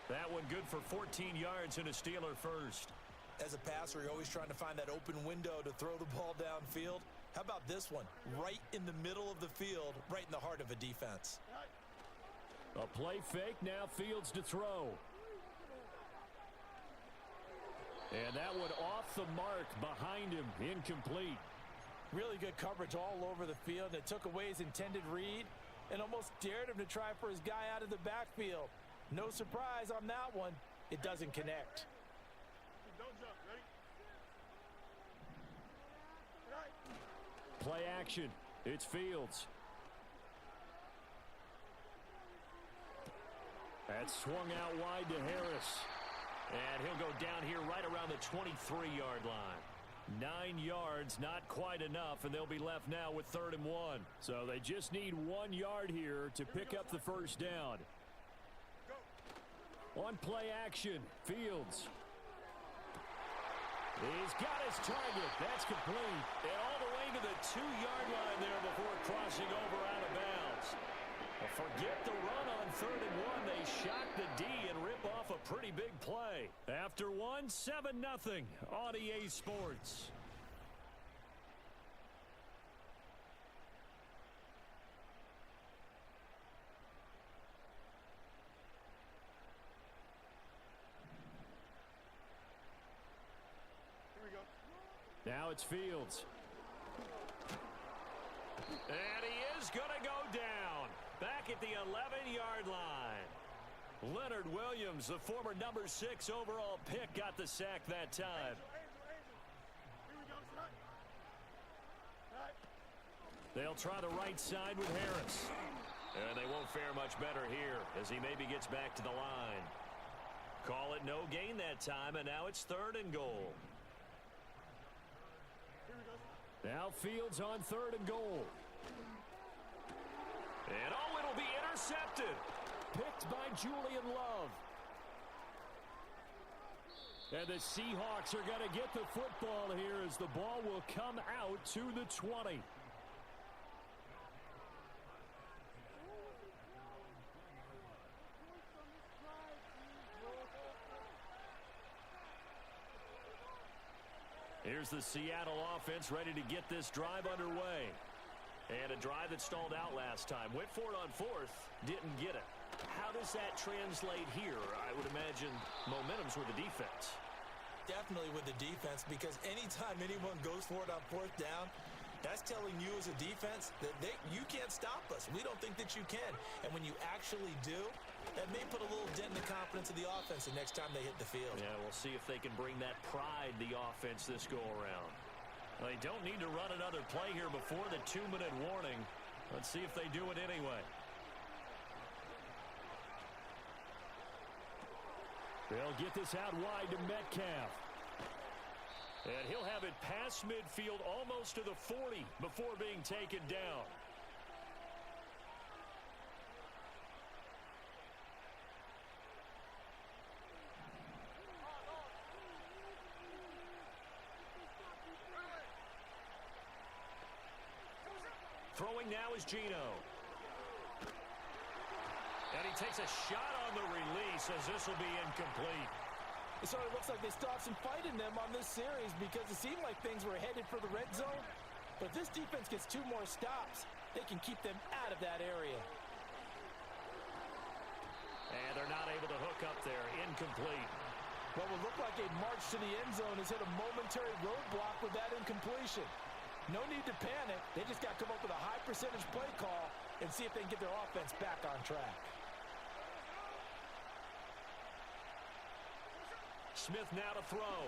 That one good for 14 yards and a Steeler first. As a passer, you're always trying to find that open window to throw the ball downfield. How about this one? Right in the middle of the field, right in the heart of a defense. A play fake, now Fields to throw. And that one off the mark behind him, incomplete. Really good coverage all over the field. It took away his intended read and almost dared him to try for his guy out of the backfield. No surprise on that one. It doesn't connect. Don't jump. Ready? Play action. It's Fields. That's swung out wide to Harris. And he'll go down here right around the 23-yard line. 9 yards, not quite enough, and they'll be left now with 3rd and 1. So they just need 1 yard here to pick up the first down. On play action, Fields. He's got his target. That's complete. And all the way to the 2-yard line there before crossing over out of bounds. Well, forget the run on 3rd and 1. They shock the D and rip off a pretty big play. After 1, 7-0 on EA Sports. Now it's Fields. And he is going to go down. Back at the 11-yard line. Leonard Williams, the former number 6 overall pick, got the sack that time. They'll try the right side with Harris. And they won't fare much better here as he maybe gets back to the line. Call it no gain that time, and now it's 3rd and goal. Now Fields on 3rd and goal. And oh, it'll be intercepted. Picked by Julian Love. And the Seahawks are going to get the football here as the ball will come out to the 20. Here's the Seattle offense ready to get this drive underway. And a drive that stalled out last time. Went for it on 4th, didn't get it. How does that translate here? I would imagine momentum's with the defense. Definitely with the defense, because anytime anyone goes for it on 4th down, that's telling you as a defense that you can't stop us. We don't think that you can. And when you actually do, that may put a little dent in the confidence of the offense the next time they hit the field. Yeah, we'll see if they can bring that pride, the offense, this go-around. They don't need to run another play here before the 2-minute warning. Let's see if they do it anyway. They'll get this out wide to Metcalf. And he'll have it past midfield almost to the 40 before being taken down. Throwing now is Geno. And he takes a shot on the release as this will be incomplete. So it looks like they stopped some fight in them on this series because it seemed like things were headed for the red zone. But if this defense gets 2 more stops, they can keep them out of that area. And they're not able to hook up there. Incomplete. What would look like a march to the end zone has hit a momentary roadblock with that incompletion. No need to panic. They just got to come up with a high percentage play call and see if they can get their offense back on track. Smith now to throw.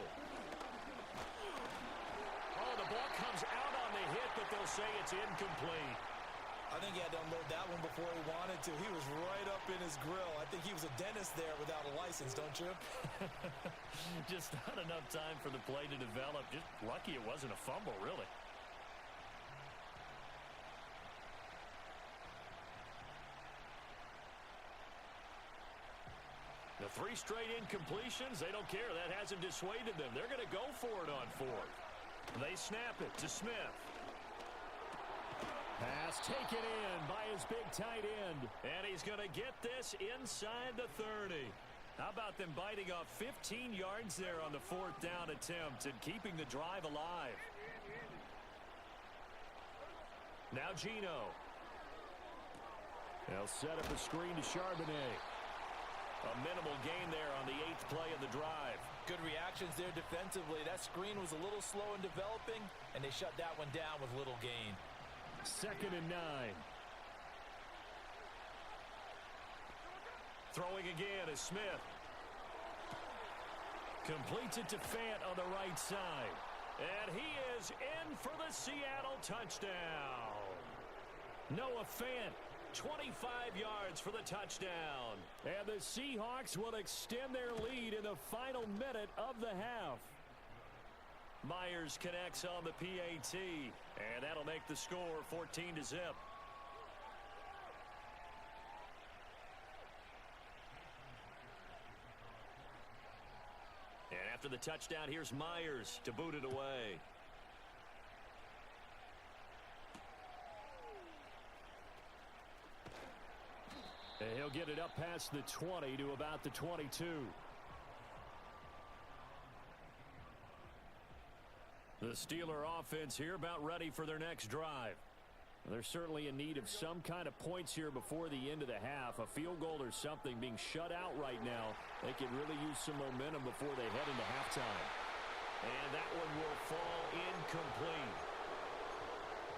Oh, the ball comes out on the hit, but they'll say it's incomplete. I think he had to unload that one before he wanted to. He was right up in his grill. I think he was a dentist there without a license, don't you? Just not enough time for the play to develop. Just lucky it wasn't a fumble, really. The 3 straight incompletions, they don't care. That hasn't dissuaded them. They're going to go for it on 4th. They snap it to Smith. Pass taken in by his big tight end. And he's going to get this inside the 30. How about them biting off 15 yards there on the 4th down attempt and keeping the drive alive? Now Gino. They'll set up a screen to Charbonnet. A minimal gain there on the 8th play of the drive. Good reactions there defensively. That screen was a little slow in developing, and they shut that one down with little gain. 2nd and 9. Throwing again is Smith. Completes it to Fant on the right side. And he is in for the Seattle touchdown. Noah Fant, 25 yards for the touchdown. And the Seahawks will extend their lead in the final minute of the half. Myers connects on the PAT, and that'll make the score 14-0. And after the touchdown, here's Myers to boot it away. And he'll get it up past the 20 to about the 22. The Steeler offense here about ready for their next drive. They're certainly in need of some kind of points here before the end of the half. A field goal or something. Being shut out right now, they could really use some momentum before they head into halftime. And that one will fall incomplete.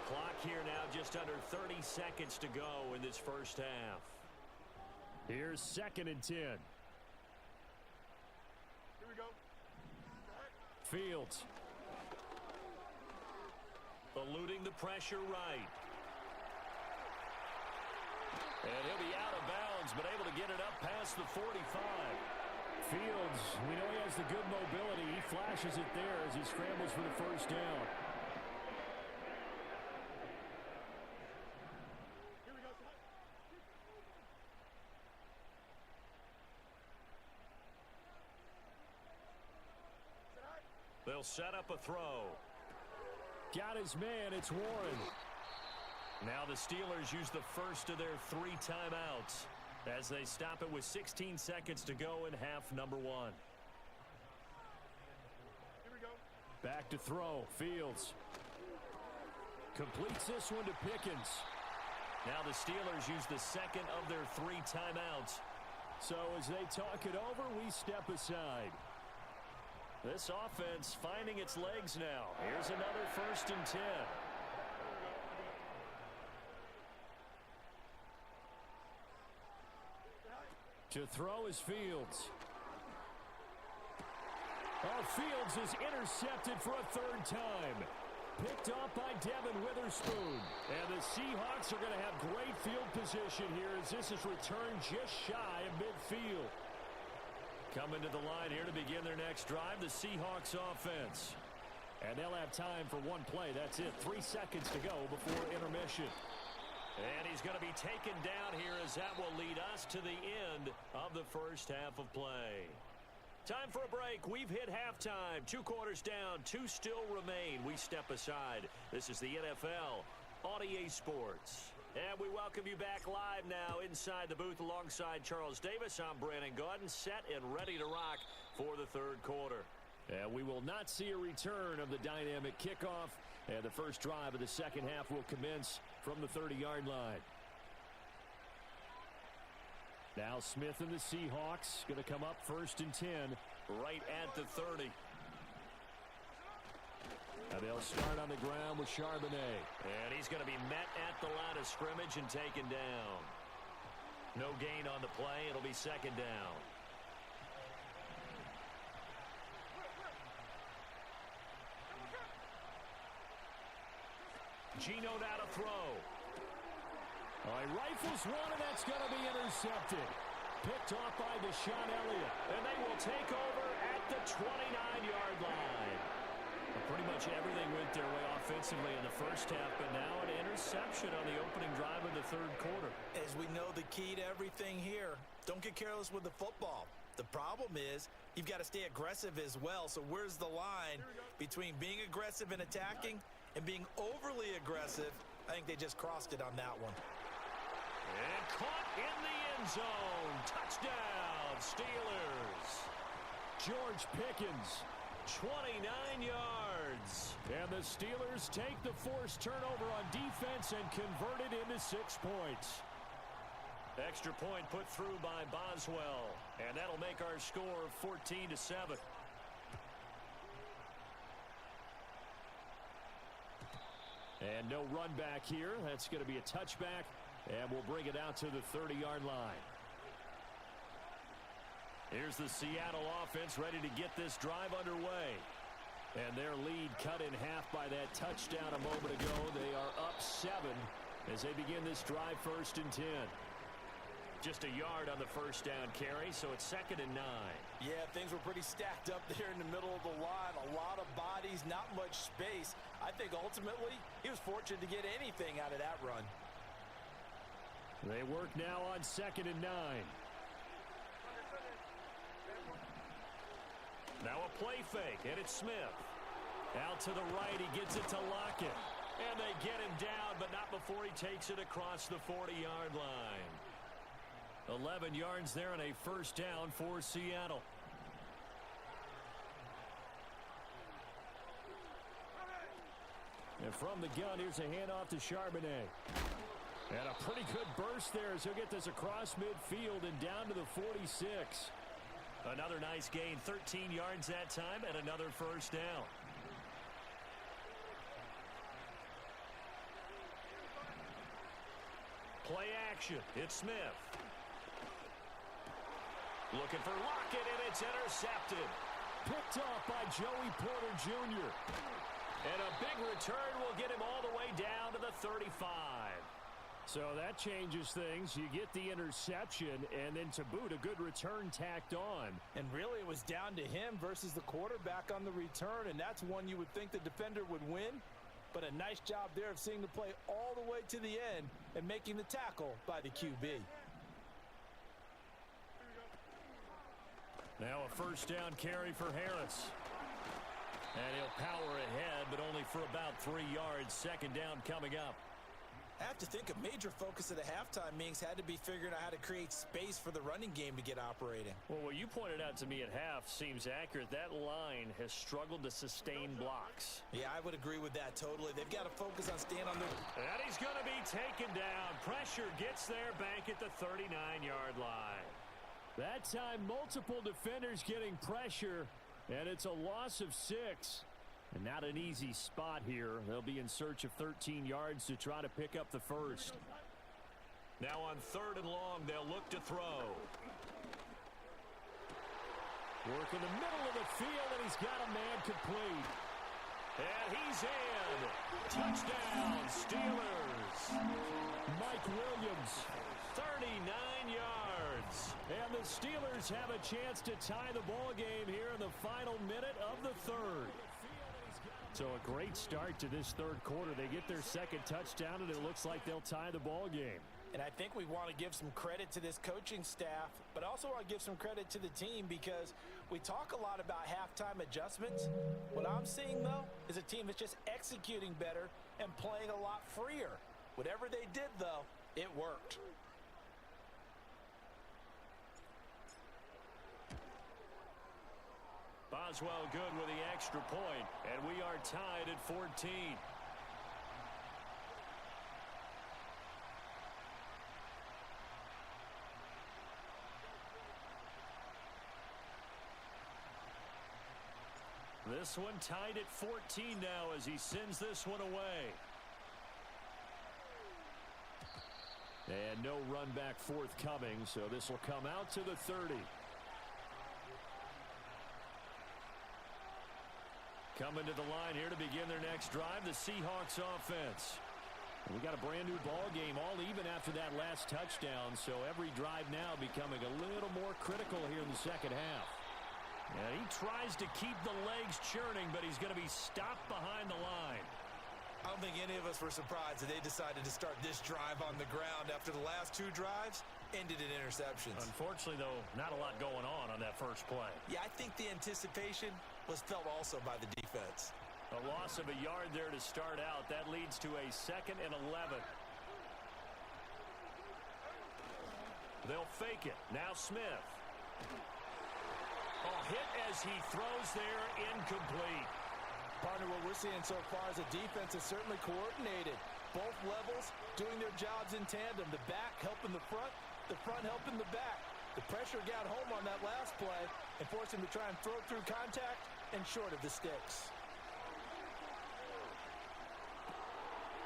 Clock here now just under 30 seconds to go in this first half. Here's 2nd and 10. Here we go. Fields. Eluding the pressure right. And he'll be out of bounds, but able to get it up past the 45. Fields, we know he has the good mobility. He flashes it there as he scrambles for the first down. Here we go. They'll set up a throw. Got his man. It's Warren. Now the Steelers use the first of their 3 timeouts as they stop it with 16 seconds to go in half number 1. Here we go. Back to throw. Fields. Completes this one to Pickens. Now the Steelers use the second of their 3 timeouts. So as they talk it over, we step aside. This offense finding its legs now. Here's another 1st and 10. To throw is Fields. Oh, Fields is intercepted for a 3rd time. Picked off by Devin Witherspoon. And the Seahawks are going to have great field position here as this is returned just shy of midfield. Coming to the line here to begin their next drive, the Seahawks offense. And they'll have time for 1 play. That's it. 3 seconds to go before intermission. And he's going to be taken down here as that will lead us to the end of the first half of play. Time for a break. We've hit halftime. 2 quarters down, 2 still remain. We step aside. This is the NFL on EA Sports. And we welcome you back live now inside the booth alongside Charles Davis. I'm Brandon Gaudin, set and ready to rock for the 3rd quarter. And we will not see a return of the dynamic kickoff. And the first drive of the second half will commence from the 30-yard line. Now Smith and the Seahawks going to come up 1st and 10. Right at the 30. And they'll start on the ground with Charbonnet. And he's going to be met at the line of scrimmage and taken down. No gain on the play. It'll be 2nd down. Gino now to throw. All right, rifles one, and that's going to be intercepted. Picked off by Deshaun Elliott. And they will take over at the 29-yard line. Pretty much everything went their way offensively in the first half, but now an interception on the opening drive of the 3rd quarter. As we know, the key to everything here, don't get careless with the football. The problem is you've got to stay aggressive as well. So where's the line between being aggressive and attacking and being overly aggressive? I think they just crossed it on that one. And caught in the end zone. Touchdown, Steelers. George Pickens, 29 yards. And the Steelers take the forced turnover on defense and convert it into 6 points. Extra point put through by Boswell. And that'll make our score 14-7. And no run back here. That's going to be a touchback. And we'll bring it out to the 30-yard line. Here's the Seattle offense ready to get this drive underway. And their lead cut in half by that touchdown a moment ago. They are up 7 as they begin this drive, 1st and 10. Just a yard on the first down carry, so it's 2nd and 9. Yeah, things were pretty stacked up there in the middle of the line. A lot of bodies, not much space. I think ultimately he was fortunate to get anything out of that run. They work now on 2nd and 9. Now a play fake, and it's Smith. Out to the right, he gets it to Lockett. And they get him down, but not before he takes it across the 40-yard line. 11 yards there and a first down for Seattle. And from the gun, here's a handoff to Charbonnet. And a pretty good burst there as he'll get this across midfield and down to the 46. Another nice gain, 13 yards that time, and another first down. Play action. It's Smith. Looking for Lockett, and it's intercepted. Picked off by Joey Porter Jr. And a big return will get him all the way down to the 35. So that changes things. You get the interception, and then to boot, a good return tacked on. And really, it was down to him versus the quarterback on the return, and that's one you would think the defender would win. But a nice job there of seeing the play all the way to the end and making the tackle by the QB. Now a first down carry for Harris. And he'll power ahead, but only for about 3 yards. 2nd down coming up. I have to think a major focus of the halftime meetings had to be figuring out how to create space for the running game to get operating. Well, what you pointed out to me at half seems accurate. That line has struggled to sustain blocks. Yeah, I would agree with that totally. They've got to focus on staying on their... And he's going to be taken down. Pressure gets there back at the 39-yard line. That time, multiple defenders getting pressure, and it's a loss of 6. And not an easy spot here. They'll be in search of 13 yards to try to pick up the first. Now on 3rd and long, they'll look to throw. Work in the middle of the field, and he's got a man complete. And he's in. Touchdown, Steelers. Mike Williams. 39 yards. And the Steelers have a chance to tie the ball game here in the final minute of the 3rd. So a great start to this 3rd quarter. They get their 2nd touchdown, and it looks like they'll tie the ball game. And I think we want to give some credit to this coaching staff, but also want to give some credit to the team because we talk a lot about halftime adjustments. What I'm seeing, though, is a team that's just executing better and playing a lot freer. Whatever they did, though, it worked. Boswell good with the extra point, and we are tied at 14. This one tied at 14 now as he sends this one away. And no run back forthcoming, so this will come out to the 30. Coming to the line here to begin their next drive, the Seahawks offense. We got a brand new ball game, all even after that last touchdown, so every drive now becoming a little more critical here in the 2nd half. And he tries to keep the legs churning, but he's going to be stopped behind the line. I don't think any of us were surprised that they decided to start this drive on the ground after the last 2 drives ended in interceptions. Unfortunately, though, not a lot going on that first play. Yeah, I think the anticipation was felt also by the defense. A loss of a yard there to start out. That leads to a 2nd and 11. They'll fake it. Now Smith. Oh, hit as he throws there, incomplete. Partner, what we're seeing so far is a defense is certainly coordinated. Both levels doing their jobs in tandem. The back helping the front helping the back. The pressure got home on that last play and forced him to try and throw through contact and short of the sticks.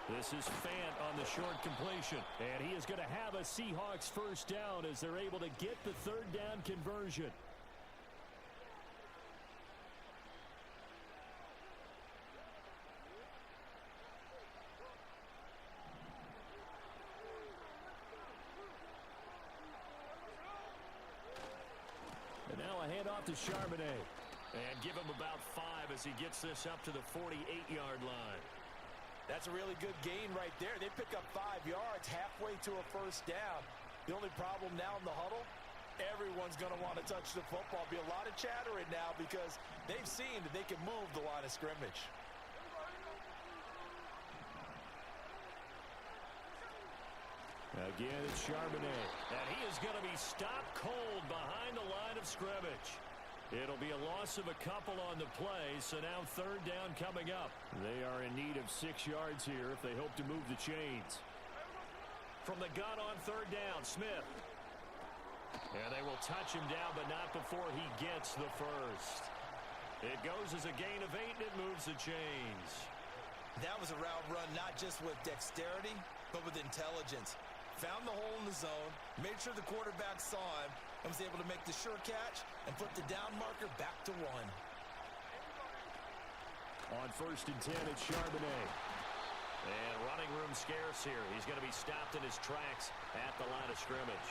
This is Fant on the short completion. And he is going to have a Seahawks first down as they're able to get the third down conversion. And now a handoff to Charbonnet. And give him about 5 as he gets this up to the 48-yard line. That's a really good gain right there. They pick up 5 yards halfway to a first down. The only problem now in the huddle, everyone's going to want to touch the football. Be a lot of chattering now because they've seen that they can move the line of scrimmage. Again, it's Charbonnet. And he is going to be stopped cold behind the line of scrimmage. It'll be a loss of a couple on the play, so now third down coming up. They are in need of 6 yards here if they hope to move the chains. From the gun on third down, Smith. And they will touch him down, but not before he gets the first. It goes as a gain of 8, and it moves the chains. That was a route run not just with dexterity, but with intelligence. Found the hole in the zone, made sure the quarterback saw him, and was able to make the sure catch and put the down marker back to 1. On first and 10, it's Charbonnet. And running room scarce here. He's going to be stopped in his tracks at the line of scrimmage.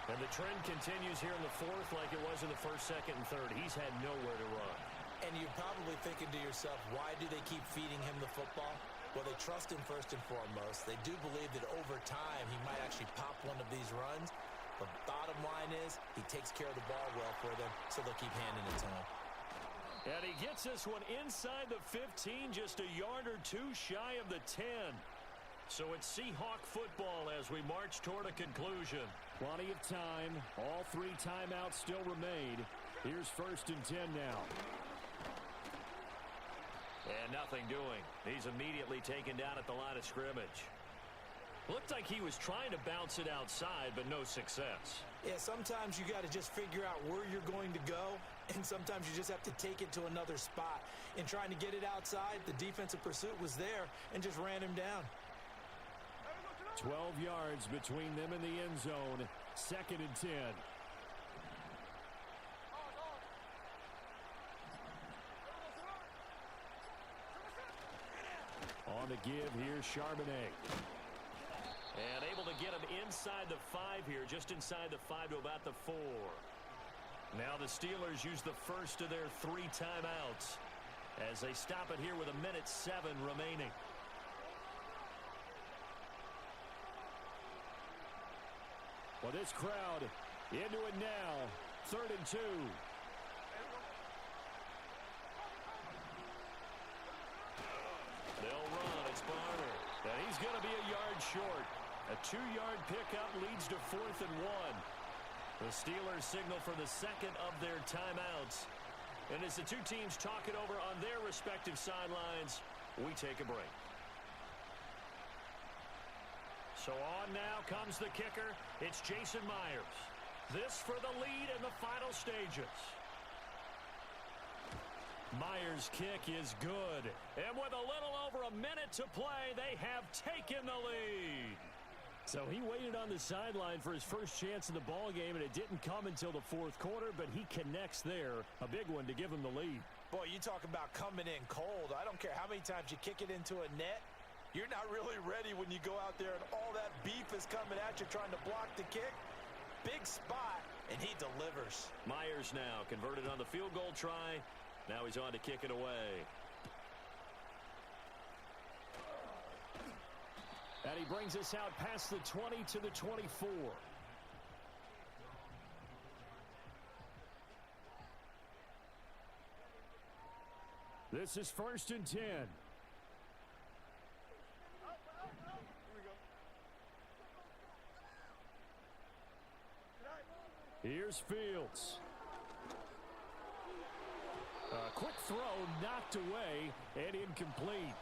And the trend continues here in the fourth like it was in the first, second, and third. He's had nowhere to run. And you're probably thinking to yourself, why do they keep feeding him the football? Well, they trust him first and foremost. They do believe that over time he might actually pop one of these runs. But bottom line is he takes care of the ball well for them, so they'll keep handing it to him. And he gets this one inside the 15, just a yard or 2 shy of the 10. So it's Seahawk football as we march toward a conclusion. Plenty of time. All 3 timeouts still remain. Here's first and 10 now. And nothing doing. He's immediately taken down at the line of scrimmage. Looked like he was trying to bounce it outside, but no success. Yeah, sometimes you got to just figure out where you're going to go, and sometimes you just have to take it to another spot. In trying to get it outside, the defensive pursuit was there and just ran him down. 12 yards between them and the end zone. Second and 10. On the give, here's Charbonnet. And able to get him inside the 5 here, just inside the 5 to about the 4. Now the Steelers use the first of their 3 timeouts as they stop it here with 1:07 remaining. Well, this crowd into it now. 3rd and 2. They'll run. It's Barner. And he's going to be a yard short. A 2-yard pickup leads to 4th and 1. The Steelers signal for the second of their timeouts. And as the 2 teams talk it over on their respective sidelines, we take a break. So on now comes the kicker. It's Jason Myers. This for the lead in the final stages. Myers' kick is good. And with a little over a minute to play, they have taken the lead. So he waited on the sideline for his first chance in the ball game, and it didn't come until the 4th quarter, but he connects there. A big one to give him the lead. Boy, you talk about coming in cold. I don't care how many times you kick it into a net. You're not really ready when you go out there and all that beef is coming at you trying to block the kick. Big spot, and he delivers. Myers now converted on the field goal try. Now he's on to kick it away. And he brings us out past the 20 to the 24. This is 1st and 10. Here's Fields. A quick throw knocked away and incomplete.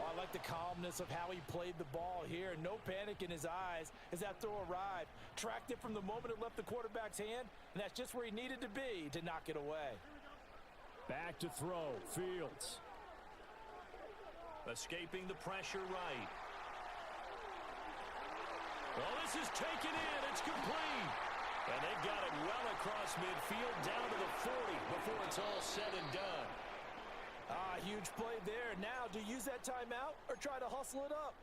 Oh, I like the calmness of how he played the ball here. No panic in his eyes as that throw arrived. Tracked it from the moment it left the quarterback's hand, and that's just where he needed to be to knock it away. Back to throw. Fields. Escaping the pressure right. Well, this is taken in. It's complete. And they've got it well across midfield down to the 40 before it's all said and done. Huge play there. Now, do you use that timeout or try to hustle it up?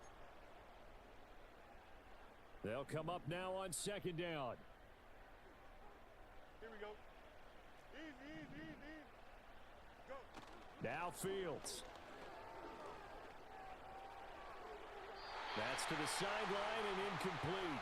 They'll come up now on second down. Here we go. Easy. Go. Now Fields. That's to the sideline and incomplete.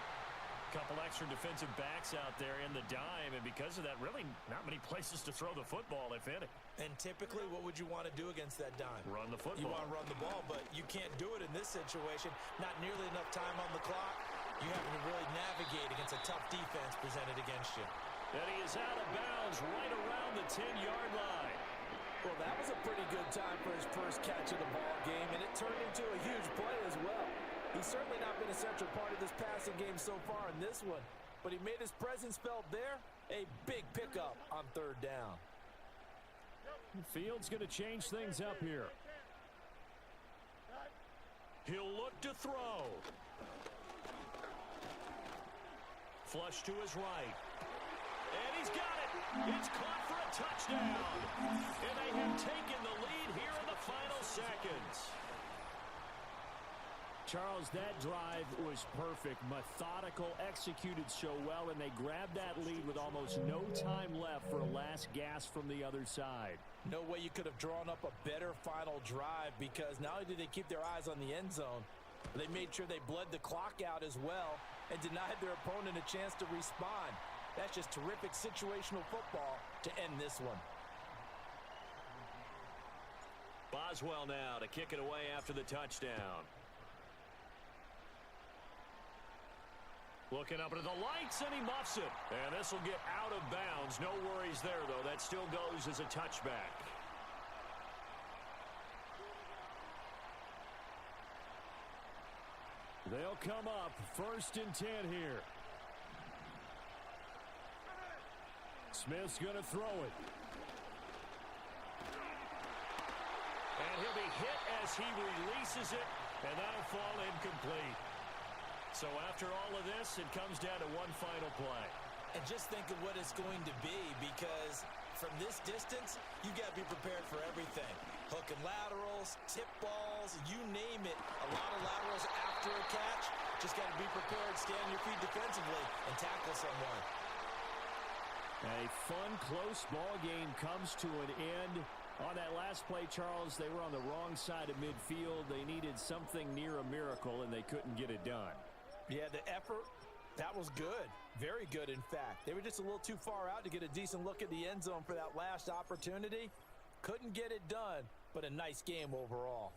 Couple extra defensive backs out there in the dime, and because of that, really not many places to throw the football, if any. And typically, what would you want to do against that dime? Run the football. You want to run the ball, but you can't do it in this situation. Not nearly enough time on the clock. You have to really navigate against a tough defense presented against you. And he is out of bounds right around the 10-yard line. Well, that was a pretty good time for his first catch of the ball game, and it turned into a huge play as well. He's certainly not been a central part of this passing game so far in this one, but he made his presence felt there. A big pickup on third down. Fields going to change things up here. He'll look to throw. Flush to his right. And he's got it. It's caught for a touchdown. And they have taken the lead here in the final seconds. Charles, that drive was perfect. Methodical, executed so well, and they grabbed that lead with almost no time left for a last gasp from the other side. No way you could have drawn up a better final drive, because not only did they keep their eyes on the end zone, they made sure they bled the clock out as well and denied their opponent a chance to respond. That's just terrific situational football to end this one. Boswell now to kick it away after the touchdown. Looking up into the lights, and he muffs it. And this will get out of bounds. No worries there, though. That still goes as a touchback. They'll come up 1st and 10 here. Smith's going to throw it. And he'll be hit as he releases it, and that'll fall incomplete. So after all of this, it comes down to one final play. And just think of what it's going to be, because from this distance, you've got to be prepared for everything. Hook and laterals, tip balls, you name it. A lot of laterals after a catch. Just got to be prepared, stay on your feet defensively, and tackle someone. A fun, close ball game comes to an end. On that last play, Charles, they were on the wrong side of midfield. They needed something near a miracle, and they couldn't get it done. Yeah, the effort, that was good. Very good, in fact. They were just a little too far out to get a decent look at the end zone for that last opportunity. Couldn't get it done, but a nice game overall.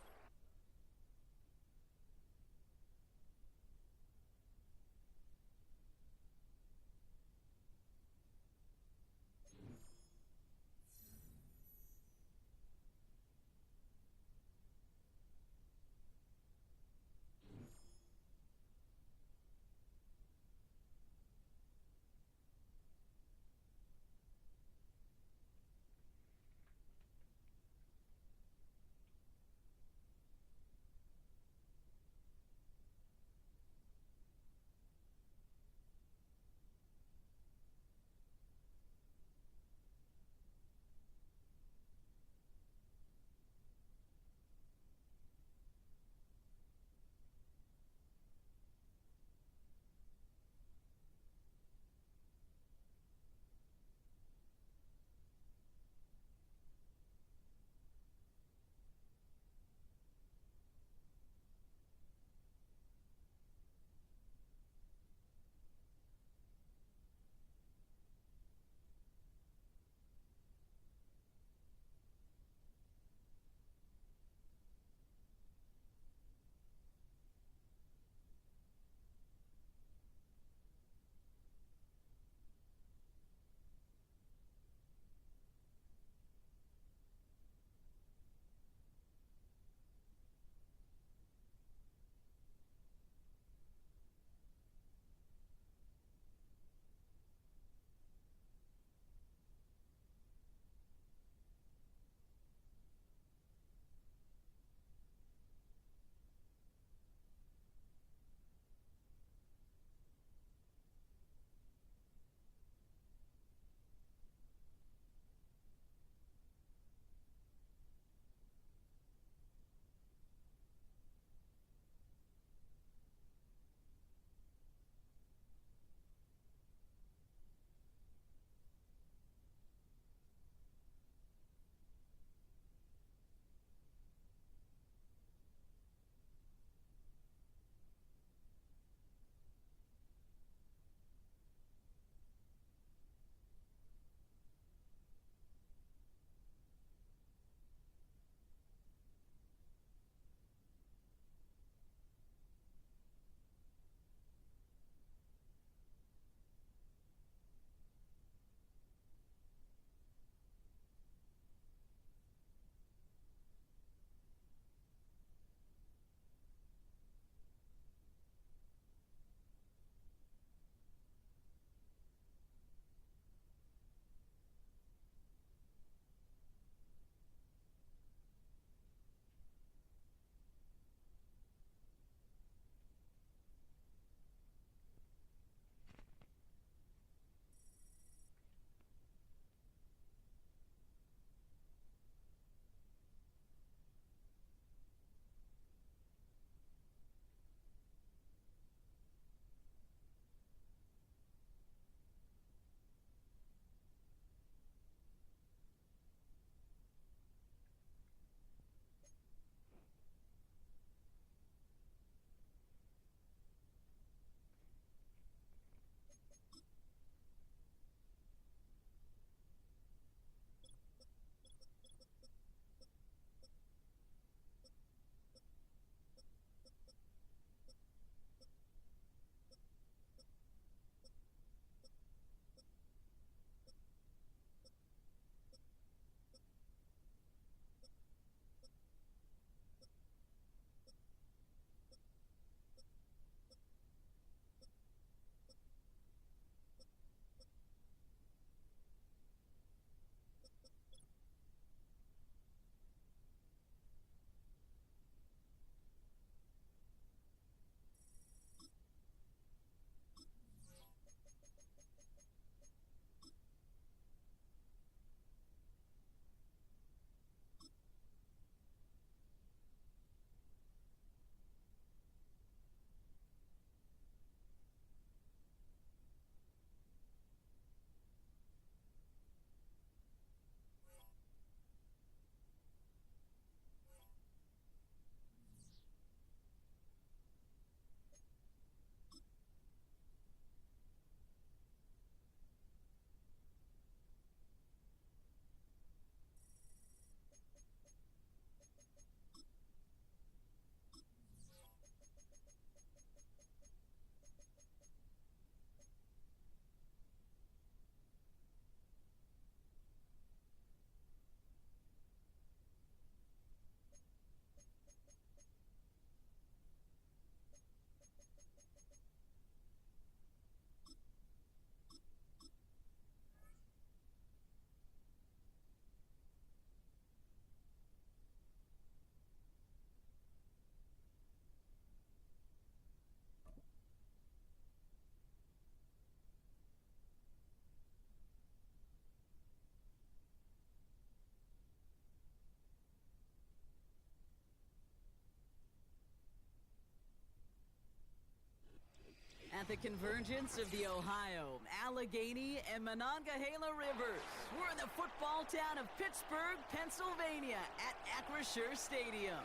At the convergence of the Ohio, Allegheny, and Monongahela rivers, we're in the football town of Pittsburgh, Pennsylvania at Acrisure Stadium.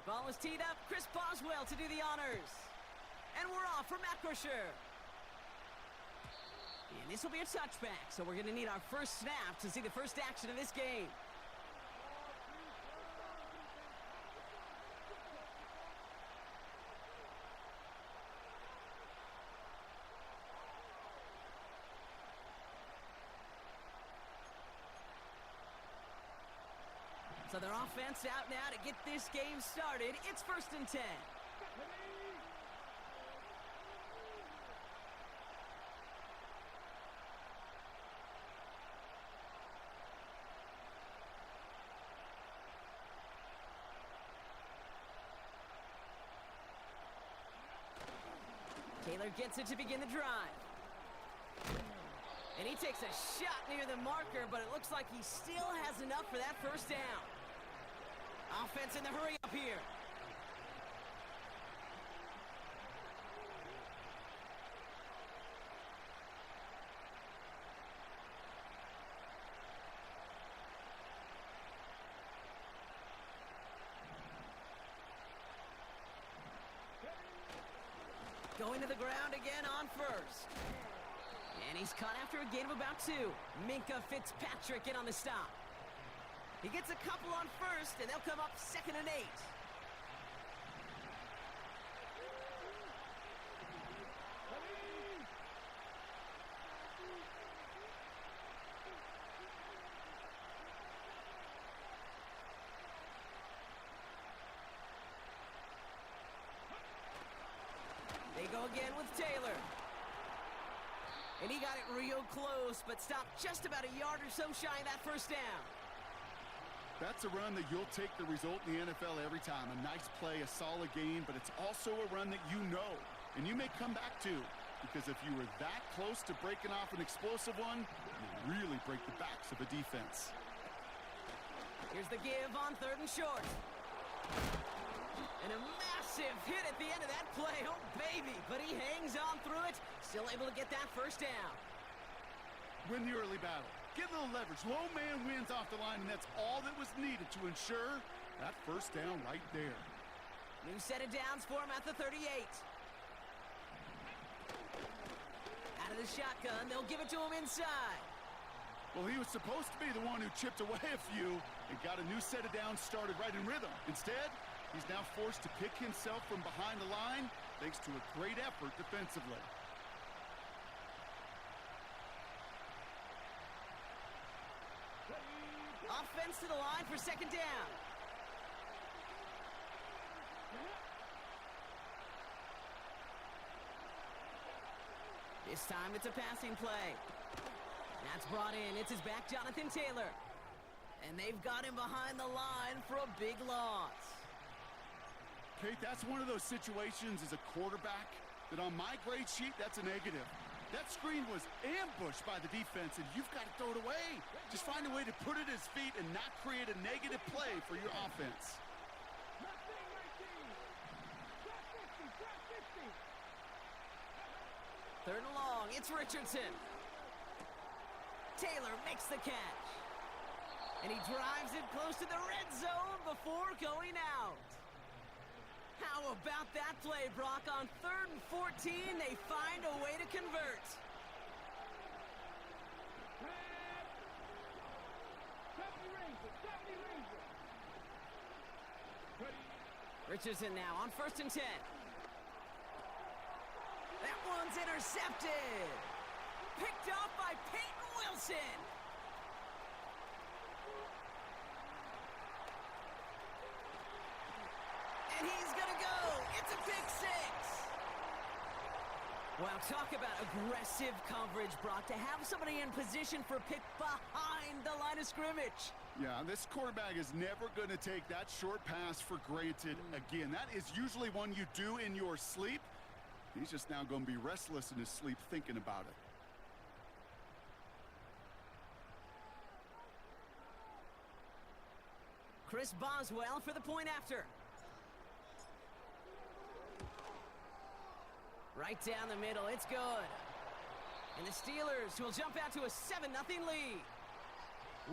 Ball is teed up. Chris Boswell to do the honors. And we're off from Acrisure. And this will be a touchback, so we're going to need our first snap to see the first action of this game. So their offense out now to get this game started. It's 1st and 10. Taylor gets it to begin the drive. And he takes a shot near the marker, but it looks like he still has enough for that first down. Offense in the hurry up here. Going to the ground again on first. And he's caught after a gain of about 2. Minkah Fitzpatrick in on the stop. He gets a couple on first, and they'll come up 2nd and 8. They go again with Taylor. And he got it real close, but stopped just about a yard or so shy of that first down. That's a run that you'll take the result in the NFL every time. A nice play, a solid game, but it's also a run that you know, and you may come back to, because if you were that close to breaking off an explosive one, you really break the backs of a defense. Here's the give on 3rd and short. And a massive hit at the end of that play. Oh, baby. But he hangs on through it. Still able to get that first down. Win the early battle. Get a little leverage. Low man wins off the line, and that's all that was needed to ensure that first down right there. New set of downs for him at the 38. Out of the shotgun, they'll give it to him inside. Well, he was supposed to be the one who chipped away a few and got a new set of downs started right in rhythm. Instead, he's now forced to pick himself from behind the line thanks to a great effort defensively. Offense to the line for 2nd down. This time it's a passing play. That's brought in. It's his back, Jonathan Taylor. And they've got him behind the line for a big loss. Kate, that's one of those situations as a quarterback that on my grade sheet, that's a negative. That screen was ambushed by the defense, and you've got to throw it away. Just find a way to put it at his feet and not create a negative play for your offense. Third and long, it's Richardson. Taylor makes the catch. And he drives it close to the red zone before going out. How about that play, Brock? On 3rd and 14, they find a way to convert. Richardson now on 1st and 10. That one's intercepted. Picked off by Peyton Wilson. And he's going to go. It's a pick 6. Well, talk about aggressive coverage, Brock. To have somebody in position for a pick behind the line of scrimmage. Yeah, this quarterback is never going to take that short pass for granted again. That is usually one you do in your sleep. He's just now going to be restless in his sleep thinking about it. Chris Boswell for the point after. Right down the middle, it's good. And the Steelers will jump out to a 7-0 lead.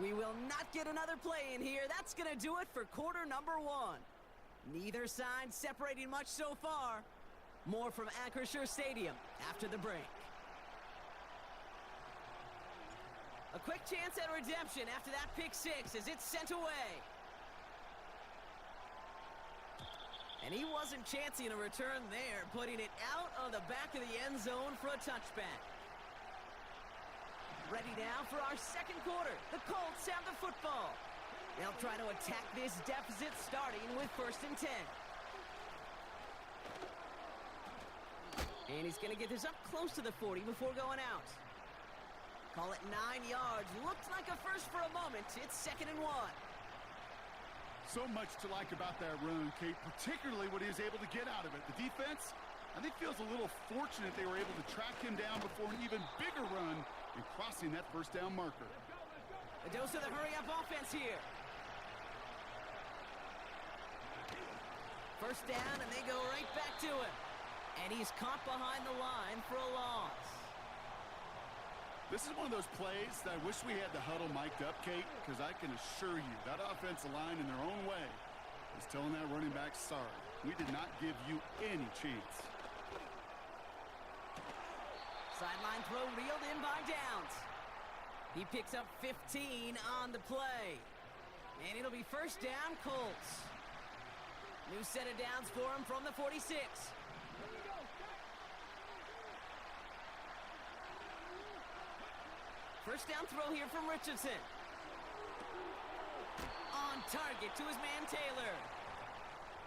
We will not get another play in here. That's going to do it for quarter number 1. Neither side separating much so far. More from Acrisure Stadium after the break. A quick chance at redemption after that pick 6 as it's sent away. And he wasn't chancing a return there, putting it out of the back of the end zone for a touchback. Ready now for our second quarter. The Colts have the football. They'll try to attack this deficit starting with 1st and 10. And he's going to get this up close to the 40 before going out. Call it 9 yards. Looked like a first for a moment. It's 2nd and 1. So much to like about that run, Kate, particularly what he was able to get out of it. The defense, I think, feels a little fortunate they were able to track him down before an even bigger run and crossing that 1st down marker. A dose of the hurry-up offense here. 1st down, and they go right back to him. And he's caught behind the line for a loss. This is one of those plays that I wish we had the huddle mic'd up, Kate, because I can assure you that offensive line in their own way is telling that running back, sorry, we did not give you any chance. Sideline throw reeled in by Downs. He picks up 15 on the play. And it'll be 1st down, Colts. New set of downs for him from the 46. First down throw here from Richardson. On target to his man Taylor.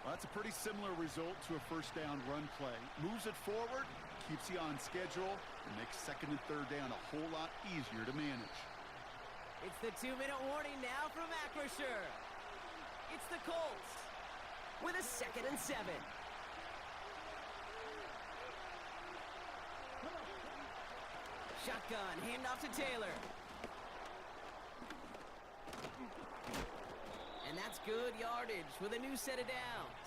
Well, that's a pretty similar result to a 1st down run play. Moves it forward, keeps you on schedule, and makes 2nd and 3rd down a whole lot easier to manage. It's the 2-minute warning now from Acrisure. It's the Colts with a 2nd and 7. Shotgun, handoff to Taylor. And that's good yardage with a new set of downs.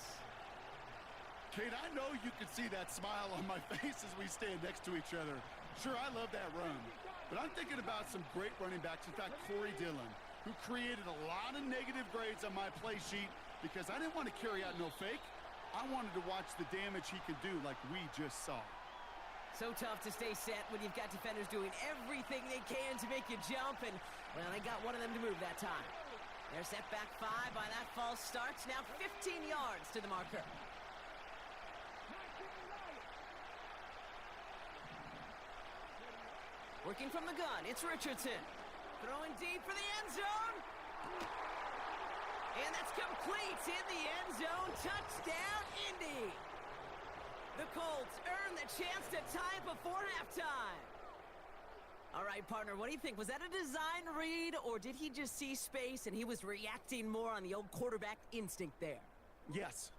Kate, I know you can see that smile on my face as we stand next to each other. Sure, I love that run. But I'm thinking about some great running backs. In fact, Corey Dillon, who created a lot of negative grades on my play sheet because I didn't want to carry out no fake. I wanted to watch the damage he could do like we just saw. So tough to stay set when you've got defenders doing everything they can to make you jump, and, well, they got one of them to move that time. They're set back 5 by that false start. Now 15 yards to the marker. Working from the gun, it's Richardson. Throwing deep for the end zone. And that's complete in the end zone. Touchdown, Indy. The Colts earn the chance to tie before halftime. All right, partner, what do you think? Was that a design read, or did he just see space and he was reacting more on the old quarterback instinct there? Yes.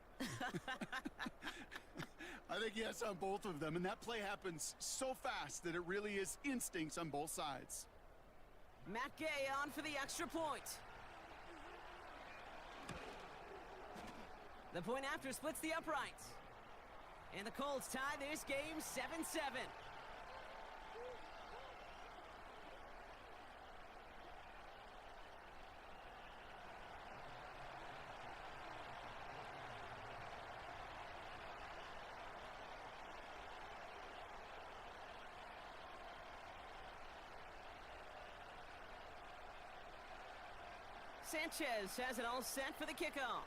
I think yes on both of them, and that play happens so fast that it really is instincts on both sides. Matt Gay on for the extra point. The point after splits the uprights. And the Colts tie this game 7-7. Sanchez has it all set for the kickoff.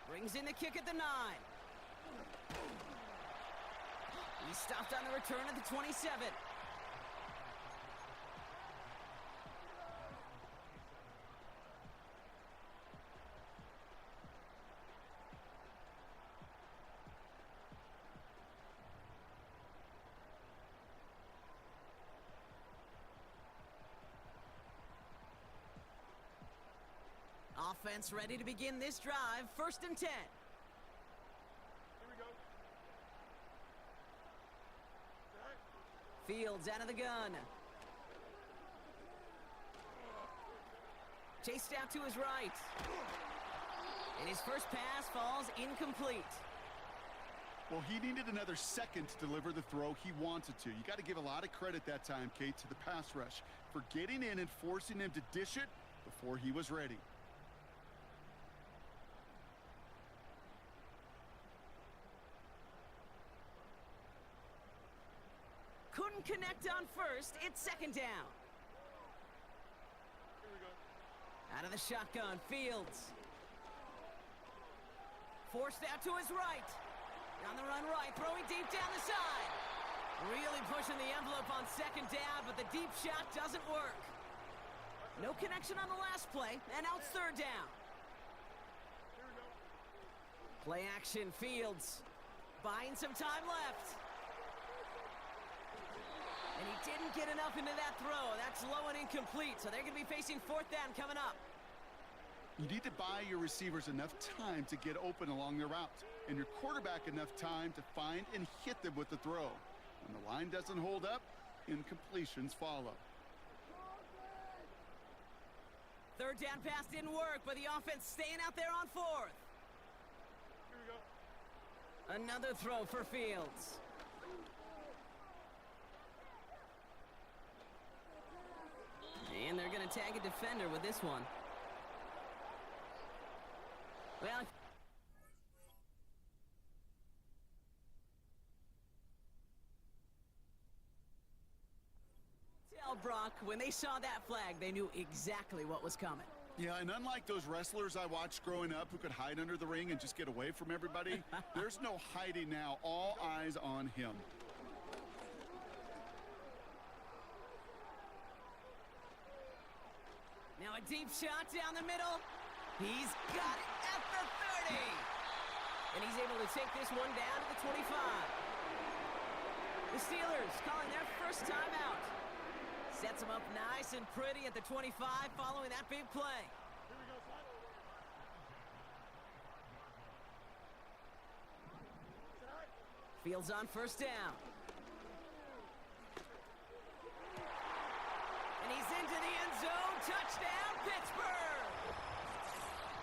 Brings in the kick at the 9. He stopped on the return at the 27. Offense ready to begin this drive. 1st and 10. Fields out of the gun. Chased out to his right. And his first pass falls incomplete. Well, he needed another second to deliver the throw he wanted to. You got to give a lot of credit that time, Kate, to the pass rush for getting in and forcing him to dish it before he was ready. Couldn't connect on first. It's second down. Out of the shotgun, Fields. Forced out to his right. On the run right, throwing deep down the side. Really pushing the envelope on second down, but the deep shot doesn't work. No connection on the last play, and now it's third down. Play action, Fields. Buying some time left. And he didn't get enough into that throw. That's low and incomplete, so they're going to be facing fourth down coming up. You need to buy your receivers enough time to get open along their route, and your quarterback enough time to find and hit them with the throw. When the line doesn't hold up, incompletions follow. Third down pass didn't work, but the offense staying out there on fourth. Another throw for Fields. And they're going to tag a defender with this one. Well, tell Brock, when they saw that flag, they knew exactly what was coming. Yeah, and unlike those wrestlers I watched growing up who could hide under the ring and just get away from everybody, there's no hiding now. All eyes on him. Now a deep shot down the middle. He's got it at the 30. And he's able to take this one down to the 25. The Steelers calling their first timeout. Sets them up nice and pretty at the 25 following that big play. Fields on first down. And he's into the end zone. Touchdown, Pittsburgh!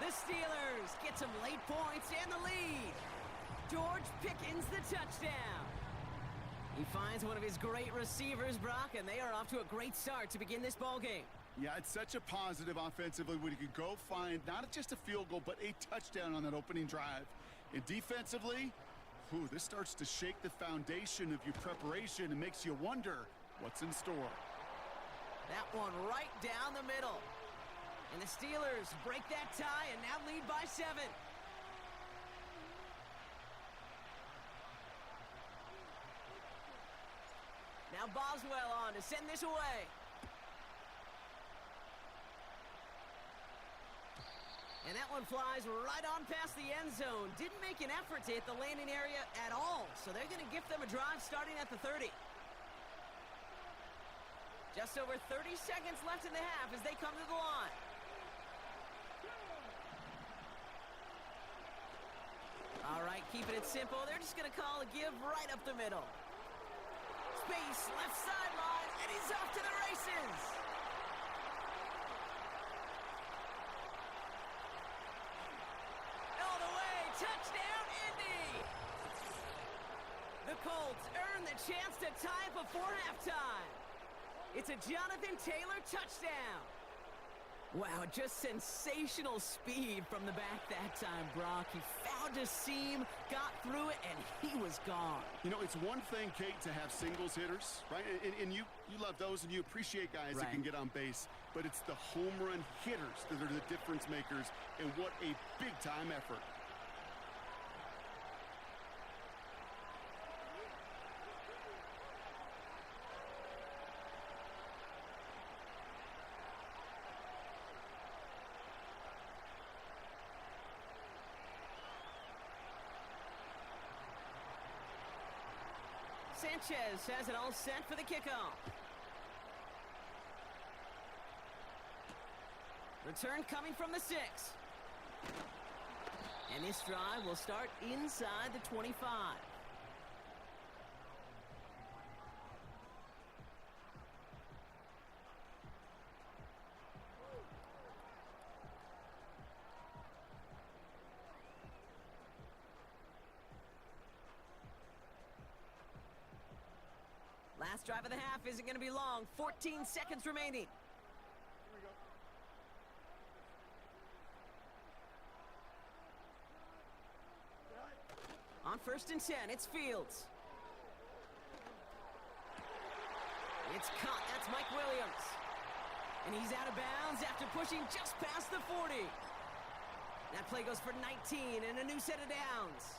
The Steelers get some late points and the lead. George Pickens the touchdown. He finds one of his great receivers, Brock, and they are off to a great start to begin this ballgame. Yeah, it's such a positive offensively when you could go find not just a field goal, but a touchdown on that opening drive. And defensively, this starts to shake the foundation of your preparation and makes you wonder what's in store. That one right down the middle. And the Steelers break that tie and now lead by 7. Now Boswell on to send this away. And that one flies right on past the end zone. Didn't make an effort to hit the landing area at all. So they're going to gift them a drive starting at the 30. Just over 30 seconds left in the half as they come to the line. All right, keeping it simple. They're just going to call a give right up the middle. Space, left sideline, and he's off to the races. All the way, touchdown, Indy. The Colts earn the chance to tie it before halftime. It's a Jonathan Taylor touchdown. Wow, just sensational speed from the back that time, Brock. He found a seam, got through it, and he was gone. You know, it's one thing, Kate, to have singles hitters, right? And you love those, and you appreciate guys that can get on base. But it's the home run hitters that are the difference makers, and what a big-time effort. Sanchez has it all set for the kickoff. Return coming from the 6. And this drive will start inside the 25. Last drive of the half isn't going to be long. 14 seconds remaining. On 1st and 10, it's Fields. It's caught. That's Mike Williams. And he's out of bounds after pushing just past the 40. That play goes for 19 and a new set of downs.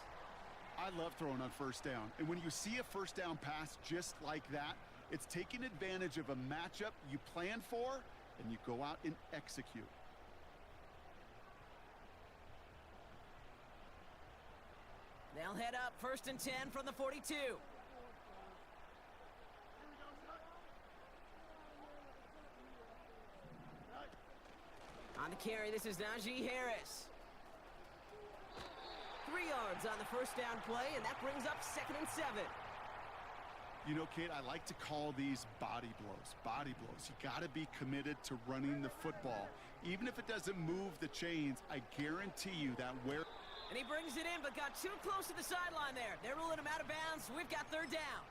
I love throwing on 1st down. And when you see a 1st down pass just like that, it's taking advantage of a matchup you plan for, and you go out and execute. They'll head up 1st and 10 from the 42. On the carry, this is Najee Harris. 3 yards on the 1st down play, and that brings up 2nd and 7. You know, Kate, I like to call these body blows. Body blows. You got to be committed to running the football. Even if it doesn't move the chains, I guarantee you that where... And he brings it in, but got too close to the sideline there. They're ruling him out of bounds, so we've got 3rd down.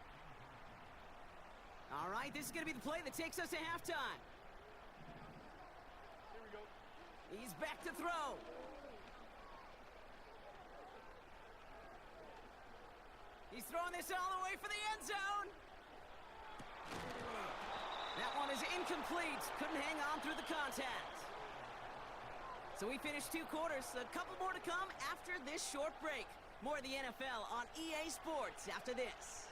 All right, this is going to be the play that takes us to halftime. Here we go. He's back to throw. He's throwing this all the way for the end zone. That one is incomplete. Couldn't hang on through the contact. So we finished 2 quarters. A couple more to come after this short break. More of the NFL on EA Sports after this.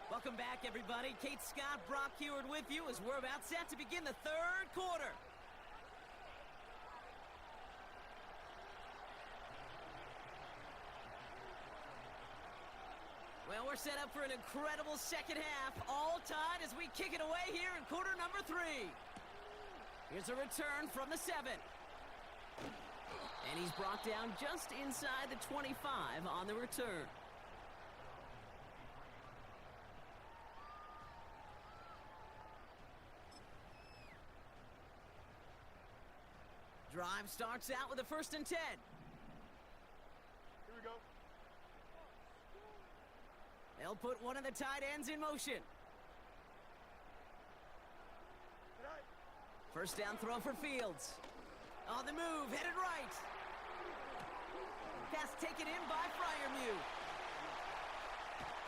Welcome back, everybody. Kate Scott, Brock Heward with you as we're about set to begin the 3rd quarter. Well, we're set up for an incredible second half. All tied as we kick it away here in quarter number 3. Here's a return from the 7. And he's brought down just inside the 25 on the return. Drive starts out with a 1st and 10. Here we go. They'll put one of the tight ends in motion. 1st down throw for Fields. On the move, headed right. Pass taken in by Freiermuth.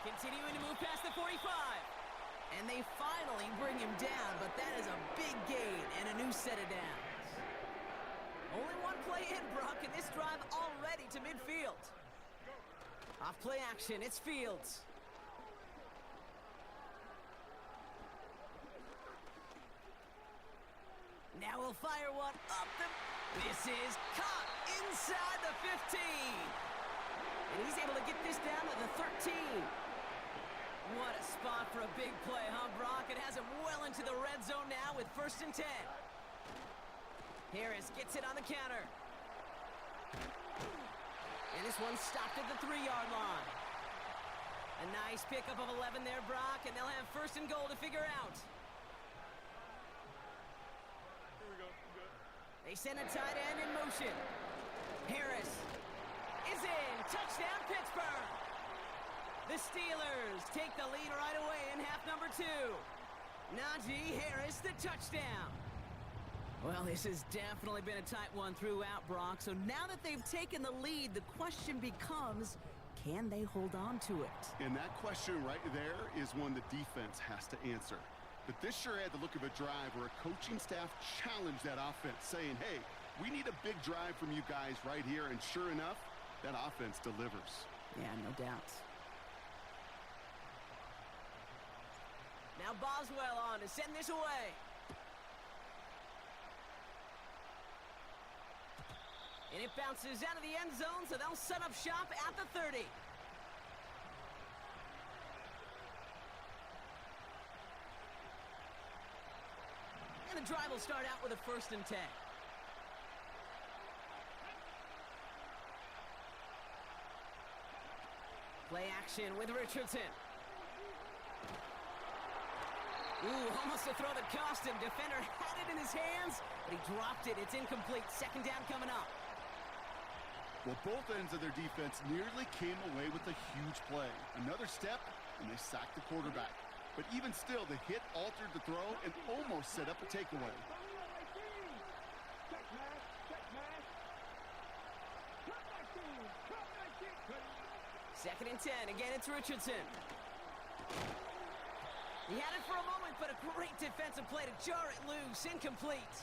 Continuing to move past the 45. And they finally bring him down, but that is a big gain and a new set of downs. Only one play in, Brock, and this drive already to midfield. Off play action, it's Fields. Now we'll fire one up the... This is caught inside the 15. And he's able to get this down to the 13. What a spot for a big play, huh, Brock? It has him well into the red zone now with 1st and 10. Harris gets it on the counter. And this one stopped at the 3-yard line. A nice pickup of 11 there, Brock, and they'll have 1st and goal to figure out. They send a tight end in motion. Harris is in. Touchdown, Pittsburgh. The Steelers take the lead right away in half number 2. Najee Harris, the touchdown. Well, this has definitely been a tight one throughout, Brock. So now that they've taken the lead, the question becomes, can they hold on to it? And that question right there is one the defense has to answer. But this sure had the look of a drive where a coaching staff challenged that offense, saying, hey, we need a big drive from you guys right here. And sure enough, that offense delivers. Yeah, no doubt. Now Boswell on to send this away. And it bounces out of the end zone, so they'll set up shop at the 30. And the drive will start out with a 1st and 10. Play action with Richardson. Ooh, almost a throw that cost him. Defender had it in his hands, but he dropped it. It's incomplete. 2nd down coming up. Well, both ends of their defense nearly came away with a huge play. Another step, and they sacked the quarterback. But even still, the hit altered the throw and almost set up a takeaway. Second and 10. Again, it's Richardson. He had it for a moment, but a great defensive play to jar it loose. Incomplete.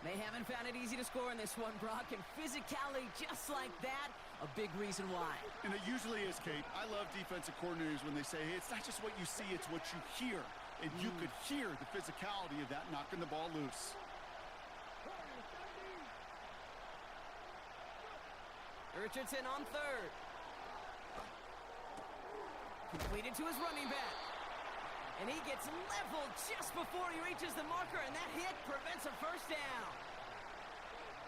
They haven't found it easy to score in this one, Brock, and physicality just like that, a big reason why. And it usually is, Kate. I love defensive coordinators when they say, hey, it's not just what you see, it's what you hear. And you could hear the physicality of that knocking the ball loose. Richardson on third. Completed to his running back. And he gets leveled just before he reaches the marker, and that hit prevents a first down.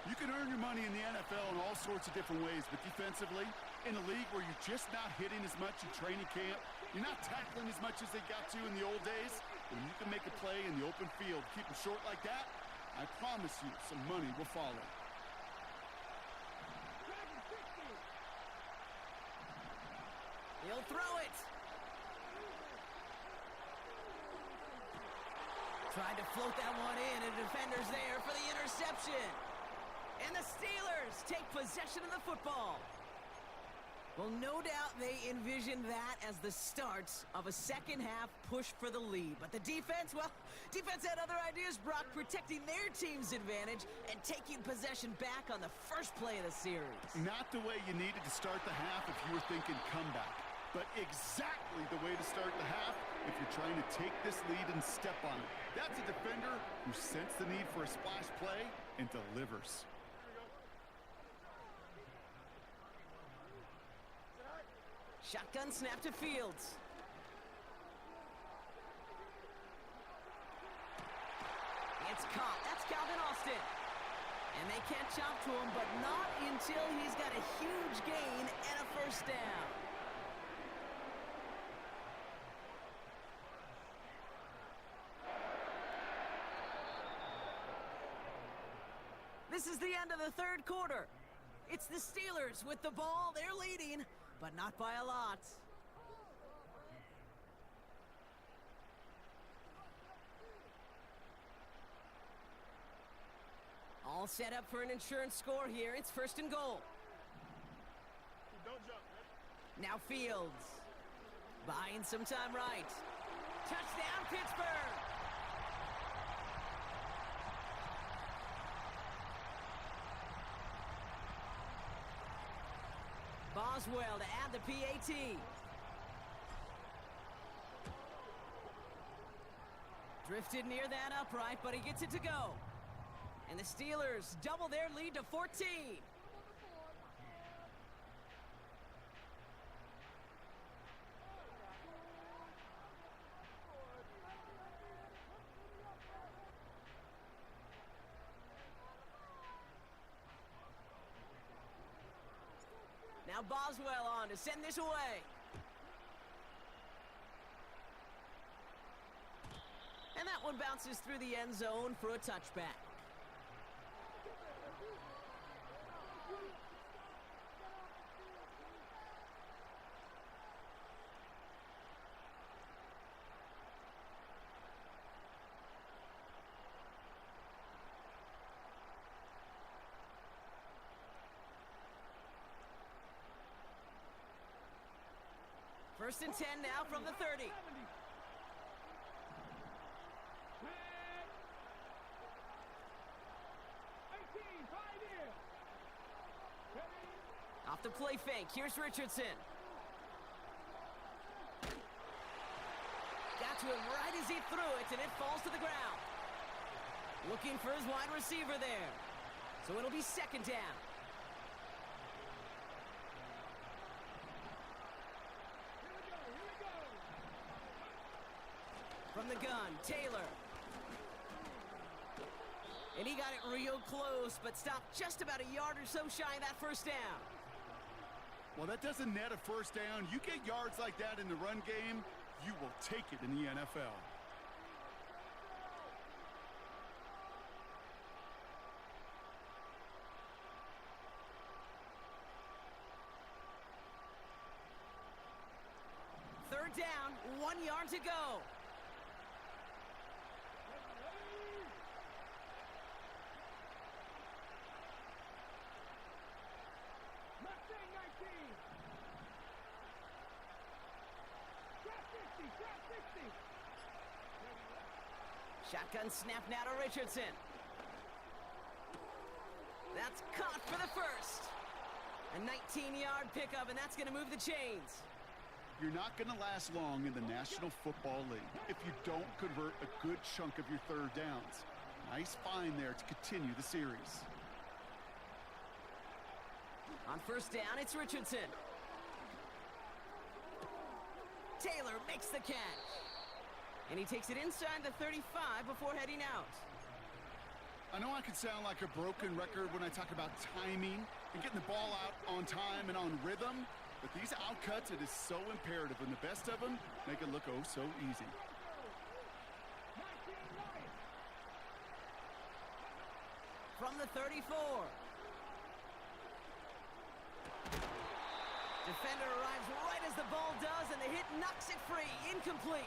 You can earn your money in the NFL in all sorts of different ways, but defensively, in a league where you're just not hitting as much in training camp, you're not tackling as much as they got to in the old days, when you can make a play in the open field, keep them short like that, I promise you some money will follow. He'll throw it. Tried to float that one in, and the defender's there for the interception. And the Steelers take possession of the football. Well, no doubt they envisioned that as the start of a second-half push for the lead. But the defense, well, defense had other ideas, Brock, protecting their team's advantage and taking possession back on the first play of the series. Not the way you needed to start the half if you were thinking comeback, but exactly the way to start the half if you're trying to take this lead and step on it. That's a defender who sensed the need for a splash play and delivers. Shotgun snap to Fields. It's caught. That's Calvin Austin. And they can't chop to him, but not until he's got a huge gain and a first down. This is the end of the third quarter. It's the Steelers with the ball. They're leading, but not by a lot. All set up for an insurance score here. It's first and goal. Don't jump. Now Fields. Buying some time right. Touchdown, Pittsburgh! Boswell to add the PAT. Drifted near that upright, but he gets it to go. And the Steelers double their lead to 14. Now Boswell on to send this away. And that one bounces through the end zone for a touchback. First and 10 now from the 30. Off the play fake, here's Richardson. Got to him right as he threw it, and it falls to the ground. Looking for his wide receiver there. So it'll be second down. From the gun, Taylor. And he got it real close, but stopped just about a yard or so shy of that first down. Well, that doesn't net a first down. You get yards like that in the run game, you will take it in the NFL. Third down, 1 yard to go. Shotgun snap now to Richardson. That's caught for the first. A 19-yard pickup, and that's going to move the chains. You're not going to last long in the National Football League if you don't convert a good chunk of your third downs. Nice find there to continue the series. On first down, it's Richardson. Taylor makes the catch. And he takes it inside the 35 before heading out. I know I can sound like a broken record when I talk about timing and getting the ball out on time and on rhythm, but these outcuts, it is so imperative, and the best of them make it look oh so easy. From the 34. Defender arrives right as the ball does, and the hit knocks it free. Incomplete.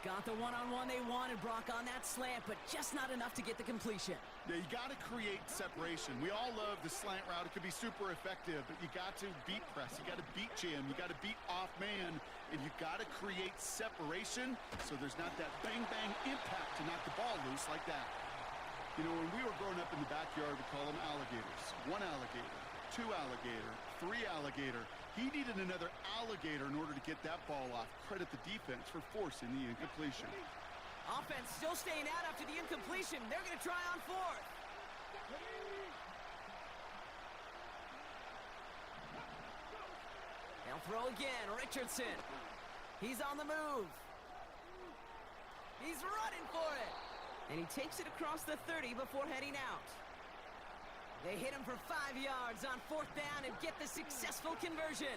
Got the one-on-one they wanted, Brock, on that slant, but just not enough to get the completion. Yeah, you got to create separation. We all love the slant route. It can be super effective, but you got to beat press. You got to beat jam. You got to beat off man, and you got to create separation so there's not that bang-bang impact to knock the ball loose like that. You know, when we were growing up in the backyard, we call them alligators. 1 alligator, 2 alligator, 3 alligator. He needed another alligator in order to get that ball off. Credit the defense for forcing the incompletion. Offense still staying out after the incompletion. They're going to try on fourth. They'll throw again. Richardson. He's on the move. He's running for it. And he takes it across the 30 before heading out. They hit him for 5 yards on fourth down and get the successful conversion.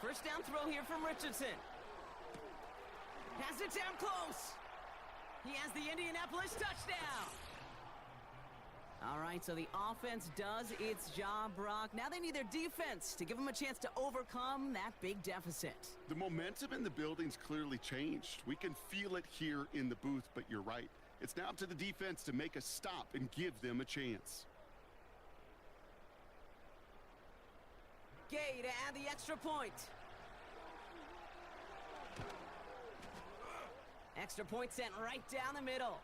First down throw here from Richardson. Has it down close. He has the Indianapolis touchdown. All right, so the offense does its job, Brock. Now they need their defense to give them a chance to overcome that big deficit. The momentum in the building's clearly changed. We can feel it here in the booth, but you're right. It's now up to the defense to make a stop and give them a chance. Gay to add the extra point. Extra point sent right down the middle.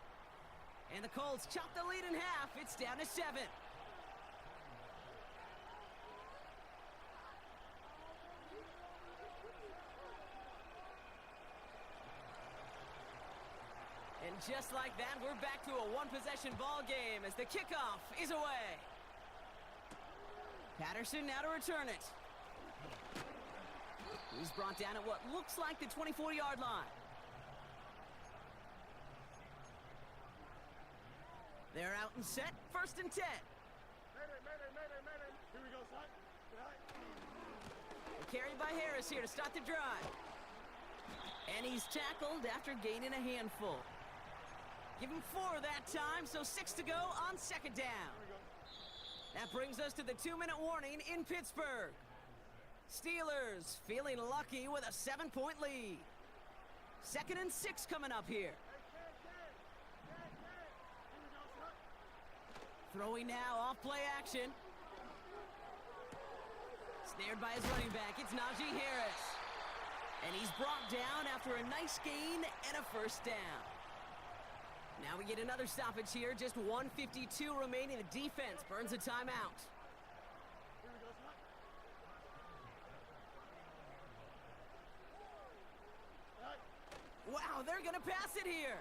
And the Colts chop the lead in half. It's down to 7. And just like that, we're back to a one-possession ball game as the kickoff is away. Patterson now to return it. He's brought down at what looks like the 24-yard line. They're out and set. First and 10. Here we go, son. Carried by Harris here to start the drive. And he's tackled after gaining a handful. Give him 4 that time, so 6 to go on second down. That brings us to the 2-minute warning in Pittsburgh. Steelers feeling lucky with a 7-point lead. 2nd and 6 coming up here. Throwing now, off play action. Snared by his running back, it's Najee Harris. And he's brought down after a nice gain and a first down. Now we get another stoppage here, just 1:52 remaining. The defense burns a timeout. Wow, they're gonna pass it here.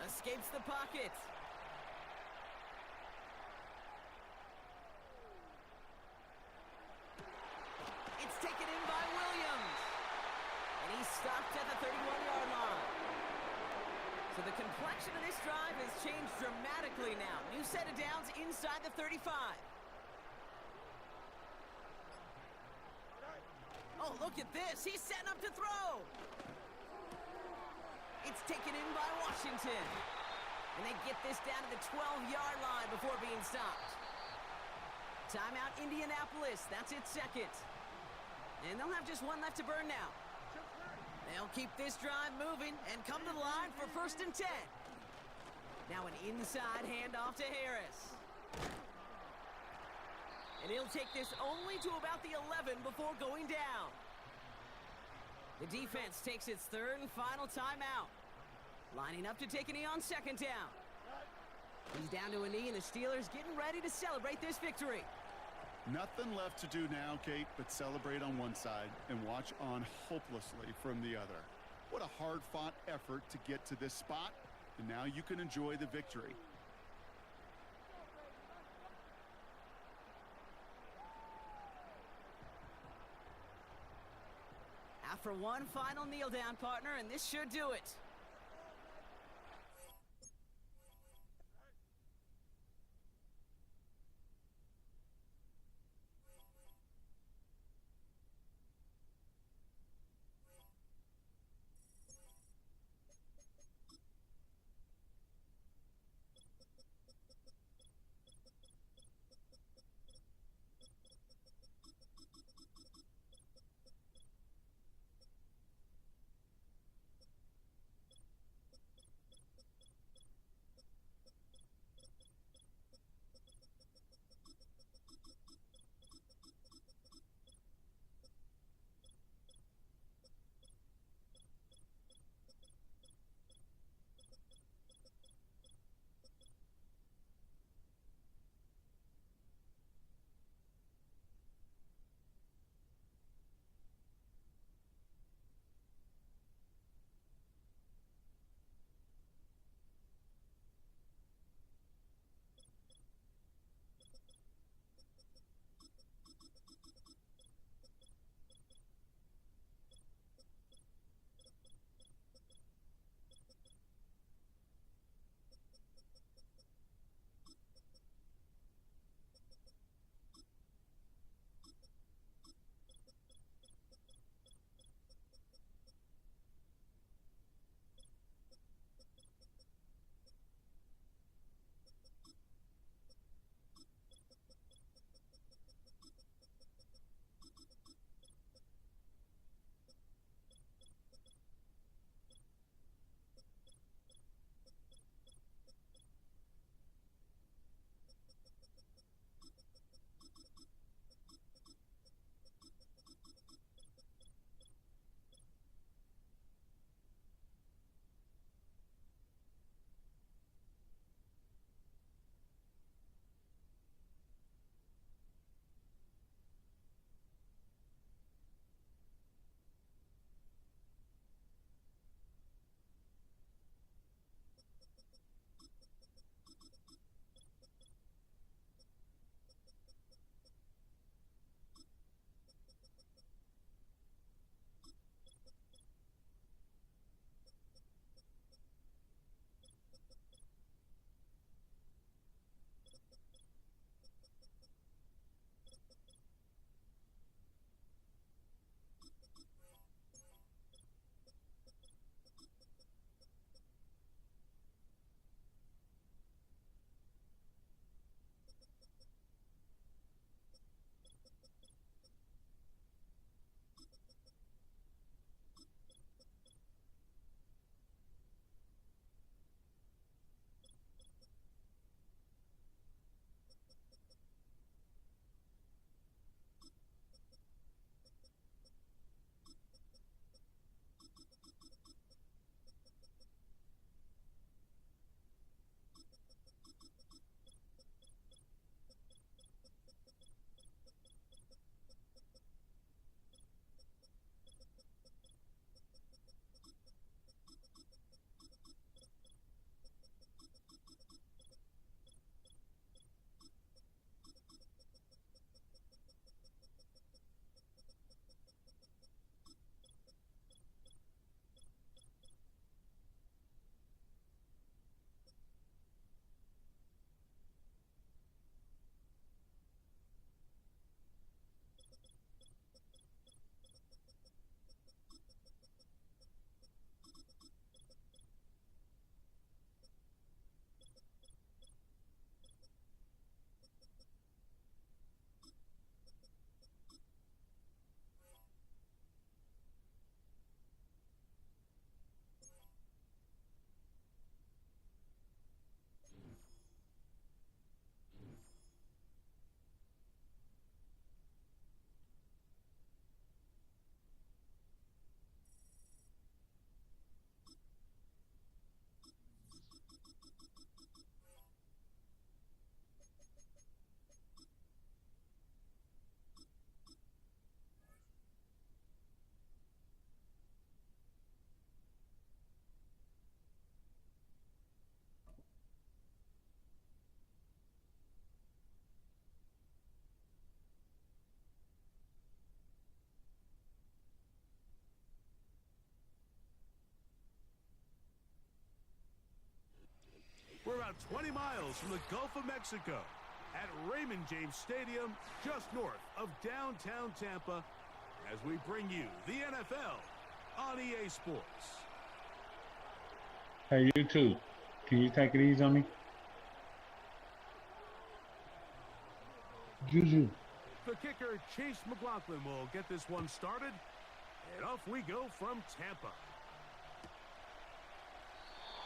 Escapes the pocket. It's taken in by Williams. And he's stopped at the 31-yard line. So the complexion of this drive has changed dramatically now. New set of downs inside the 35. Oh, look at this. He's setting up to throw. It's taken in by Washington. And they get this down to the 12-yard line before being stopped. Timeout, Indianapolis. That's its second. And they'll have just one left to burn now. They'll keep this drive moving and come to the line for 1st and 10. Now an inside handoff to Harris. And he'll take this only to about the 11 before going down. The defense takes its 3rd and final timeout. Lining up to take a knee on 2nd down. He's down to a knee, and the Steelers getting ready to celebrate this victory. Nothing left to do now, Kate, but celebrate on one side and watch on hopelessly from the other. What a hard-fought effort to get to this spot, and now you can enjoy the victory. After one final kneel down, partner, and this should do it. about 20 miles from the Gulf of Mexico at Raymond James Stadium, just north of downtown Tampa, as we bring you the NFL on EA Sports. Hey, you too. Can you take it easy on me? Juju. The kicker, Chase McLaughlin, will get this one started. And off we go from Tampa.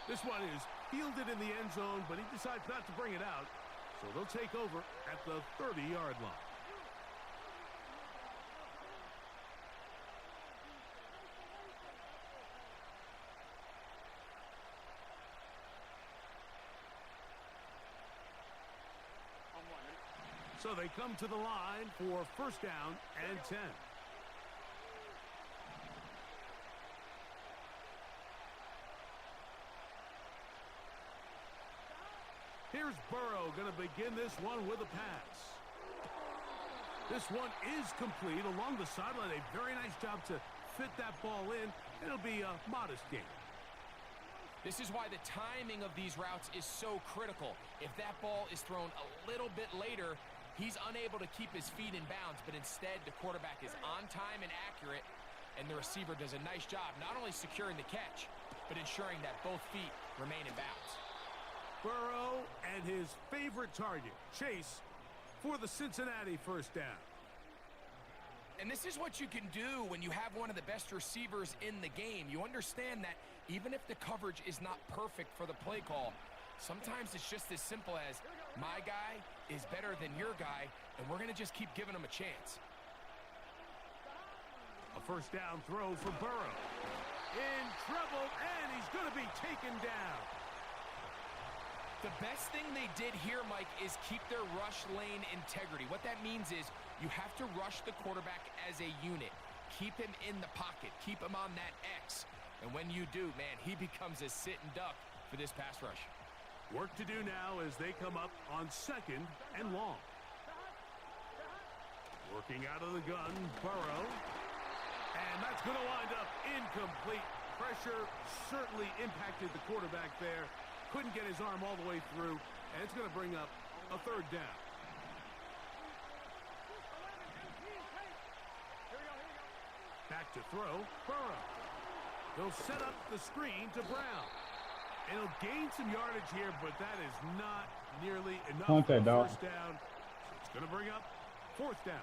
This one is fielded in the end zone, but he decides not to bring it out. So they'll take over at the 30-yard line. So they come to the line for first down and 10. Here's Burrow going to begin this one with a pass. This one is complete along the sideline. A very nice job to fit that ball in. It'll be a modest gain. This is why the timing of these routes is so critical. If that ball is thrown a little bit later, he's unable to keep his feet in bounds, but instead the quarterback is on time and accurate, and the receiver does a nice job not only securing the catch, but ensuring that both feet remain in bounds. Burrow and his favorite target, Chase, for the Cincinnati first down. And this is what you can do when you have one of the best receivers in the game. You understand that even if the coverage is not perfect for the play call, sometimes it's just as simple as my guy is better than your guy, and we're going to just keep giving him a chance. A first down throw for Burrow. In trouble, and he's going to be taken down. The best thing they did here, Mike, is keep their rush lane integrity. What that means is you have to rush the quarterback as a unit. Keep him in the pocket. Keep him on that X. And when you do, man, he becomes a sitting duck for this pass rush. Work to do now as they come up on second and long. Working out of the gun, Burrow. And that's going to wind up incomplete. Pressure certainly impacted the quarterback there. Couldn't get his arm all the way through, and it's going to bring up a third down. Back to throw, Burrow. He'll set up the screen to Brown. And he'll gain some yardage here, but that is not nearly enough for first down. So it's going to bring up fourth down.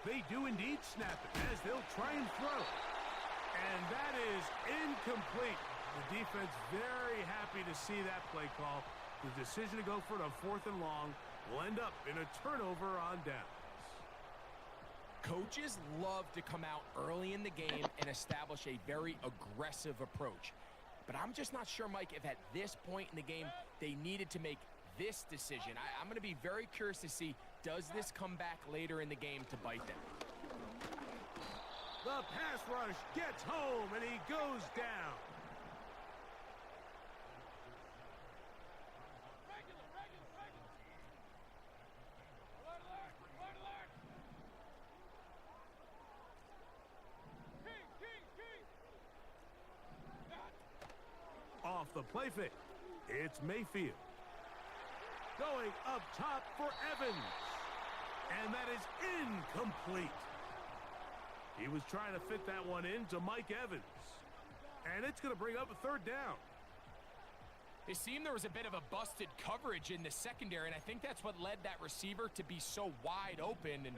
They do indeed snap it as they'll try and throw. And that is incomplete. The defense very happy to see that play call. The decision to go for it on fourth and long will end up in a turnover on downs. Coaches love to come out early in the game and establish a very aggressive approach. But I'm just not sure, Mike, if at this point in the game they needed to make this decision. I'm going to be very curious to see, does this come back later in the game to bite them? The pass rush gets home, and he goes down. Off the play fake, it's Mayfield. Going up top for Evans. And that is incomplete. He was trying to fit that one into Mike Evans. And it's going to bring up a third down. It seemed there was a bit of a busted coverage in the secondary, and I think that's what led that receiver to be so wide open. And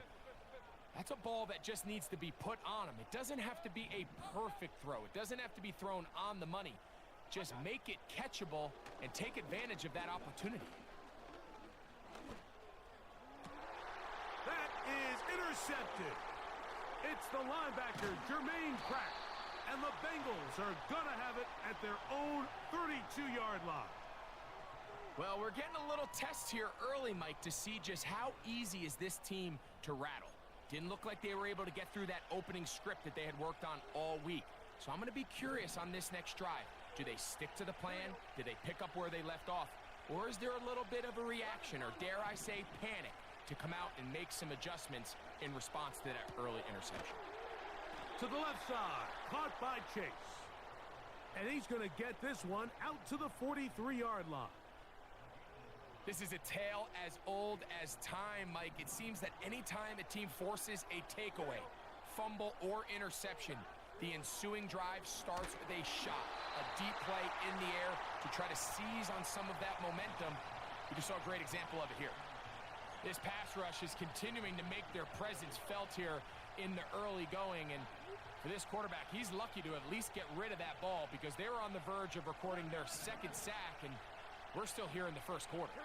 that's a ball that just needs to be put on him. It doesn't have to be a perfect throw. It doesn't have to be thrown on the money. Just make it catchable and take advantage of that opportunity. That is intercepted. It's the linebacker, Jermaine Pratt. And the Bengals are going to have it at their own 32-yard line. Well, we're getting a little test here early, Mike, to see just how easy is this team to rattle. Didn't look like they were able to get through that opening script that they had worked on all week. So I'm going to be curious on this next drive. Do they stick to the plan? Do they pick up where they left off? Or is there a little bit of a reaction, or dare I say panic, to come out and make some adjustments in response to that early interception? To the left side, caught by Chase. And he's going to get this one out to the 43-yard line. This is a tale as old as time, Mike. It seems that anytime a team forces a takeaway, fumble, or interception, the ensuing drive starts with a shot, a deep play in the air to try to seize on some of that momentum. We just saw a great example of it here. This pass rush is continuing to make their presence felt here in the early going, and for this quarterback, he's lucky to at least get rid of that ball because they were on the verge of recording their second sack, and we're still here in the first quarter.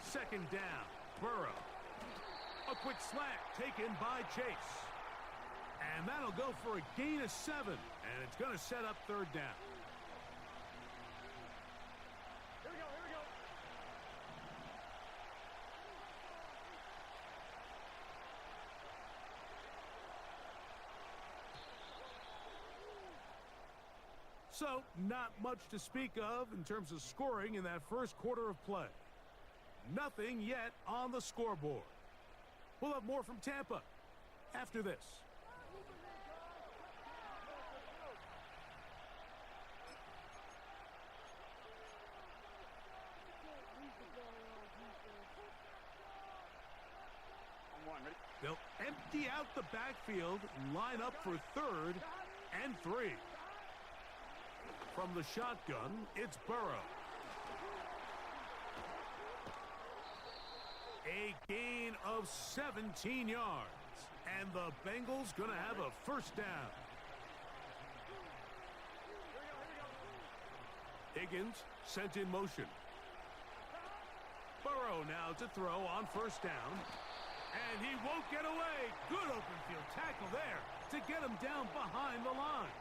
Second down, Burrow. A quick slant taken by Chase. And that'll go for a gain of 7, and it's going to set up third down. Here we go. So, not much to speak of in terms of scoring in that first quarter of play. Nothing yet on the scoreboard. We'll have more from Tampa after this. They'll empty out the backfield and line up for 3rd and 3. From the shotgun, it's Burrow. A gain of 17 yards. And the Bengals going to have a first down. Higgins sent in motion. Burrow now to throw on first down. And he won't get away. Good open field tackle there to get him down behind the line.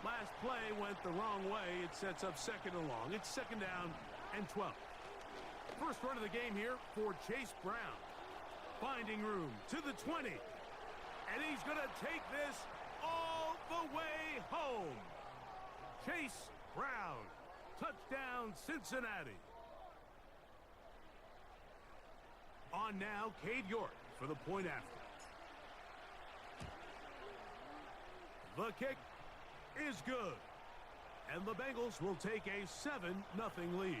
Last play went the wrong way. It sets up 2nd and long. It's 2nd down and 12. First run of the game here for Chase Brown. Finding room to the 20. And he's going to take this all the way home. Chase Brown. Touchdown, Cincinnati. On now, Cade York for the point after. The kick is good. And the Bengals will take a 7-0 lead.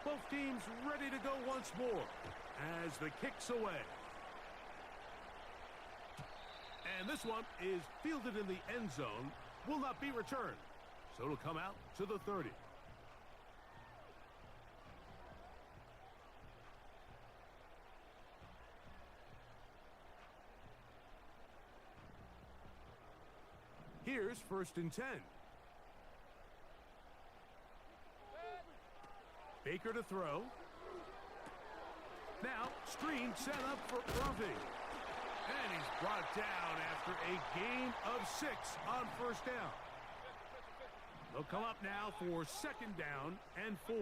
Both teams ready to go once more as the kick's away. And this one is fielded in the end zone, will not be returned. So it'll come out to the 30. Here's 1st and 10. Baker to throw. Now, screen set up for Irving. And he's brought down after a gain of 6 on first down. They'll come up now for 2nd down and 4.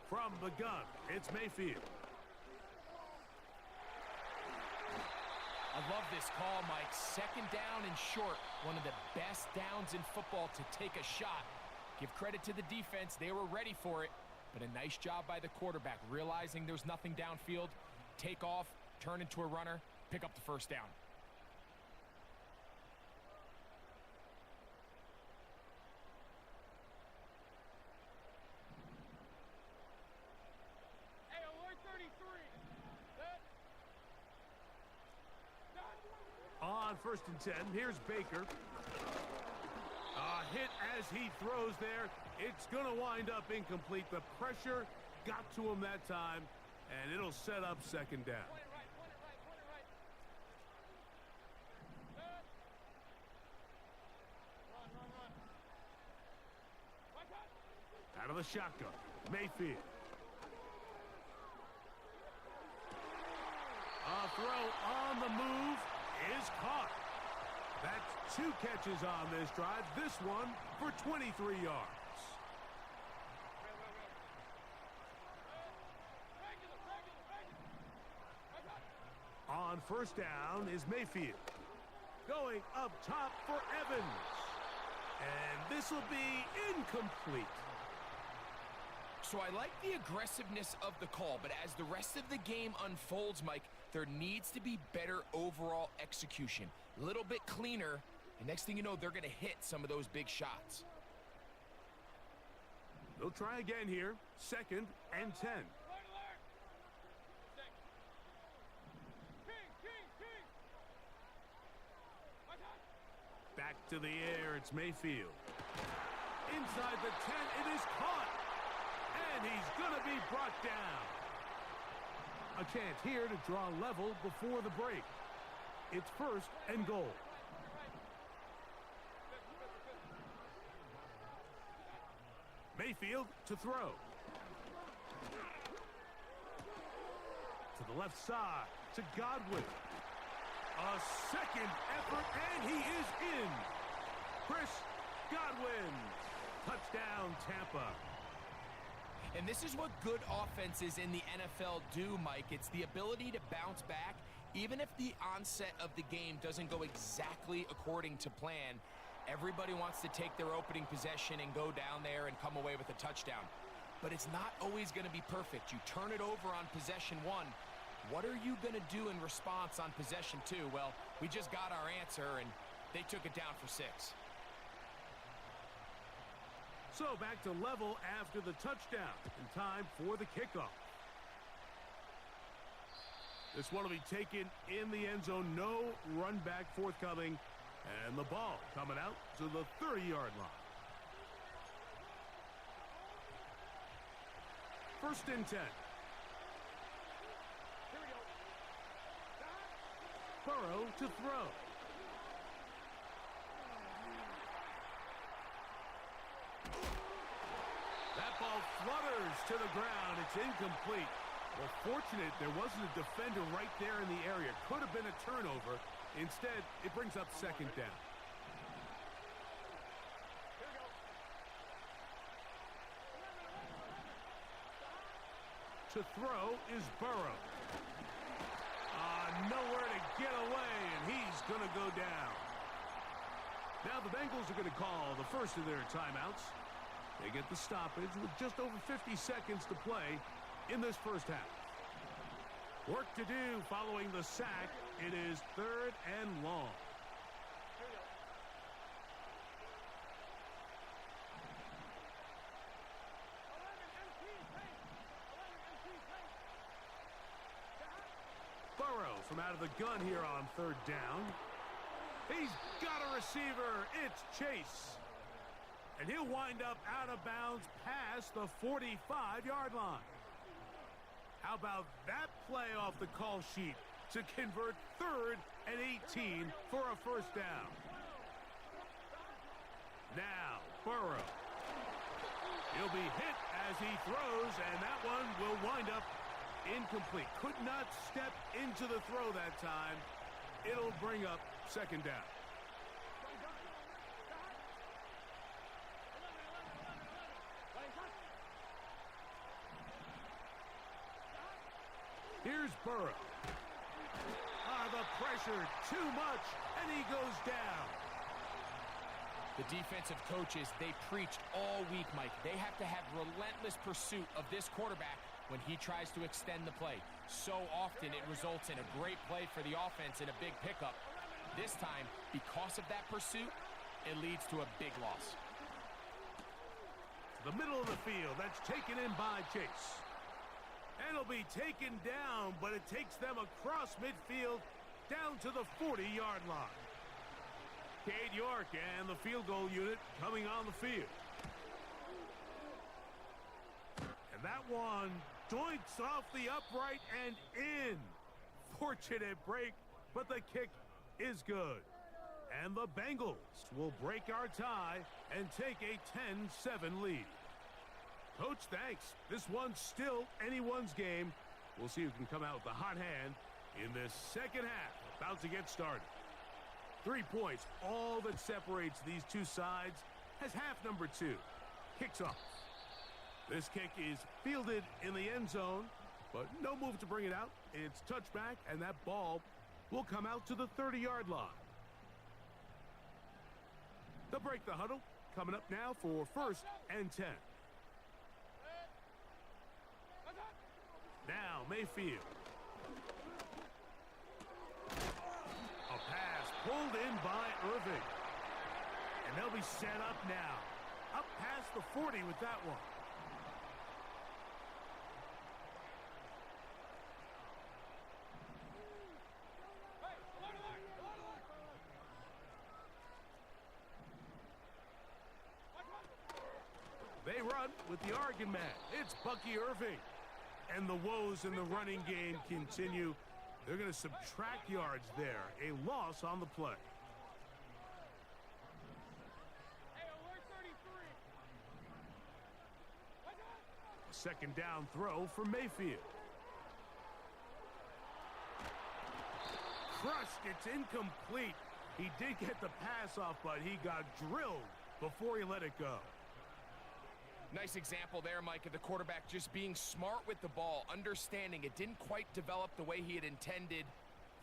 From the gun, it's Mayfield. I love this call, Mike. 2nd down and short. One of the best downs in football to take a shot. Give credit to the defense. They were ready for it. But a nice job by the quarterback, realizing there's nothing downfield. Take off, turn into a runner, pick up the first down. Hey, alert 33. On 1st and 10, here's Baker. A hit as he throws there. It's going to wind up incomplete. The pressure got to him that time, and it'll set up 2nd down. Out of the shotgun, Mayfield. A throw on the move is caught. That's 2 catches on this drive, this one for 23 yards. On first down is Mayfield. Going up top for Evans. And this will be incomplete. So I like the aggressiveness of the call, but as the rest of the game unfolds, Mike, there needs to be better overall execution. A little bit cleaner, and next thing you know, they're going to hit some of those big shots. They'll try again here. 2nd and 10. Back to the air, it's Mayfield. Inside the 10, it is caught. And he's going to be brought down. A chance here to draw level before the break. It's 1st and goal. Mayfield to throw. To the left side, to Godwin. A second effort, and he is in. Chris Godwin. Touchdown, Tampa. And this is what good offenses in the NFL do, Mike. It's the ability to bounce back, even if the onset of the game doesn't go exactly according to plan. Everybody wants to take their opening possession and go down there and come away with a touchdown. But it's not always going to be perfect. You turn it over on possession 1. What are you going to do in response on possession 2? Well, we just got our answer, and they took it down for 6. So back to level after the touchdown, in time for the kickoff. This one will be taken in the end zone. No run back forthcoming. And the ball coming out to the 30-yard line. 1st and 10. Burrow to throw. That ball flutters to the ground. It's incomplete. Well, fortunate there wasn't a defender right there in the area. Could have been a turnover. Instead, it brings up 2nd down. To throw is Burrow. Nowhere to get away, and he's going to go down. Now the Bengals are going to call the first of their timeouts. They get the stoppage with just over 50 seconds to play in this first half. Work to do following the sack. It is 3rd and long. Burrow from out of the gun here on 3rd down. He's got a receiver. It's Chase. And he'll wind up out of bounds past the 45-yard line. How about that play off the call sheet to convert 3rd and 18 for a 1st down? Now, Burrow. He'll be hit as he throws, and that one will wind up incomplete. Could not step into the throw that time. It'll bring up 2nd down. Here's Burrow. The pressure, too much, and he goes down. The defensive coaches, they preached all week, Mike. They have to have relentless pursuit of this quarterback when he tries to extend the play. So often it results in a great play for the offense and a big pickup. This time, because of that pursuit, it leads to a big loss. The middle of the field, that's taken in by Chase. And it'll be taken down, but it takes them across midfield down to the 40-yard line. Cade York and the field goal unit coming on the field. And that one joints off the upright and in. Fortunate break, but the kick is good. And the Bengals will break our tie and take a 10-7 lead. Coach, thanks. This one's still anyone's game. We'll see who can come out with the hot hand in this second half. About to get started. 3 points, all that separates these two sides, has half number 2. Kicks off. This kick is fielded in the end zone, but no move to bring it out. It's touchback, and that ball will come out to the 30-yard line. They'll break the huddle. Coming up now for 1st and 10. Now Mayfield. A pass pulled in by Irving. And they'll be set up now. Up past the 40 with that one. They run with the Oregon man. It's Bucky Irving. And the woes in the running game continue. They're going to subtract yards there. A loss on the play. A 2nd down throw for Mayfield. Crushed. It's incomplete. He did get the pass off, but he got drilled before he let it go. Nice example there, Mike, of the quarterback just being smart with the ball, understanding it didn't quite develop the way he had intended.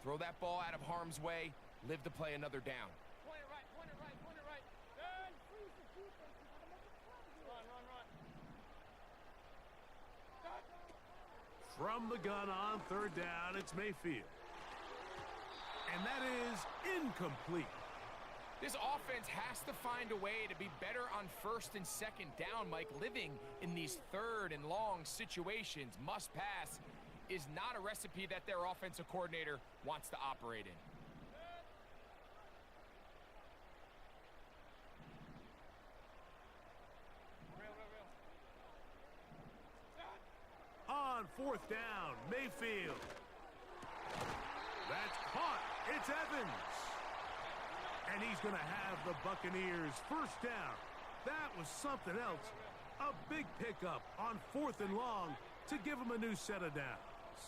Throw that ball out of harm's way, live to play another down. Point it right. Run. From the gun on 3rd down, it's Mayfield. And that is incomplete. This offense has to find a way to be better on 1st and 2nd down, Mike. Living in these 3rd and long situations, must pass, is not a recipe that their offensive coordinator wants to operate in. On 4th down, Mayfield. That's caught. It's Evans. And he's going to have the Buccaneers 1st down. That was something else. A big pickup on 4th and long to give him a new set of downs.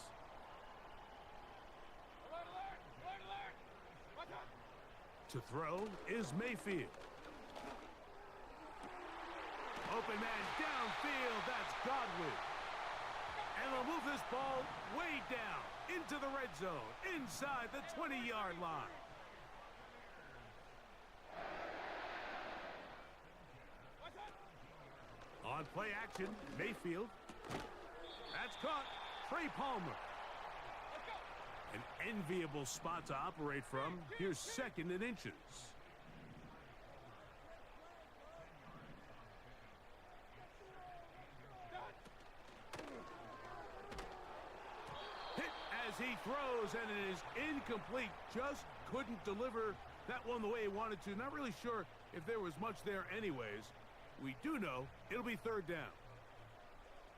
To throw is Mayfield. Open man downfield. That's Godwin. And they'll move this ball way down into the red zone, inside the 20-yard line. On play action, Mayfield. That's caught. Trey Palmer. An enviable spot to operate from. Here's 2nd and inches. Hit as he throws, and it is incomplete. Just couldn't deliver that one the way he wanted to. Not really sure if there was much there anyways. We do know it'll be 3rd down.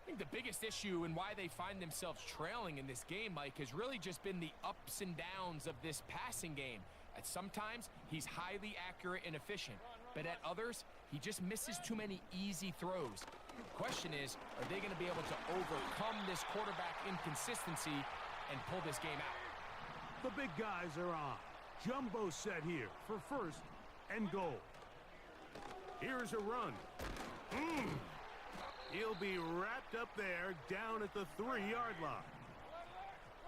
I think the biggest issue and why they find themselves trailing in this game, Mike, has really just been the ups and downs of this passing game. At sometimes, he's highly accurate and efficient, but at others, he just misses too many easy throws. The question is, are they going to be able to overcome this quarterback inconsistency and pull this game out? The big guys are on. Jumbo set here for 1st and goal. Here's a run. He'll be wrapped up there down at the 3-yard line.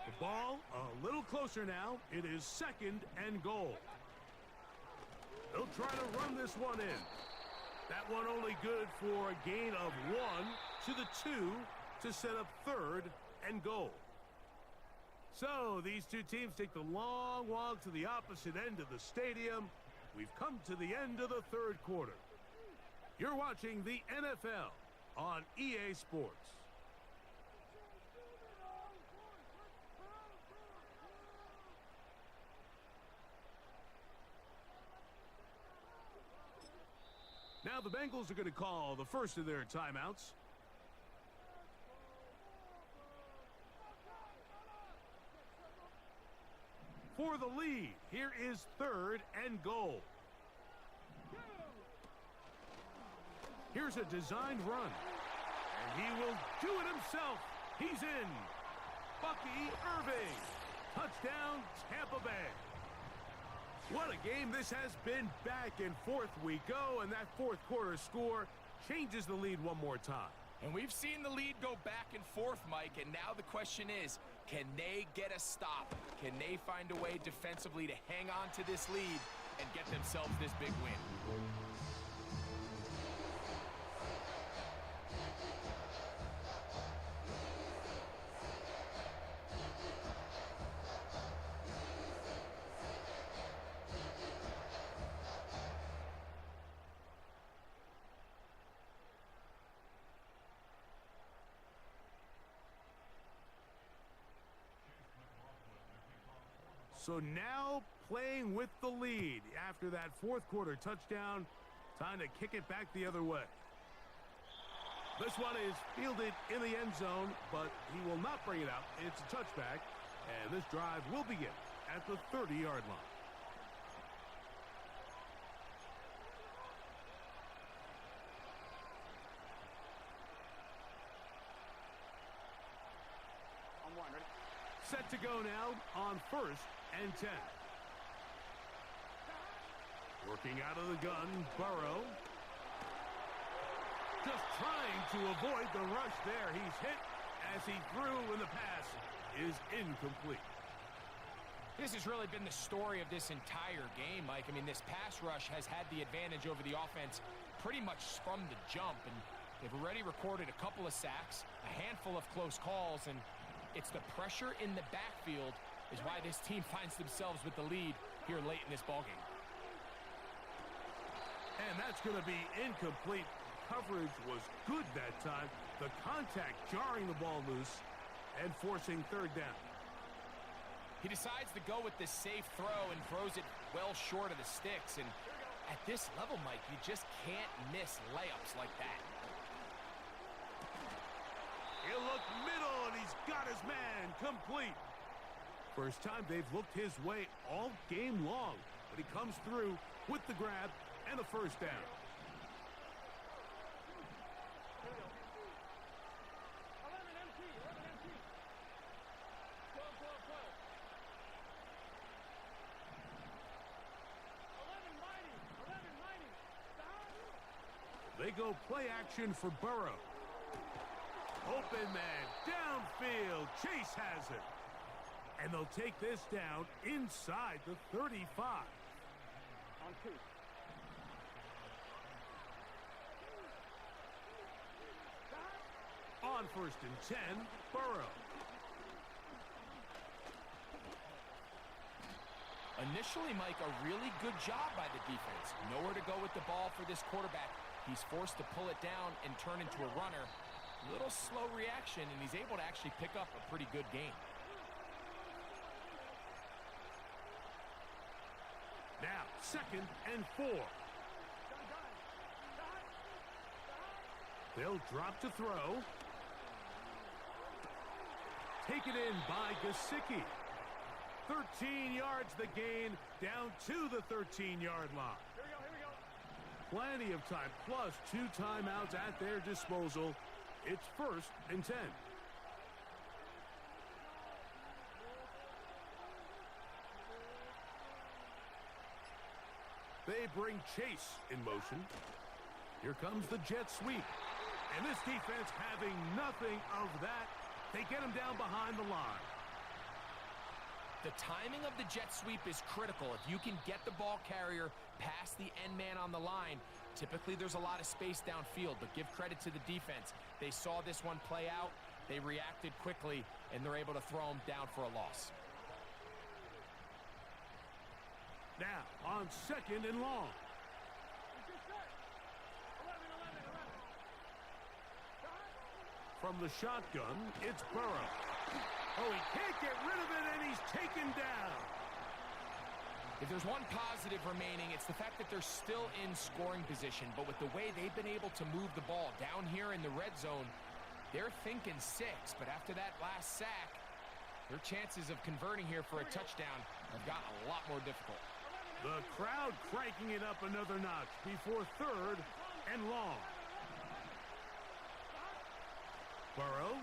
The ball a little closer now. It is 2nd and goal. They'll try to run this one in. That one only good for a gain of 1 to the 2 to set up 3rd and goal. So these two teams take the long walk to the opposite end of the stadium. We've come to the end of the 3rd quarter. You're watching the NFL on EA Sports. Now the Bengals are going to call the first of their timeouts. For the lead, here is 3rd and goal. Here's a designed run. And he will do it himself. He's in. Bucky Irving. Touchdown, Tampa Bay. What a game this has been. Back and forth we go, and that fourth quarter score changes the lead one more time. And we've seen the lead go back and forth, Mike, and now the question is, can they get a stop? Can they find a way defensively to hang on to this lead and get themselves this big win? So now playing with the lead after that fourth quarter touchdown, time to kick it back the other way. This one is fielded in the end zone, but he will not bring it out. It's a touchback, and this drive will begin at the 30-yard line. Set to go now on 1st and 10. Working out of the gun, Burrow. Just trying to avoid the rush there. He's hit as he threw, and the pass is incomplete. This has really been the story of this entire game, Mike. I mean, this pass rush has had the advantage over the offense pretty much from the jump, and they've already recorded a couple of sacks, a handful of close calls, and it's the pressure in the backfield is why this team finds themselves with the lead here late in this ballgame. And that's going to be incomplete. Coverage was good that time. The contact jarring the ball loose and forcing third down. He decides to go with this safe throw and throws it well short of the sticks. And at this level, Mike, you just can't miss layups like that. He'll look middle, and he's got his man complete. First time they've looked his way all game long, but he comes through with the grab and the first down. They go play action for Burrow. Open man, downfield, Chase has it. And they'll take this down inside the 35. On 2. On 1st and 10, Burrow. Initially, Mike, a really good job by the defense. Nowhere to go with the ball for this quarterback. He's forced to pull it down and turn into a runner. Little slow reaction, and he's able to actually pick up a pretty good game. Now, 2nd and 4. They'll drop to throw. Taken in by Gesicki. 13 yards the gain, down to the 13-yard line. Plenty of time, plus 2 timeouts at their disposal. It's 1st and 10. They bring Chase in motion. Here comes the jet sweep. And this defense having nothing of that. They get him down behind the line. The timing of the jet sweep is critical. If you can get the ball carrier past the end man on the line, typically there's a lot of space downfield, but give credit to the defense. They saw this one play out, they reacted quickly, and they're able to throw him down for a loss. Now, on 2nd and long. From the shotgun, it's Burrow. Oh, he can't get rid of it, and he's taken down. If there's one positive remaining, it's the fact that they're still in scoring position. But with the way they've been able to move the ball down here in the red zone, they're thinking 6. But after that last sack, their chances of converting here for a touchdown have gotten a lot more difficult. The crowd cranking it up another notch before 3rd and long. Burrow.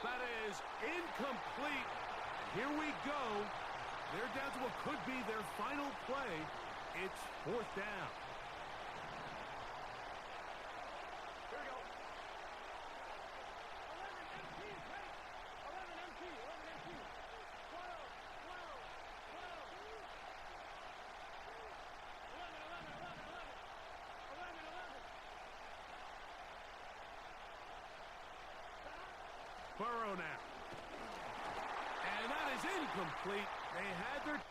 That is incomplete. Here we go. They're It's fourth down. Here we go. 11, Burrow now. And that is incomplete. They had their...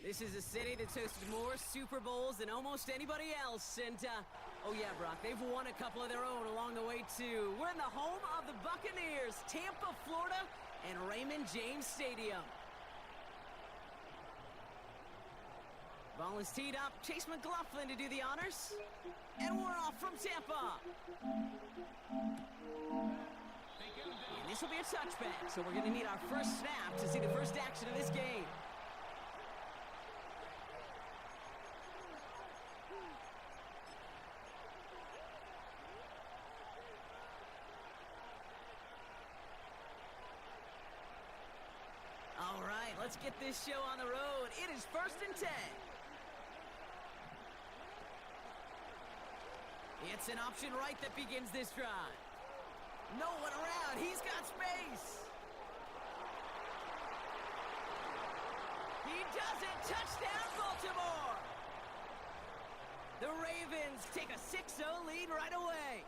This is a city that's hosted more Super Bowls than almost anybody else. And, oh yeah, Brock, they've won a couple of their own along the way, too. We're in the home of the Buccaneers, Tampa, Florida, and Raymond James Stadium. Ball is teed up. Chase McLaughlin to do the honors. And we're off from Tampa. And this will be a touchback, so we're going to need our first snap to see the first action of this game. All right, let's get this show on the road. It is 1st and 10. It's an option right that begins this drive. No one around. He's got space. He does it. Touchdown, Baltimore. The Ravens take a 6-0 lead right away.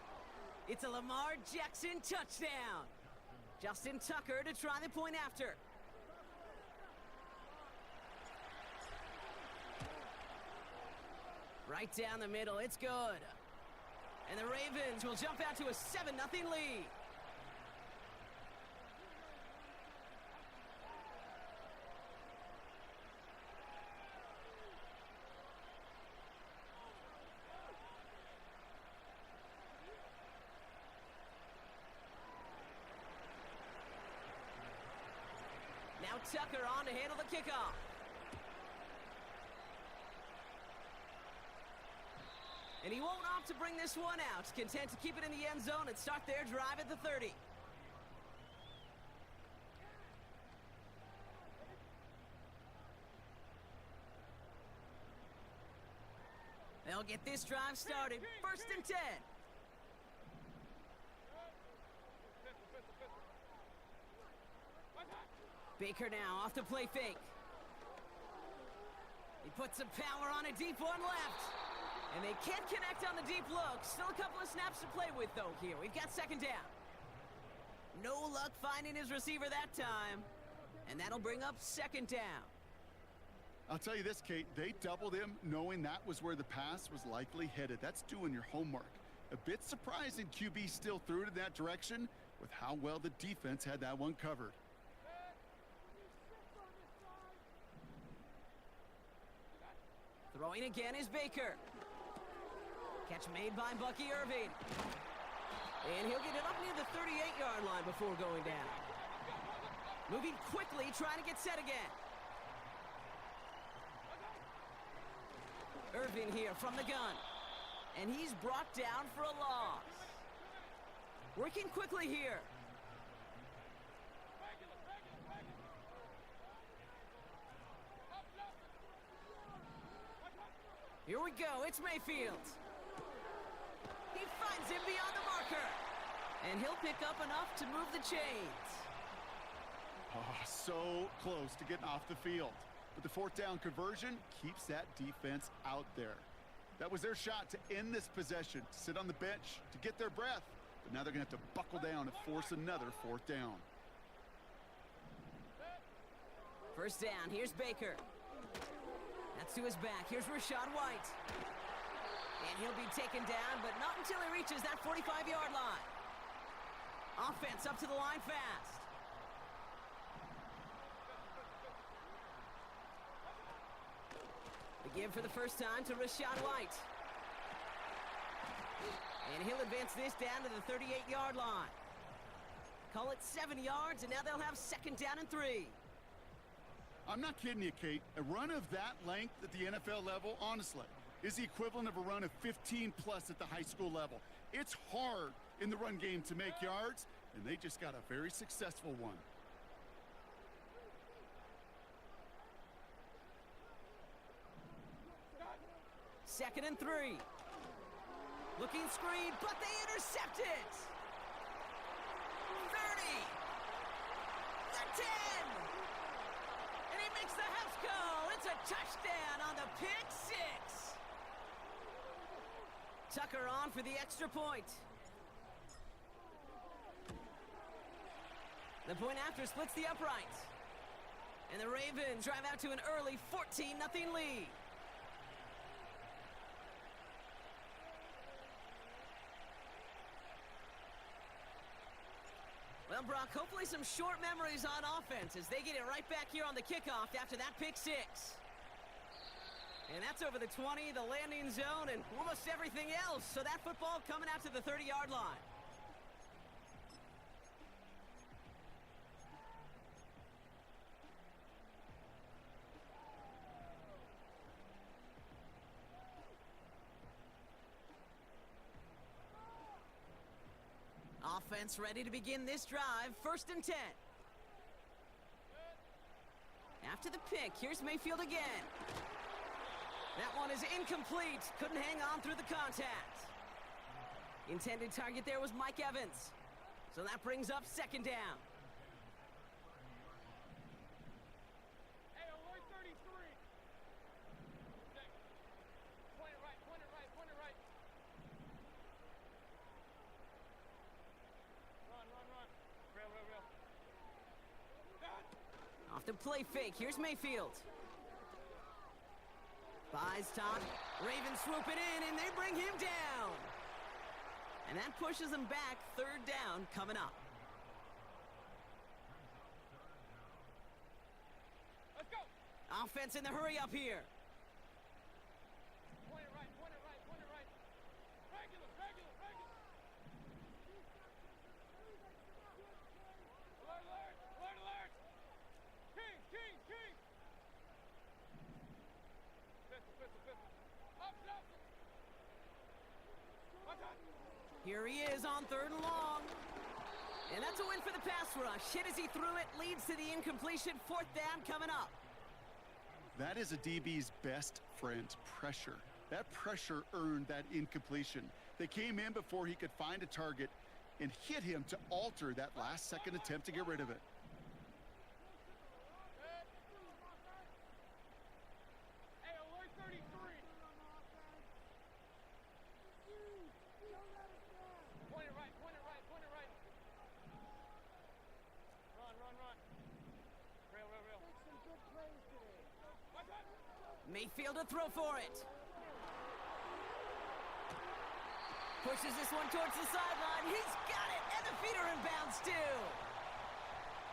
It's a Lamar Jackson touchdown. Justin Tucker to try the point after. Right down the middle. It's good. And the Ravens will jump out to a 7-0 lead. Now Tucker on to handle the kickoff. And he won't opt to bring this one out. Content to keep it in the end zone and start their drive at the 30. They'll get this drive started. 1st and 10. Baker now off the play fake. He puts some power on a deep one left. And they can't connect on the deep look. Still a couple of snaps to play with, though, here. We've got 2nd down. No luck finding his receiver that time. And that'll bring up 2nd down. I'll tell you this, Kate. They doubled him knowing that was where the pass was likely headed. That's doing your homework. A bit surprising QB still threw it in that direction with how well the defense had that one covered. Throwing again is Baker. Catch made by Bucky Irving. And he'll get it up near the 38-yard line before going down. Moving quickly, trying to get set again. Irving here from the gun. And he's brought down for a loss. Working quickly here. Here we go, it's Mayfield. He finds him beyond the marker. And he'll pick up enough to move the chains. Oh, so close to getting off the field. But the fourth down conversion keeps that defense out there. That was their shot to end this possession, to sit on the bench, to get their breath. But now they're going to have to buckle down and force another fourth down. First down, here's Baker. That's to his back. Here's Rachaad White. And he'll be taken down, but not until he reaches that 45-yard line. Offense up to the line fast. The give for the first time to Rachaad White. And he'll advance this down to the 38-yard line. Call it 7 yards, and now they'll have second down and 3. I'm not kidding you, Kate. A run of that length at the NFL level, honestly, is the equivalent of a run of 15-plus at the high school level. It's hard in the run game to make yards, and they just got a very successful one. Second and 3. Looking screen, but they intercept it. 30. The 10. And he makes the house call. It's a touchdown on the pick 6. Tucker on for the extra point. The point after splits the uprights. And the Ravens drive out to an early 14-0 lead. Well, Brock, hopefully some short memories on offense as they get it right back here on the kickoff after that pick 6. And that's over the 20, the landing zone, and almost everything else. So that football coming out to the 30-yard line. Offense ready to begin this drive. First and 10. After the pick, here's Mayfield again. That one is incomplete. Couldn't hang on through the contact. Intended target there was Mike Evans. So that brings up second down. Off the play fake, here's Mayfield. Buys top, Ravens swoop it in, and they bring him down. And that pushes them back, third down coming up. Let's go. Offense in the hurry up here. Point it right, point it right, point it right. Regular, regular, regular. Alert, alert, alert, alert. King, king, king. Pistol, pistol, pistol. Up, up. Watch out. Here he is on third and long. And that's a win for the pass rush. Hit as he threw it, leads to the incompletion. Fourth down coming up. That is a DB's best friend, pressure. That pressure earned that incompletion. They came in before he could find a target and hit him to alter that last-second attempt to get rid of it. Hey, alert 33. Point it right, point it right, point it right. Run, run, run. Rail, rail, rail. Make some good plays today. Watch out. Mayfield to throw for it. Pushes this one towards the sideline. He's got it, and the feet are in bounds too.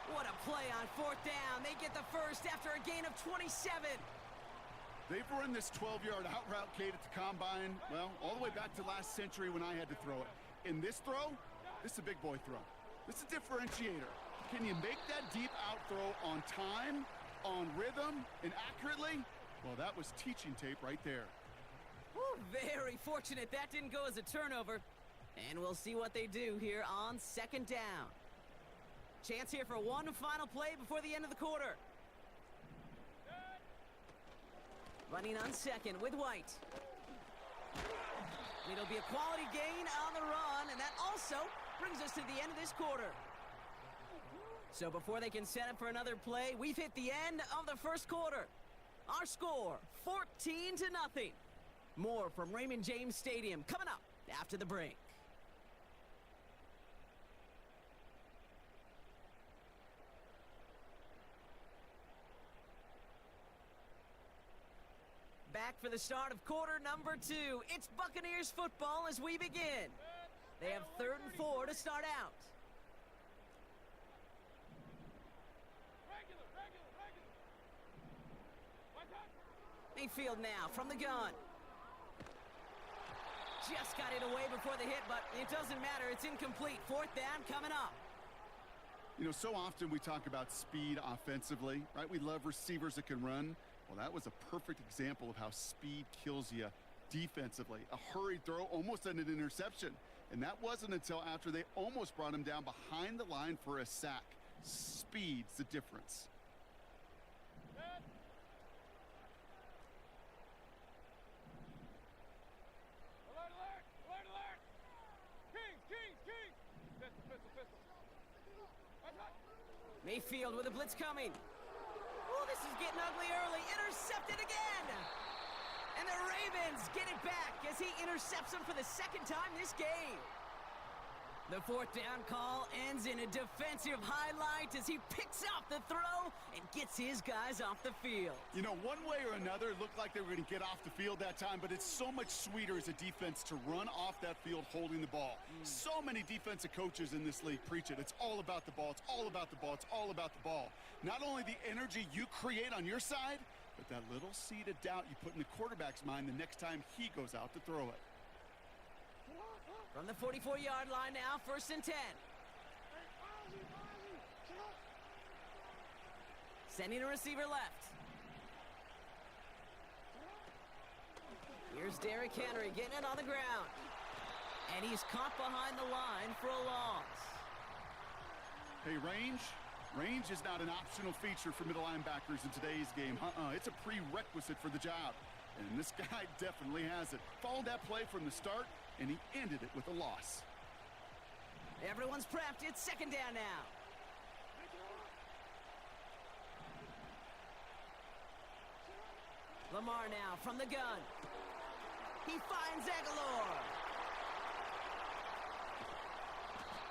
What a play on fourth down. They get the first after a gain of 27. They've run this 12-yard out route, Kate, at the combine, well, all the way back to last century when I had to throw it. In this throw, this is a big boy throw. This is a differentiator. Can you make that deep out throw on time, on rhythm, and accurately? Well, that was teaching tape right there. Whew, very fortunate that didn't go as a turnover. And we'll see what they do here on second down. Chance here for one final play before the end of the quarter. Running on second with White. It'll be a quality gain on the run, and that also brings us to the end of this quarter. So before they can set up for another play, we've hit the end of the first quarter. Our score, 14-0. More from Raymond James Stadium coming up after the break. Back for the start of quarter number 2. It's Buccaneers football as we begin. They have 3rd and 4 to start out. Mayfield now from the gun. Just got it away before the hit, but it doesn't matter. It's incomplete. 4th down coming up. You know, so often we talk about speed offensively, right? We love receivers that can run. Well, that was a perfect example of how speed kills you defensively. A hurried throw, almost an interception. And that wasn't until after they almost brought him down behind the line for a sack. Speed's the difference. Mayfield with a blitz coming. Oh, this is getting ugly early. Intercepted again. And the Ravens get it back as he intercepts him for the 2nd time this game. The 4th down call ends in a defensive highlight as he picks up the throw and gets his guys off the field. You know, one way or another, it looked like they were going to get off the field that time, but it's so much sweeter as a defense to run off that field holding the ball. So many defensive coaches in this league preach it. It's all about the ball. It's all about the ball. It's all about the ball. Not only the energy you create on your side, but that little seed of doubt you put in the quarterback's mind the next time he goes out to throw it. From the 44-yard line now, 1st and 10. Sending a receiver left. Here's Derrick Henry getting it on the ground. And he's caught behind the line for a loss. Hey, range is not an optional feature for middle linebackers in today's game. It's a prerequisite for the job. And this guy definitely has it. Followed that play from the start, and he ended it with a loss. Everyone's prepped. It's 2nd down now. Lamar now from the gun. He finds Aguilar.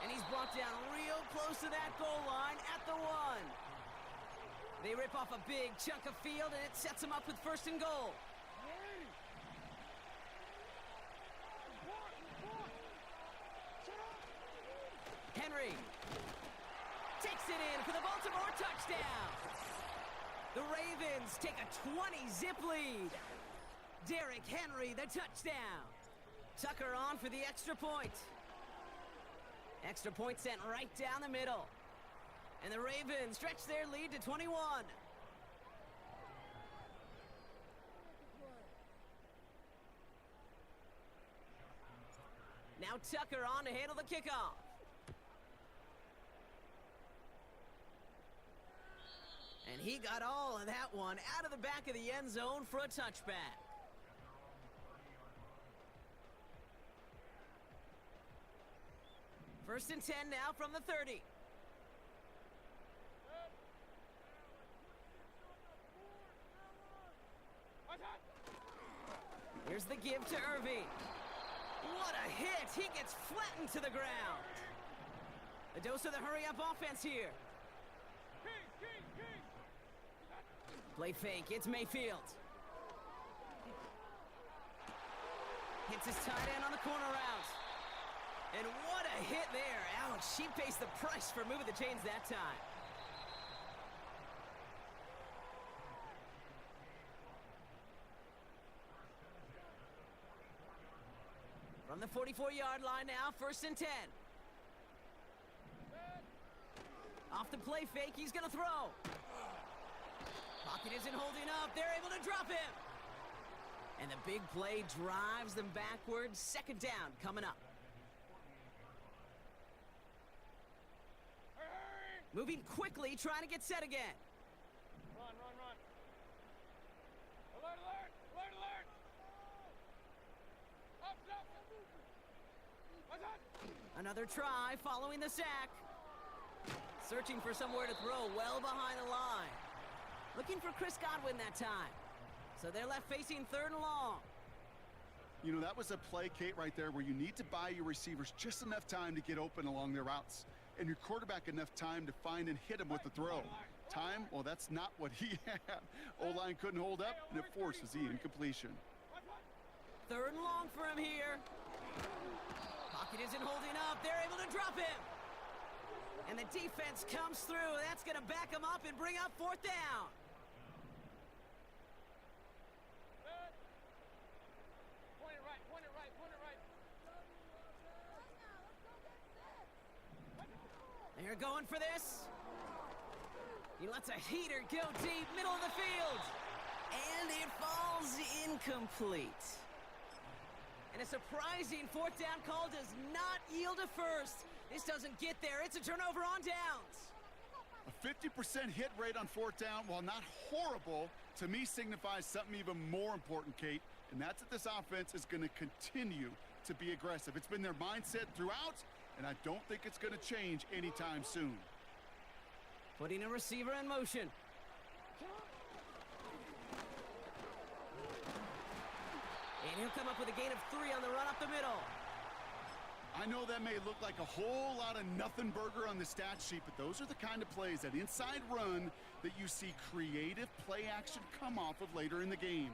And he's brought down real close to that goal line at the 1. They rip off a big chunk of field, and it sets them up with 1st and goal. Henry takes it in for the Baltimore touchdown. The Ravens take a 20-zip lead. Derrick Henry, the touchdown. Tucker on for the extra point. Extra point sent right down the middle. And the Ravens stretch their lead to 21. Now Tucker on to handle the kickoff. And he got all of that one out of the back of the end zone for a touchback. First and 10 now from the 30. Here's the give to Irving. What a hit! He gets flattened to the ground. A dose of the hurry-up offense here. Play fake. It's Mayfield. Hits his tight end on the corner route. And what a hit there. Ouch. She pays the price for moving the chains that time. From the 44-yard line now, 1st and 10. Off the play fake, he's going to throw. Pocket isn't holding up. They're able to drop him. And the big play drives them backwards. 2nd down coming up. Moving quickly, trying to get set again. Run. Alert! Alert! Up! Another try following the sack. Searching for somewhere to throw well behind the line. Looking looking for Chris Godwin that time. So they're left facing 3rd and long. You know, that was a play, Kate, right there where you need to buy your receivers just enough time to get open along their routes. And your quarterback enough time to find and hit him with the throw. Time, well, that's not what he had. O-line couldn't hold up, and it forces the incompletion. 3rd and long for him here. Pocket isn't holding up. They're able to drop him. And the defense comes through. That's going to back him up and bring up 4th down. Point it right, point it right, point it right. They're going for this. He lets a heater go deep, middle of the field. And it falls incomplete. And a surprising 4th down call does not yield a first. This doesn't get there. It's a turnover on downs. A 50% hit rate on 4th down, while not horrible, to me signifies something even more important, Kate. And that's that this offense is going to continue to be aggressive. It's been their mindset throughout, and I don't think it's going to change anytime soon. Putting a receiver in motion. And he'll come up with a gain of 3 on the run up the middle. I know that may look like a whole lot of nothing burger on the stat sheet, but those are the kind of plays, that inside run, that you see creative play action come off of later in the game.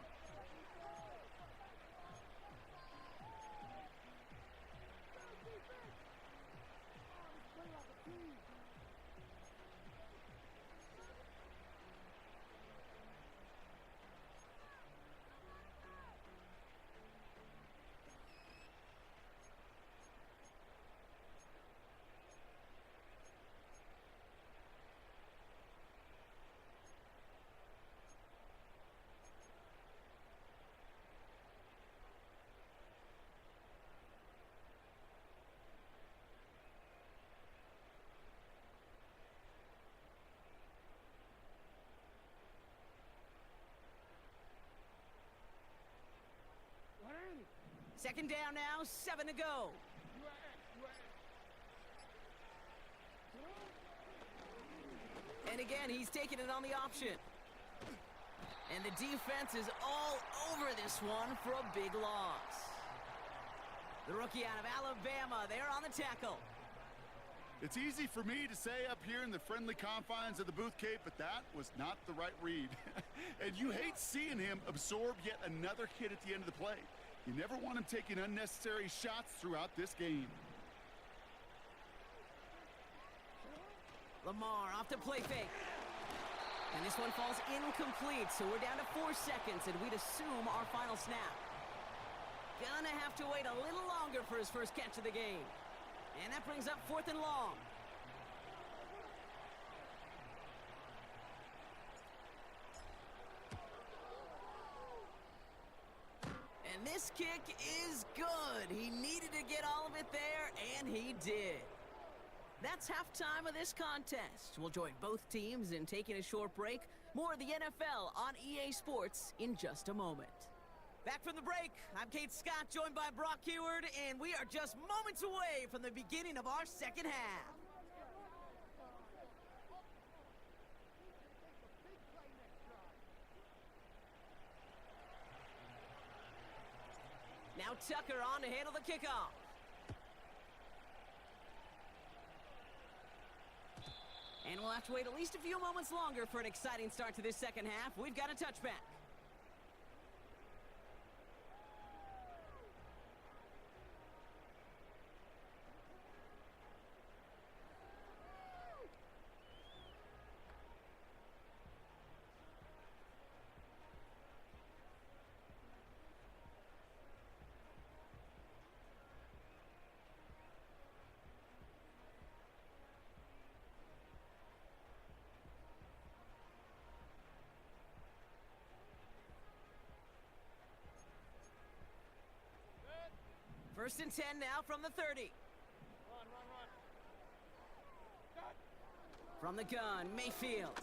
Second down now, 7 to go. And again, he's taking it on the option. And the defense is all over this one for a big loss. The rookie out of Alabama, they're on the tackle. It's easy for me to say up here in the friendly confines of the booth, Kate, but that was not the right read. And you hate seeing him absorb yet another hit at the end of the play. You never want him taking unnecessary shots throughout this game. Lamar off to play fake. And this one falls incomplete, so we're down to 4 seconds, and we'd assume our final snap. Gonna have to wait a little longer for his first catch of the game. And that brings up 4th and long. And this kick is good. He needed to get all of it there, and he did. That's halftime of this contest. We'll join both teams in taking a short break. More of the NFL on EA Sports in just a moment. Back from the break, I'm Kate Scott, joined by Brock Heward, and we are just moments away from the beginning of our second half. Now Tucker on to handle the kickoff. And we'll have to wait at least a few moments longer for an exciting start to this second half. We've got a touchback. First and 10 now from the 30. Run. From the gun, Mayfield.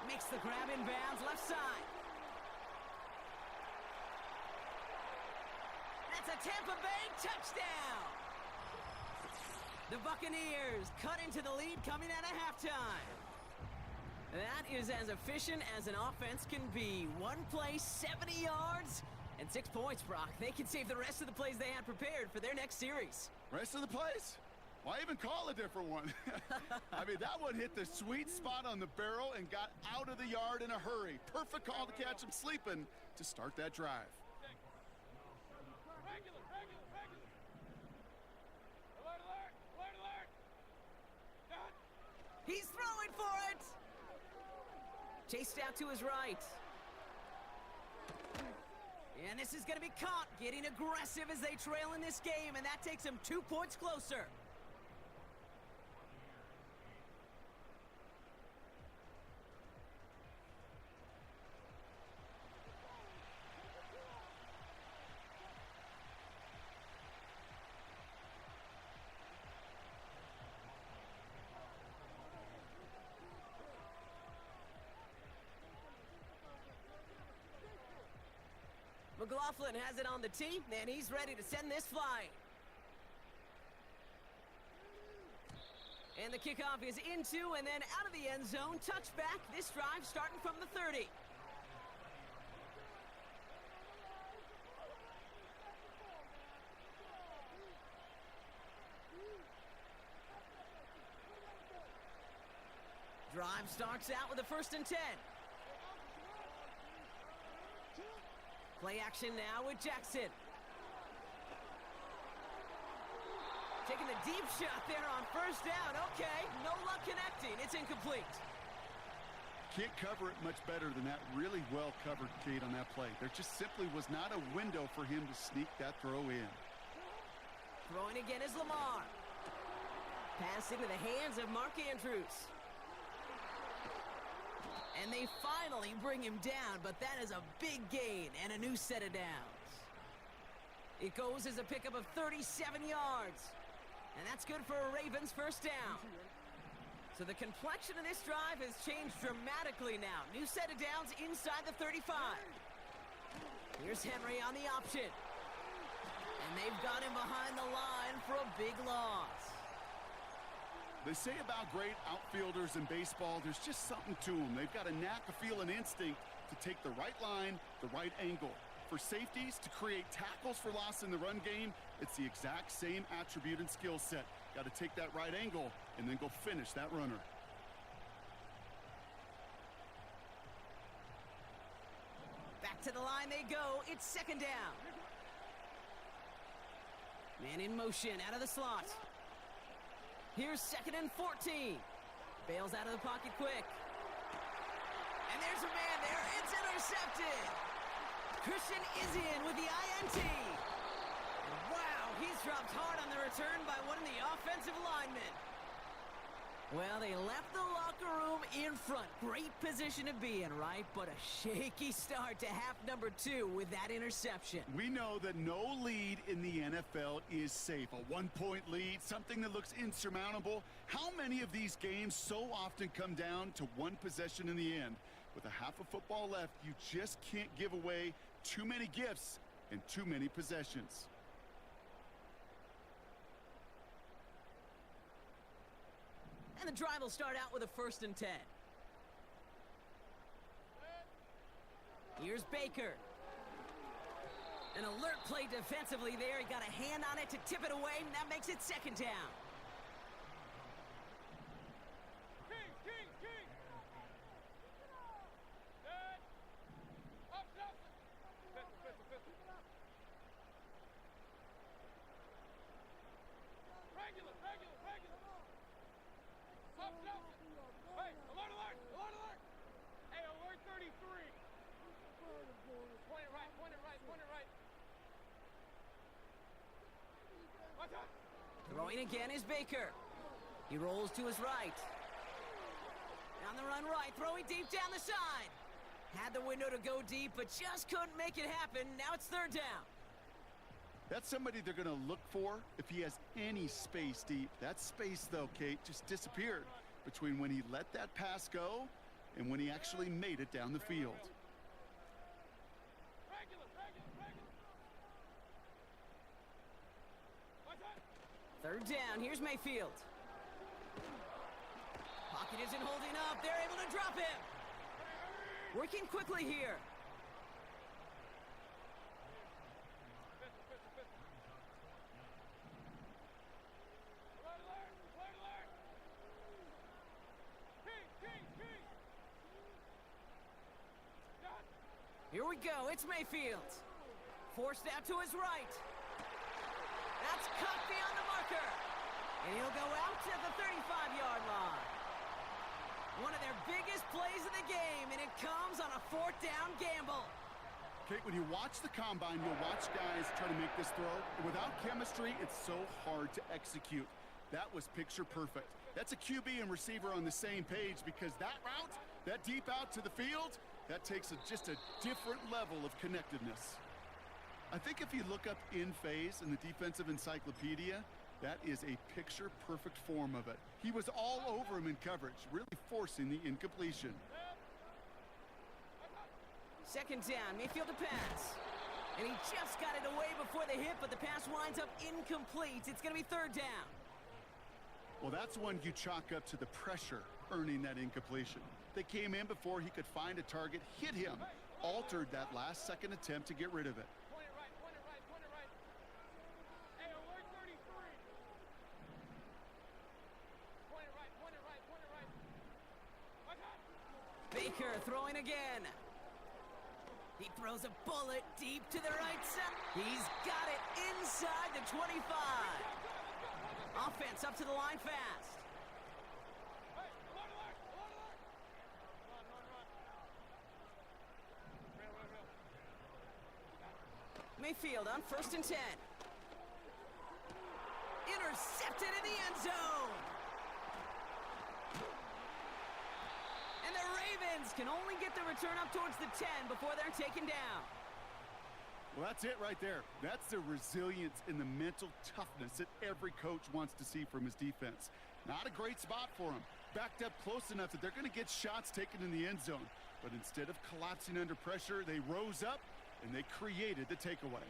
Makes the grab in bounds, left side. That's a Tampa Bay touchdown. The Buccaneers cut into the lead coming out of halftime. That is as efficient as an offense can be. One play, 70 yards, and 6 points, Brock. They can save the rest of the plays they had prepared for their next series. Rest of the plays? Why even call a different one? I mean, that one hit the sweet spot on the barrel and got out of the yard in a hurry. Perfect call to catch him sleeping to start that drive. He's throwing for it! Chased out to his right. And this is going to be caught, getting aggressive as they trail in this game, and that takes them 2 points closer. McLaughlin has it on the tee, and he's ready to send this flying. And the kickoff is into and then out of the end zone. Touchback. This drive starting from the 30. Drive starts out with a 1st and 10. Play action now with Jackson. Taking the deep shot there on 1st down. Okay, no luck connecting. It's incomplete. Can't cover it much better than that. Really well covered, Kate, on that play. There just simply was not a window for him to sneak that throw in. Throwing again is Lamar. Pass into the hands of Mark Andrews. And they finally bring him down, but that is a big gain and a new set of downs. It goes as a pickup of 37 yards. And that's good for a Ravens 1st down. So the complexion of this drive has changed dramatically now. New set of downs inside the 35. Here's Henry on the option. And they've got him behind the line for a big loss. They say about great outfielders in baseball, there's just something to them. They've got a knack, a feel, an instinct to take the right line, the right angle. For safeties, to create tackles for loss in the run game, it's the exact same attribute and skill set. Got to take that right angle and then go finish that runner. Back to the line they go. It's 2nd down. Man in motion out of the slot. Here's 2nd and 14. Bails out of the pocket quick. And there's a man there. It's intercepted. Christian is in with the INT. Wow, he's dropped hard on the return by one of the offensive linemen. Well, they left the locker room in front. Great position to be in, right? But a shaky start to half number 2 with that interception. We know that no lead in the NFL is safe. A 1-point lead, something that looks insurmountable. How many of these games so often come down to one possession in the end? With a half of football left, you just can't give away too many gifts and too many possessions. And the drive will start out with a 1st and 10. Here's Baker. An alert play defensively there. He got a hand on it to tip it away, and that makes it 2nd down. Throwing again is Baker. He rolls to his right. On the run right, throwing deep down the side. Had the window to go deep, but just couldn't make it happen. Now it's 3rd down. That's somebody they're going to look for if he has any space deep. That space, though, Kate, just disappeared between when he let that pass go and when he actually made it down the field. 3rd down. Here's Mayfield. Pocket isn't holding up. They're able to drop him. Working quickly here. Here we go. It's Mayfield. Forced out to his right. That's cut beyond the marker. And he'll go out at the 35-yard line. One of their biggest plays of the game, and it comes on a 4th down gamble. Kate, when you watch the combine, you'll watch guys try to make this throw. And without chemistry, it's so hard to execute. That was picture perfect. That's a QB and receiver on the same page, because that route, that deep out to the field, that takes just a different level of connectedness. I think if you look up in phase in the defensive encyclopedia, that is a picture-perfect form of it. He was all over him in coverage, really forcing the incompletion. 2nd down, Mayfield to pass. And he just got it away before the hit, but the pass winds up incomplete. It's going to be 3rd down. Well, that's one you chalk up to the pressure earning that incompletion. They came in before he could find a target, hit him, altered that last-second attempt to get rid of it. Point it right. Hey, alert 33. Point it right. Baker throwing again. He throws a bullet deep to the right side. He's got it inside the 25. Offense up to the line fast. Mayfield on 1st and 10. Intercepted in the end zone. And the Ravens can only get the return up towards the 10 before they're taken down. Well, that's it right there. That's the resilience and the mental toughness that every coach wants to see from his defense. Not a great spot for him. Backed up close enough that they're going to get shots taken in the end zone. But instead of collapsing under pressure, they rose up and they created the takeaway.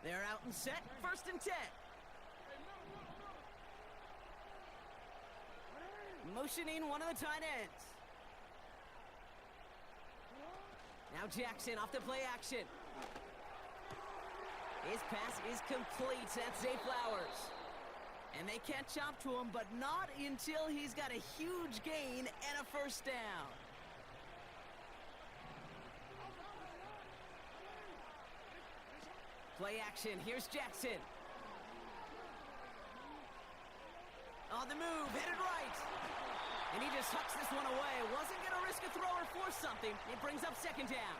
They're out and set. 1st and 10. Motioning one of the tight ends. Now Jackson off the play action. His pass is complete. That's Zay Flowers. And they catch up to him, but not until he's got a huge gain and a 1st down. Play action. Here's Jackson. On the move, headed right. And he just hucks this one away. Wasn't going to risk a throw or force something. It brings up 2nd down.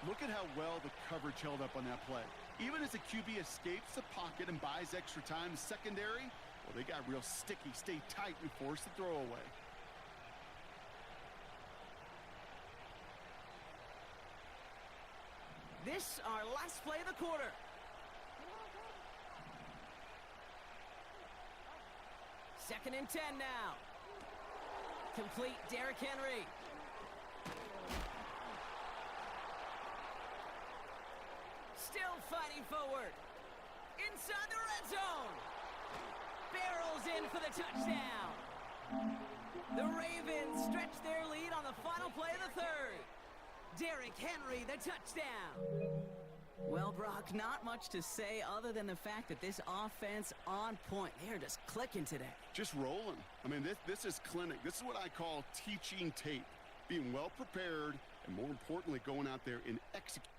Look at how well the coverage held up on that play. Even as the QB escapes the pocket and buys extra time, secondary, well, they got real sticky. Stay tight and force the throw away. This our last play of the quarter. Second and 10 now. Complete, Derrick Henry. Still fighting forward. Inside the red zone. Barrels in for the touchdown. The Ravens stretch their lead on the final play of the 3rd. Derrick Henry, the touchdown. Well, Brock, not much to say other than the fact that this offense on point. They're just clicking today. Just rolling. I mean, this is clinic. This is what I call teaching tape. Being well prepared, and more importantly, going out there and executing.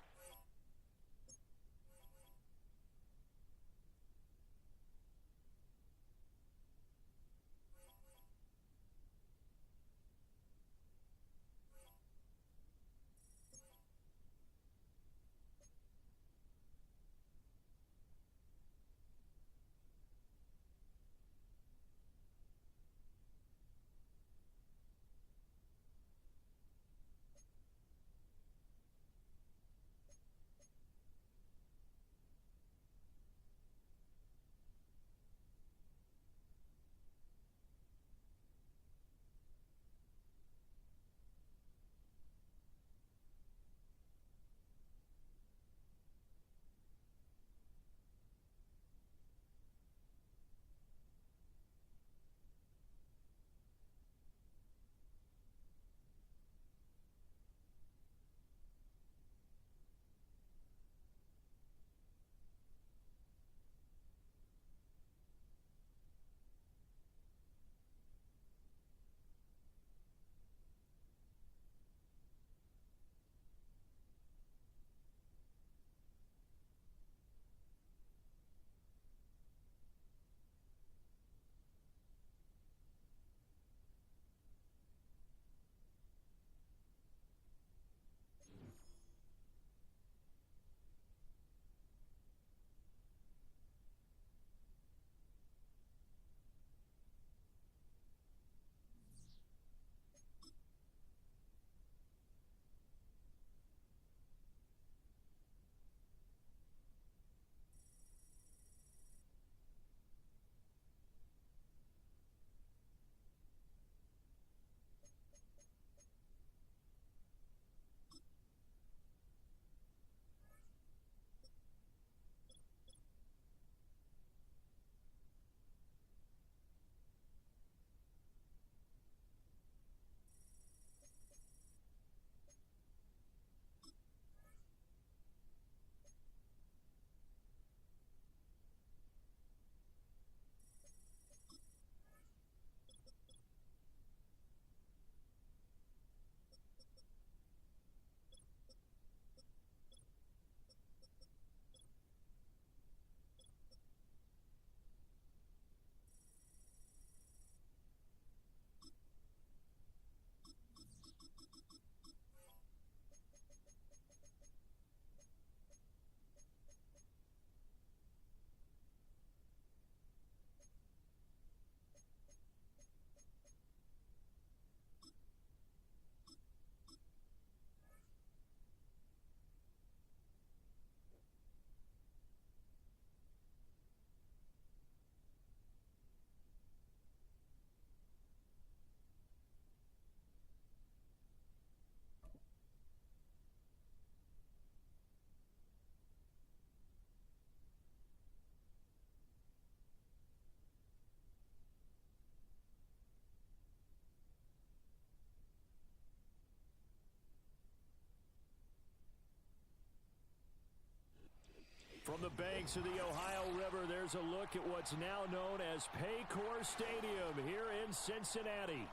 the banks of the Ohio River, there's a look at what's now known as Paycor Stadium here in Cincinnati.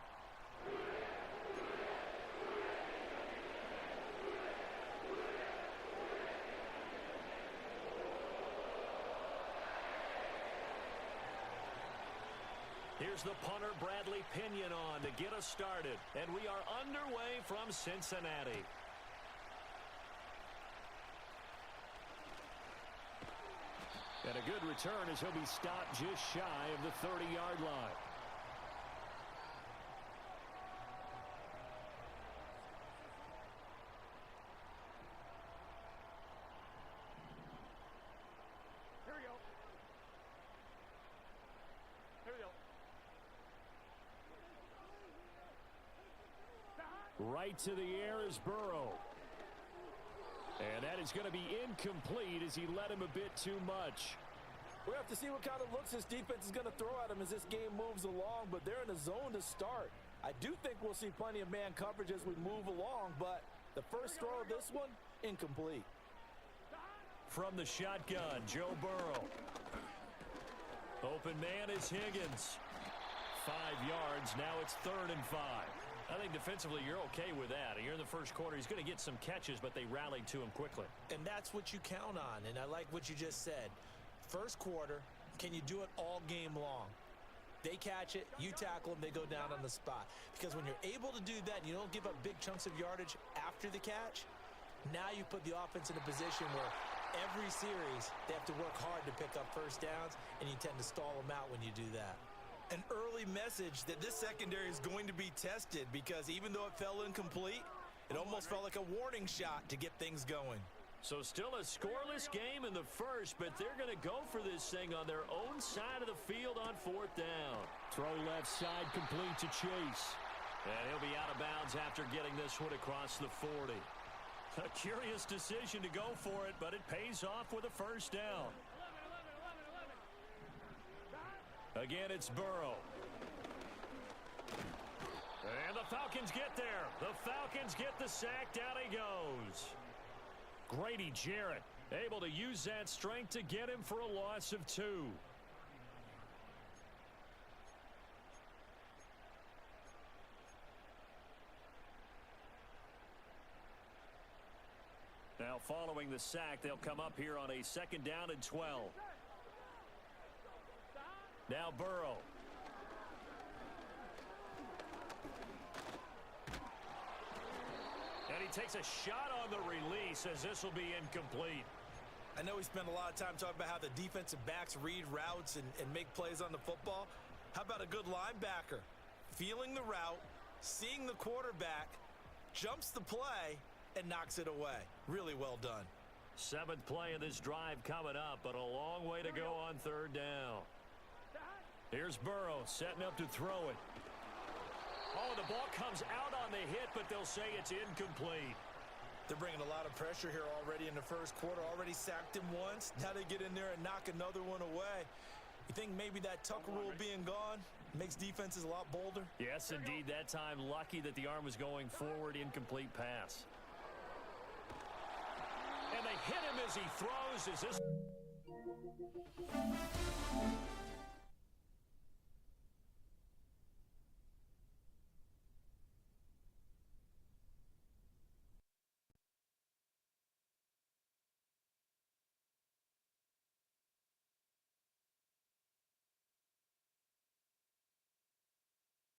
Here's the punter, Bradley Pinion, on to get us started. And we are underway from Cincinnati. And a good return as he'll be stopped just shy of the 30-yard line. Here we go. Here we go. Right to the air is Burrow. And that is going to be incomplete as he led him a bit too much. We have to see what kind of looks this defense is going to throw at him as this game moves along, but they're in a zone to start. I do think we'll see plenty of man coverage as we move along, but the first throw of this one, incomplete. From the shotgun, Joe Burrow. Open man is Higgins. 5 yards, now it's 3rd and 5. I think defensively you're okay with that. Here in the first quarter, he's going to get some catches, but they rallied to him quickly. And that's what you count on, and I like what you just said. First quarter, can you do it all game long? They catch it, you tackle them, they go down on the spot. Because when you're able to do that and you don't give up big chunks of yardage after the catch, now you put the offense in a position where every series they have to work hard to pick up first downs, and you tend to stall them out when you do that. An early message that this secondary is going to be tested, because even though it fell incomplete, it almost felt like a warning shot to get things going. So still a scoreless game in the first, but they're going to go for this thing on their own side of the field on 4th down. Throw left side complete to Chase. And he'll be out of bounds after getting this one across the 40. A curious decision to go for it, but it pays off with a first down. Again, it's Burrow. And the Falcons get there. The Falcons get the sack. Down he goes. Grady Jarrett able to use that strength to get him for a loss of 2. Now following the sack, they'll come up here on a 2nd down and 12. Now Burrow. And he takes a shot on the release as this will be incomplete. I know we spent a lot of time talking about how the defensive backs read routes and make plays on the football. How about a good linebacker? Feeling the route, seeing the quarterback, jumps the play, and knocks it away. Really well done. 7th play of this drive coming up, but a long way to go on 3rd down. Here's Burrow setting up to throw it. Oh, the ball comes out on the hit, but they'll say it's incomplete. They're bringing a lot of pressure here already in the first quarter. Already sacked him once. Now they get in there and knock another one away. You think maybe that Tucker rule being gone makes defenses a lot bolder? Yes, indeed. That time, lucky that the arm was going forward. Incomplete pass. And they hit him as he throws. Is this...